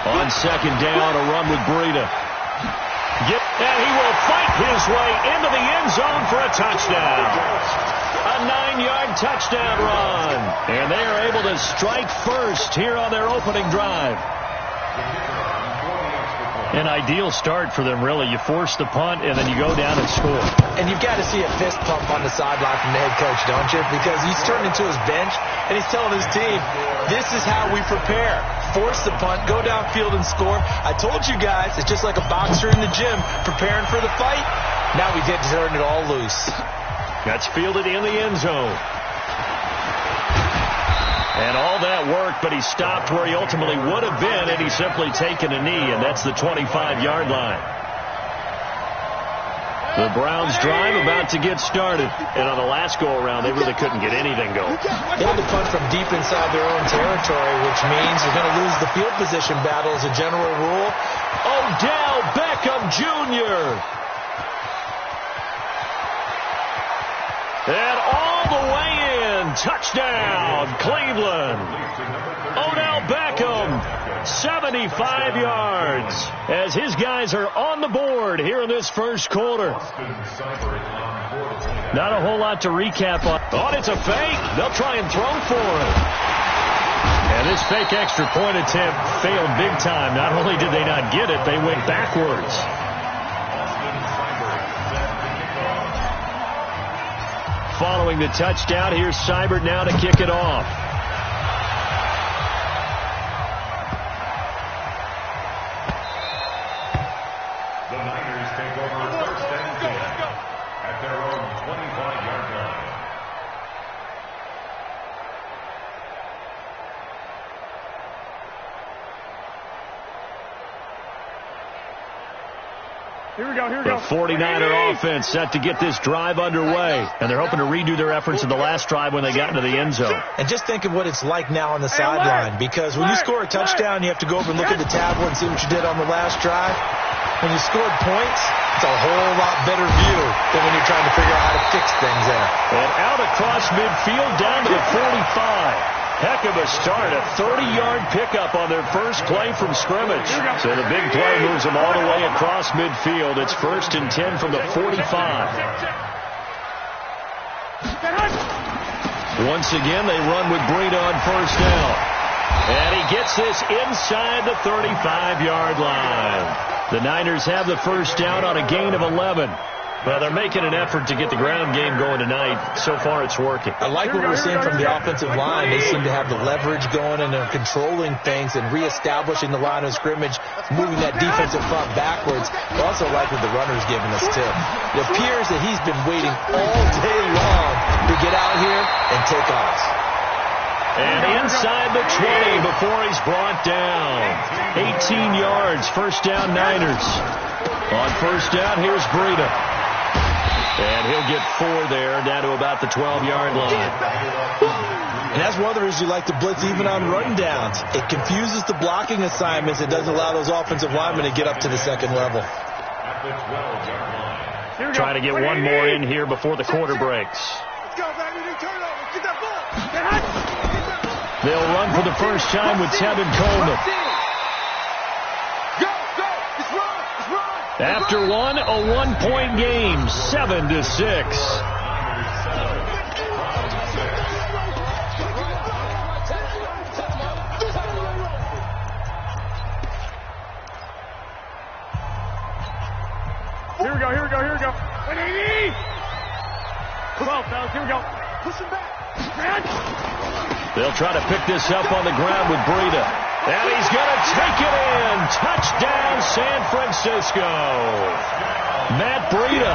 On 2nd down, a run with Breida. And he will fight his way into the end zone for a touchdown. A 9-yard touchdown run. And they are able to strike first here on their opening drive. An ideal start for them, really. You force the punt, and then you go down and score. And you've got to see a fist pump on the sideline from the head coach, don't you? Because he's turned into his bench, and he's telling his team, this is how we prepare. Force the punt, go downfield and score. I told you guys, it's just like a boxer in the gym preparing for the fight. Now we get to turn it all loose. That's fielded in the end zone. And all that work, but he stopped where he ultimately would have been had he simply taken a knee, and that's the 25-yard line. The Browns drive about to get started. And on the last go-around, they really couldn't get anything going. They had to punt from deep inside their own territory, which means they're going to lose the field position battle as a general rule. Odell Beckham Jr. And all the way in. Touchdown, Cleveland. Odell Beckham, 75 yards, as his guys are on the board here in this first quarter. Not a whole lot to recap on. Oh, it's a fake. They'll try and throw for him. And this fake extra point attempt failed big time. Not only did they not get it, they went backwards. Following the touchdown, here's Seibert now to kick it off. The Niners take over 1st and 10 at their own 25-yard line. Here we go. The 49er offense set to get this drive underway. And they're hoping to redo their efforts in the last drive when they got into the end zone. And just think of what it's like now on the sideline. Because when you score a touchdown, you have to go over and look at the tablet and see what you did on the last drive. When you scored points, it's a whole lot better view than when you're trying to figure out how to fix things there. And out across midfield down to the 45. Heck of a start, a 30-yard pickup on their first play from scrimmage. So the big play moves them all the way across midfield. It's 1st and 10 from the 45. Once again, they run with Breida on 1st down. And he gets this inside the 35-yard line. The Niners have the 1st down on a gain of 11. Well, they're making an effort to get the ground game going tonight. So far, it's working. I like what we're seeing from the offensive line. They seem to have the leverage going, and they're controlling things and reestablishing the line of scrimmage, moving that defensive front backwards. I also like what the runner's giving us, too. It appears that he's been waiting all day long to get out here and take off. And inside the 20 before he's brought down. 18 yards, 1st down Niners. On 1st down, here's Breida. And he'll get 4 there, down to about the 12-yard line. And that's one of the reasons you like to blitz even on rundowns. It confuses the blocking assignments. It doesn't allow those offensive linemen to get up to the 2nd level. Trying to get one more in here before the quarter breaks. Let's go, baby. Turn over. Get that ball. They'll run for the first time with Tevin Coleman. After one, a 1-point game, 7-6. Here we go. 180. 12, fellas, here we go. Push him back. They'll try to pick this up on the ground with Breida. And he's going to take it in. Touchdown, San Francisco. Matt Breida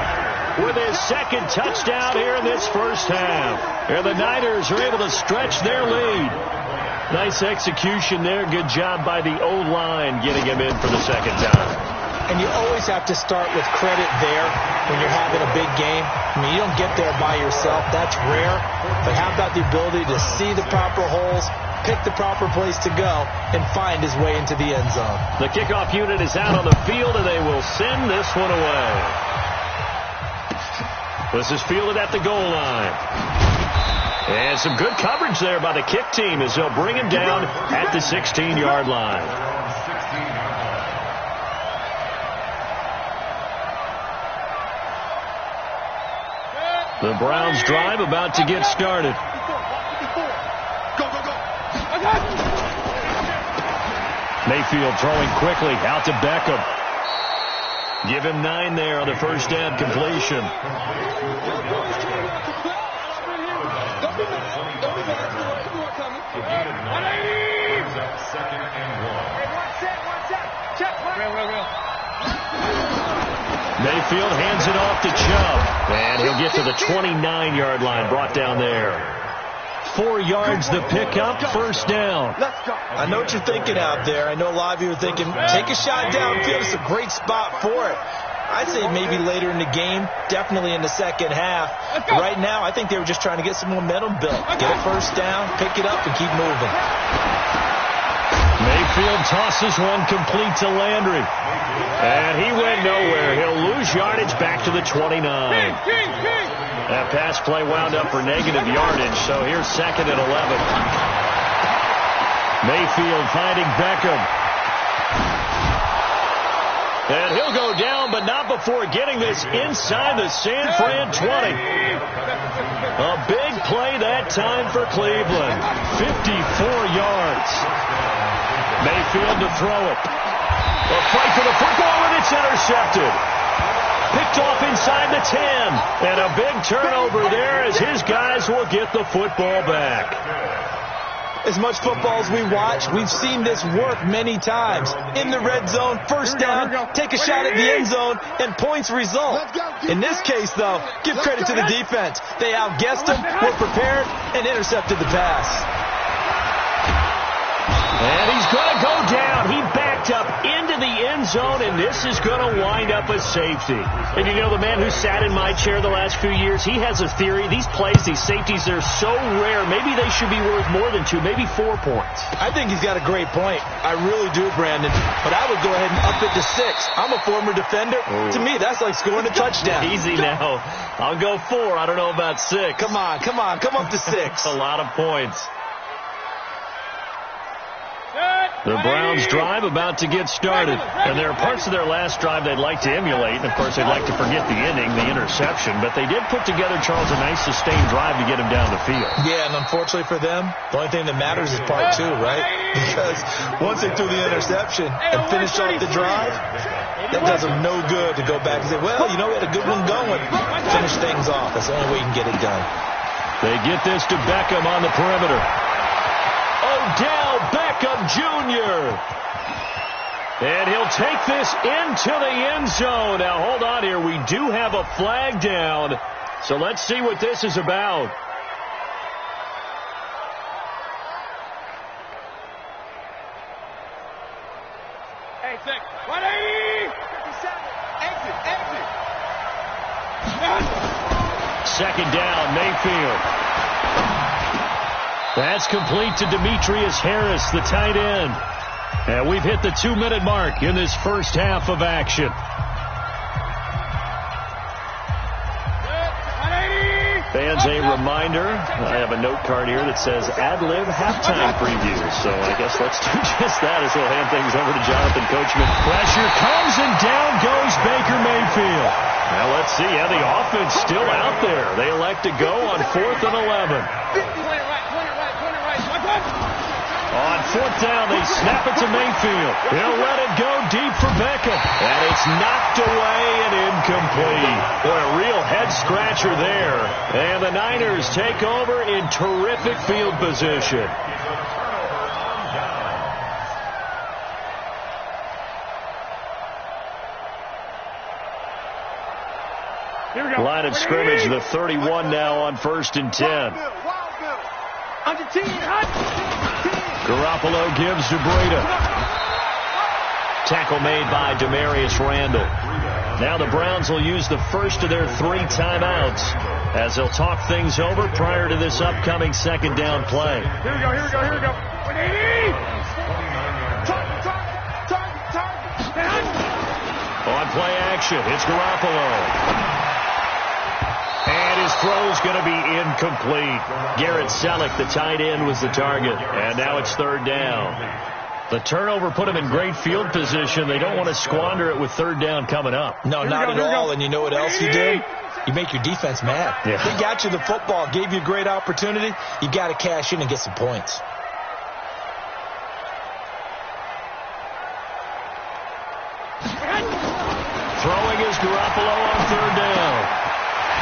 with his second touchdown here in this first half. And the Niners are able to stretch their lead. Nice execution there. Good job by the O-line getting him in for the second time. And you always have to start with credit there when you're having a big game. I mean, you don't get there by yourself. That's rare. But how about the ability to see the proper holes, pick the proper place to go, and find his way into the end zone? The kickoff unit is out on the field, and they will send this one away. This is fielded at the goal line. And some good coverage there by the kick team as they'll bring him down at the 16-yard line. The Browns drive about to get started. Mayfield throwing quickly out to Beckham. Give him 9 there on the first down completion. Mayfield hands it off to Chubb. And he'll get to the 29-yard line, brought down there. 4 yards the pickup, first down. I know what you're thinking out there. I know a lot of you are thinking, take a shot downfield. It's a great spot for it. I'd say maybe later in the game, definitely in the second half. But right now, I think they were just trying to get some momentum built. Get a first down, pick it up, and keep moving. Mayfield tosses one complete to Landry. And he went nowhere. He'll lose yardage back to the 29. That pass play wound up for negative yardage, so here's second and 11. Mayfield finding Beckham. And he'll go down, but not before getting this inside the San Fran 20. A big play that time for Cleveland. 54 yards. Mayfield to throw it. A fight for the football, and it's intercepted. Picked off inside the 10. And a big turnover there as his guys will get the football back. As much football as we watch, we've seen this work many times. In the red zone, first down, take a shot at the end zone, and points result. In this case, though, give credit to the defense. They outguessed him, were prepared, and intercepted the pass. And he's going to go down. He backed up into the end zone, and this is going to wind up a safety. And you know, the man who sat in my chair the last few years, he has a theory. These plays, these safeties, they're so rare. Maybe they should be worth more than 2, maybe 4 points. I think he's got a great point. I really do, Brandon. But I would go ahead and up it to 6. I'm a former defender. To me, that's like scoring a touchdown. Easy now. I'll go 4. I don't know about 6. Come on. Come up to 6. A lot of points. The Browns drive about to get started. And there are parts of their last drive they'd like to emulate. And, of course, they'd like to forget the ending, the interception. But they did put together, Charles, a nice sustained drive to get him down the field. Yeah, and unfortunately for them, the only thing that matters is part 2, right? Because once they threw the interception and finished off the drive, that does them no good to go back and say, well, you know, we had a good one going. Finish things off. That's the only way you can get it done. They get this to Beckham on the perimeter. Odell Beckham Jr. And he'll take this into the end zone. Now, hold on here. We do have a flag down. So let's see what this is about. Hey, 180! 57. Exit. Second down, Mayfield. That's complete to Demetrius Harris, the tight end. And we've hit the 2-minute mark in this first half of action. Fans, a reminder, I have a note card here that says ad-lib halftime preview. So I guess let's do just that as we'll hand things over to Jonathan Coachman. Pressure comes and down goes Baker Mayfield. Now let's see how the offense still out there. They elect to go on 4th and 11. On fourth down. They snap it to Mayfield. He'll let it go deep for Beckham. And it's knocked away and incomplete. Boy, a real head-scratcher there. And the Niners take over in terrific field position. Line of scrimmage, the 31 now on 1st and 10. Garoppolo gives to Breida. Tackle made by Demarius Randall. Now the Browns will use the first of their 3 timeouts as they'll talk things over prior to this upcoming second down play. Here we go. On play action, it's Garoppolo. And his throw's going to be incomplete. Garrett Selleck, the tight end, was the target. And now it's 3rd down. The turnover put him in great field position. They don't want to squander it with 3rd down coming up. No, not at all. And you know what else you do? You make your defense mad. Yeah. They got you the football, gave you a great opportunity. You got to cash in and get some points. Throwing is Garoppolo on 3rd down.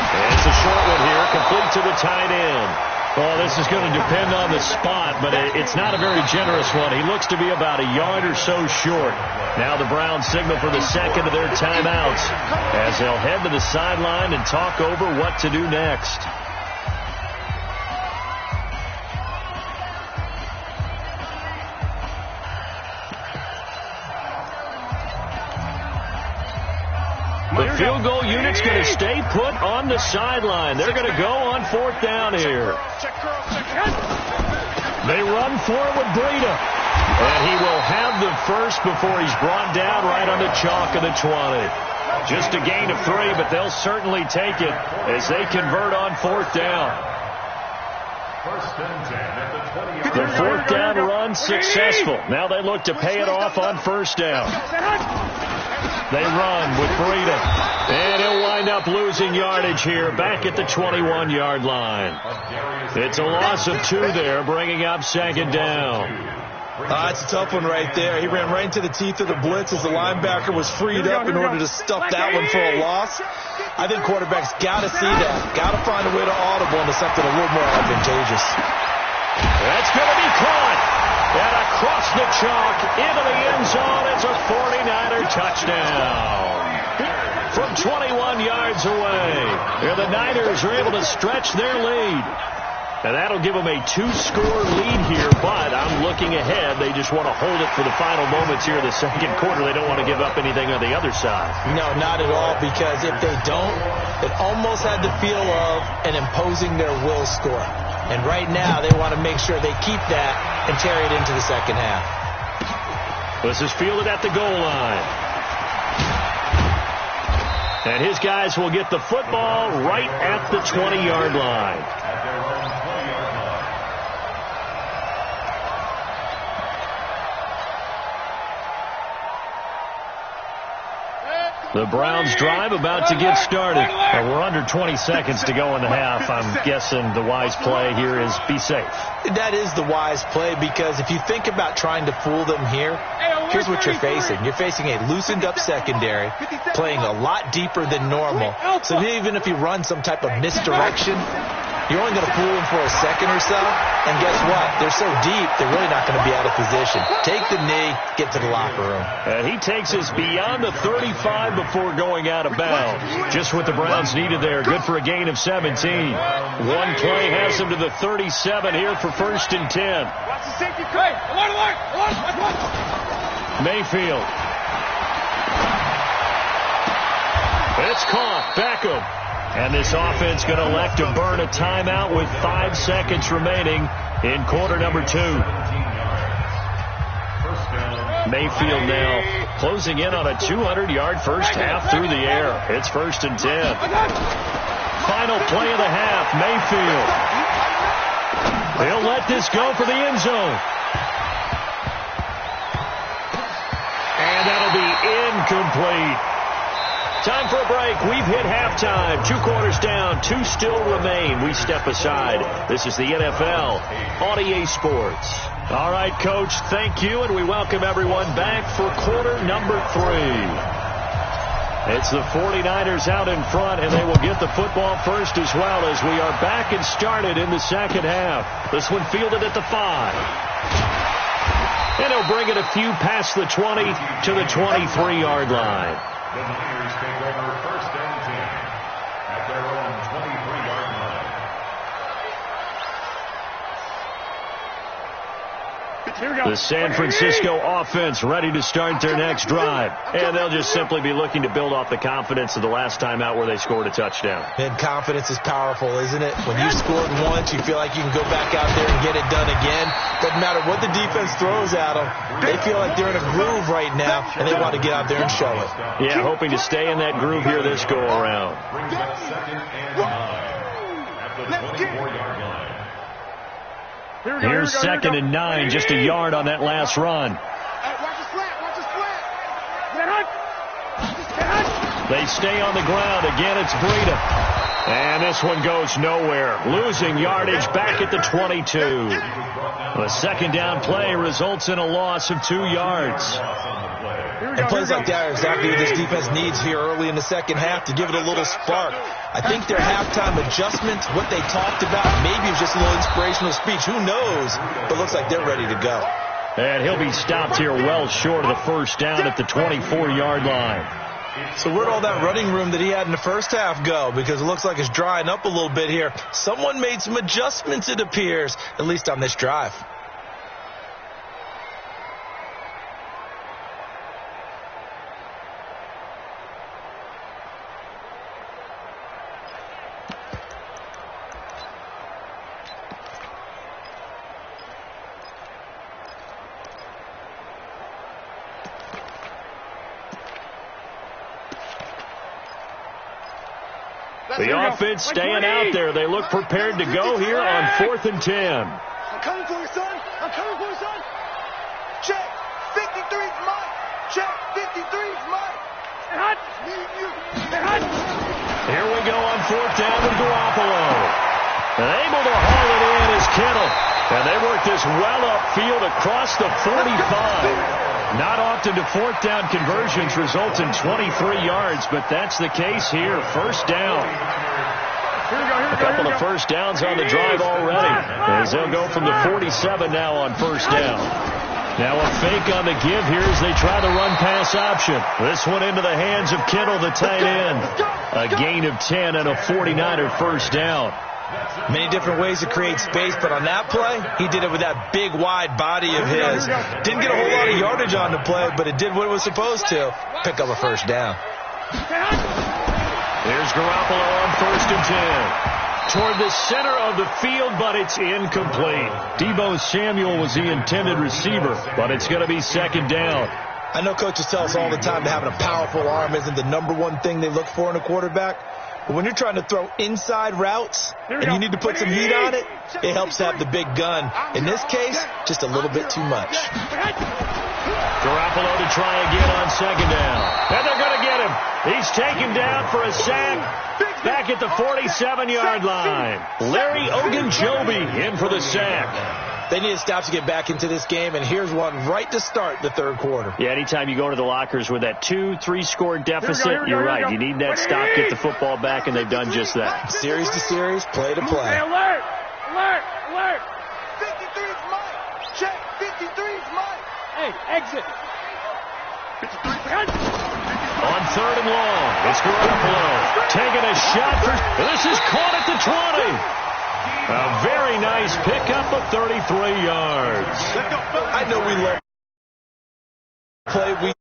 And it's a short one here, complete to the tight end. Well, this is going to depend on the spot, but it's not a very generous one. He looks to be about a yard or so short. Now the Browns signal for the second of their timeouts as they'll head to the sideline and talk over what to do next. The field goal unit's going to stay put on the sideline. They're going to go on 4th down here. They run for it with Breida. And he will have the first before he's brought down right on the chalk of the 20. Just a gain of 3, but they'll certainly take it as they convert on 4th down. The 4th down run successful. Now they look to pay it off on 1st down. They run with Breida. And he'll wind up losing yardage here back at the 21-yard line. It's a loss of 2 there, bringing up 2nd down. It's a tough one right there. He ran right into the teeth of the blitz as the linebacker was freed up in order to stuff that one for a loss. I think quarterbacks got to see that. Got to find a way to audible into something a little more advantageous. That's going to be caught. And across the chalk into the end zone. It's a 49er touchdown. From 21 yards away. And the Niners are able to stretch their lead. And that'll give them a 2-score lead here, but I'm looking ahead. They just want to hold it for the final moments here in the second quarter. They don't want to give up anything on the other side. No, not at all, because if they don't, it almost had the feel of an imposing their will score. And right now, they want to make sure they keep that and carry it into the second half. This is fielded at the goal line. And his guys will get the football right at the 20-yard line. The Browns drive about to get started. And we're under 20 seconds to go in the half. I'm guessing the wise play here is be safe. That is the wise play, because if you think about trying to fool them here, here's what you're facing. You're facing a loosened up secondary, playing a lot deeper than normal. So even if you run some type of misdirection, you're only going to fool them for a second or so. And guess what? They're so deep, they're really not going to be out of position. Take the knee, get to the locker room. And he takes us beyond the 35 before going out of bounds. Just what the Browns needed there. Good for a gain of 17. One play has them to the 37 here for 1st and 10. Mayfield. It's caught. Beckham. And this offense going to elect to burn a timeout with 5 seconds remaining in quarter number 2. Mayfield now closing in on a 200-yard first half through the air. It's 1st and 10. Final play of the half, Mayfield. He'll let this go for the end zone. And that'll be incomplete. Time for a break. We've hit halftime. 2 quarters down. 2 still remain. We step aside. This is the NFL on EA Sports. All right, Coach, thank you, and we welcome everyone back for quarter number 3. It's the 49ers out in front, and they will get the football first as well as we are back and started in the second half. This one fielded at the 5. And he'll bring it a few past the 20 to the 23-yard line. The Niners take over first and 10 at their own 23-yard line. The San Francisco offense ready to start their next drive. And they'll just simply be looking to build off the confidence of the last time out where they scored a touchdown. And confidence is powerful, isn't it? When you scored once, you feel like you can go back out there and get it done again. Doesn't matter what the defense throws at them. They feel like they're in a groove right now, and they want to get out there and show it. Yeah, hoping to stay in that groove here this go-around. Brings up second and 9 at the 24-yard line. Here's second and 9, just a yard on that last run. Watch the slant. They stay on the ground. Again, it's Breida. And this one goes nowhere. Losing yardage back at the 22. The second down play results in a loss of 2 yards. And plays like that are exactly what this defense needs here early in the second half to give it a little spark. I think their halftime adjustments, what they talked about, maybe it was just a little inspirational speech. Who knows? But it looks like they're ready to go. And he'll be stopped here well short of the first down at the 24-yard line. So where'd all that running room that he had in the first half go? Because it looks like it's drying up a little bit here. Someone made some adjustments, it appears, at least on this drive. The offense staying out there. They look prepared to go here on 4th and 10. I'm coming for you, son. Check. 53's mine. Check. 53's mine. Here we go on 4th down with Garoppolo. And able to haul it in is Kittle. And they work this well upfield across the 45. Not often do 4th down conversions result in 23 yards, but that's the case here. First down. A couple of first downs on the drive already, as they'll go from the 47 now on first down. Now a fake on the give here as they try the run-pass option. This one into the hands of Kittle, the tight end. A gain of 10 and a 49er first down. Many different ways to create space, but on that play, he did it with that big, wide body of his. Didn't get a whole lot of yardage on the play, but it did what it was supposed to. Pick up a first down. There's Garoppolo on 1st and 10. Toward the center of the field, but it's incomplete. Deebo Samuel was the intended receiver, but it's going to be second down. I know coaches tell us all the time that having a powerful arm isn't the #1 thing they look for in a quarterback. But when you're trying to throw inside routes and you need to put some heat on it, it helps to have the big gun. In this case, just a little bit too much. Garoppolo to try again on second down. And they're going to get him. He's taken down for a sack back at the 47-yard line. Larry Ogunjobi in for the sack. They need a stop to get back into this game, and here's one right to start the third quarter. Yeah, anytime you go to the lockers with that 2-3 score deficit, you're right. You need that stop, get the football back, and they've done just that. Series to series, play to play. Hey, alert! 53's mine. Check. 53's mine. Hey, exit. 53. On 3rd and long, it's Garoppolo taking a shot for. This is caught at the 20. A very nice pickup of 33 yards. I know we love play.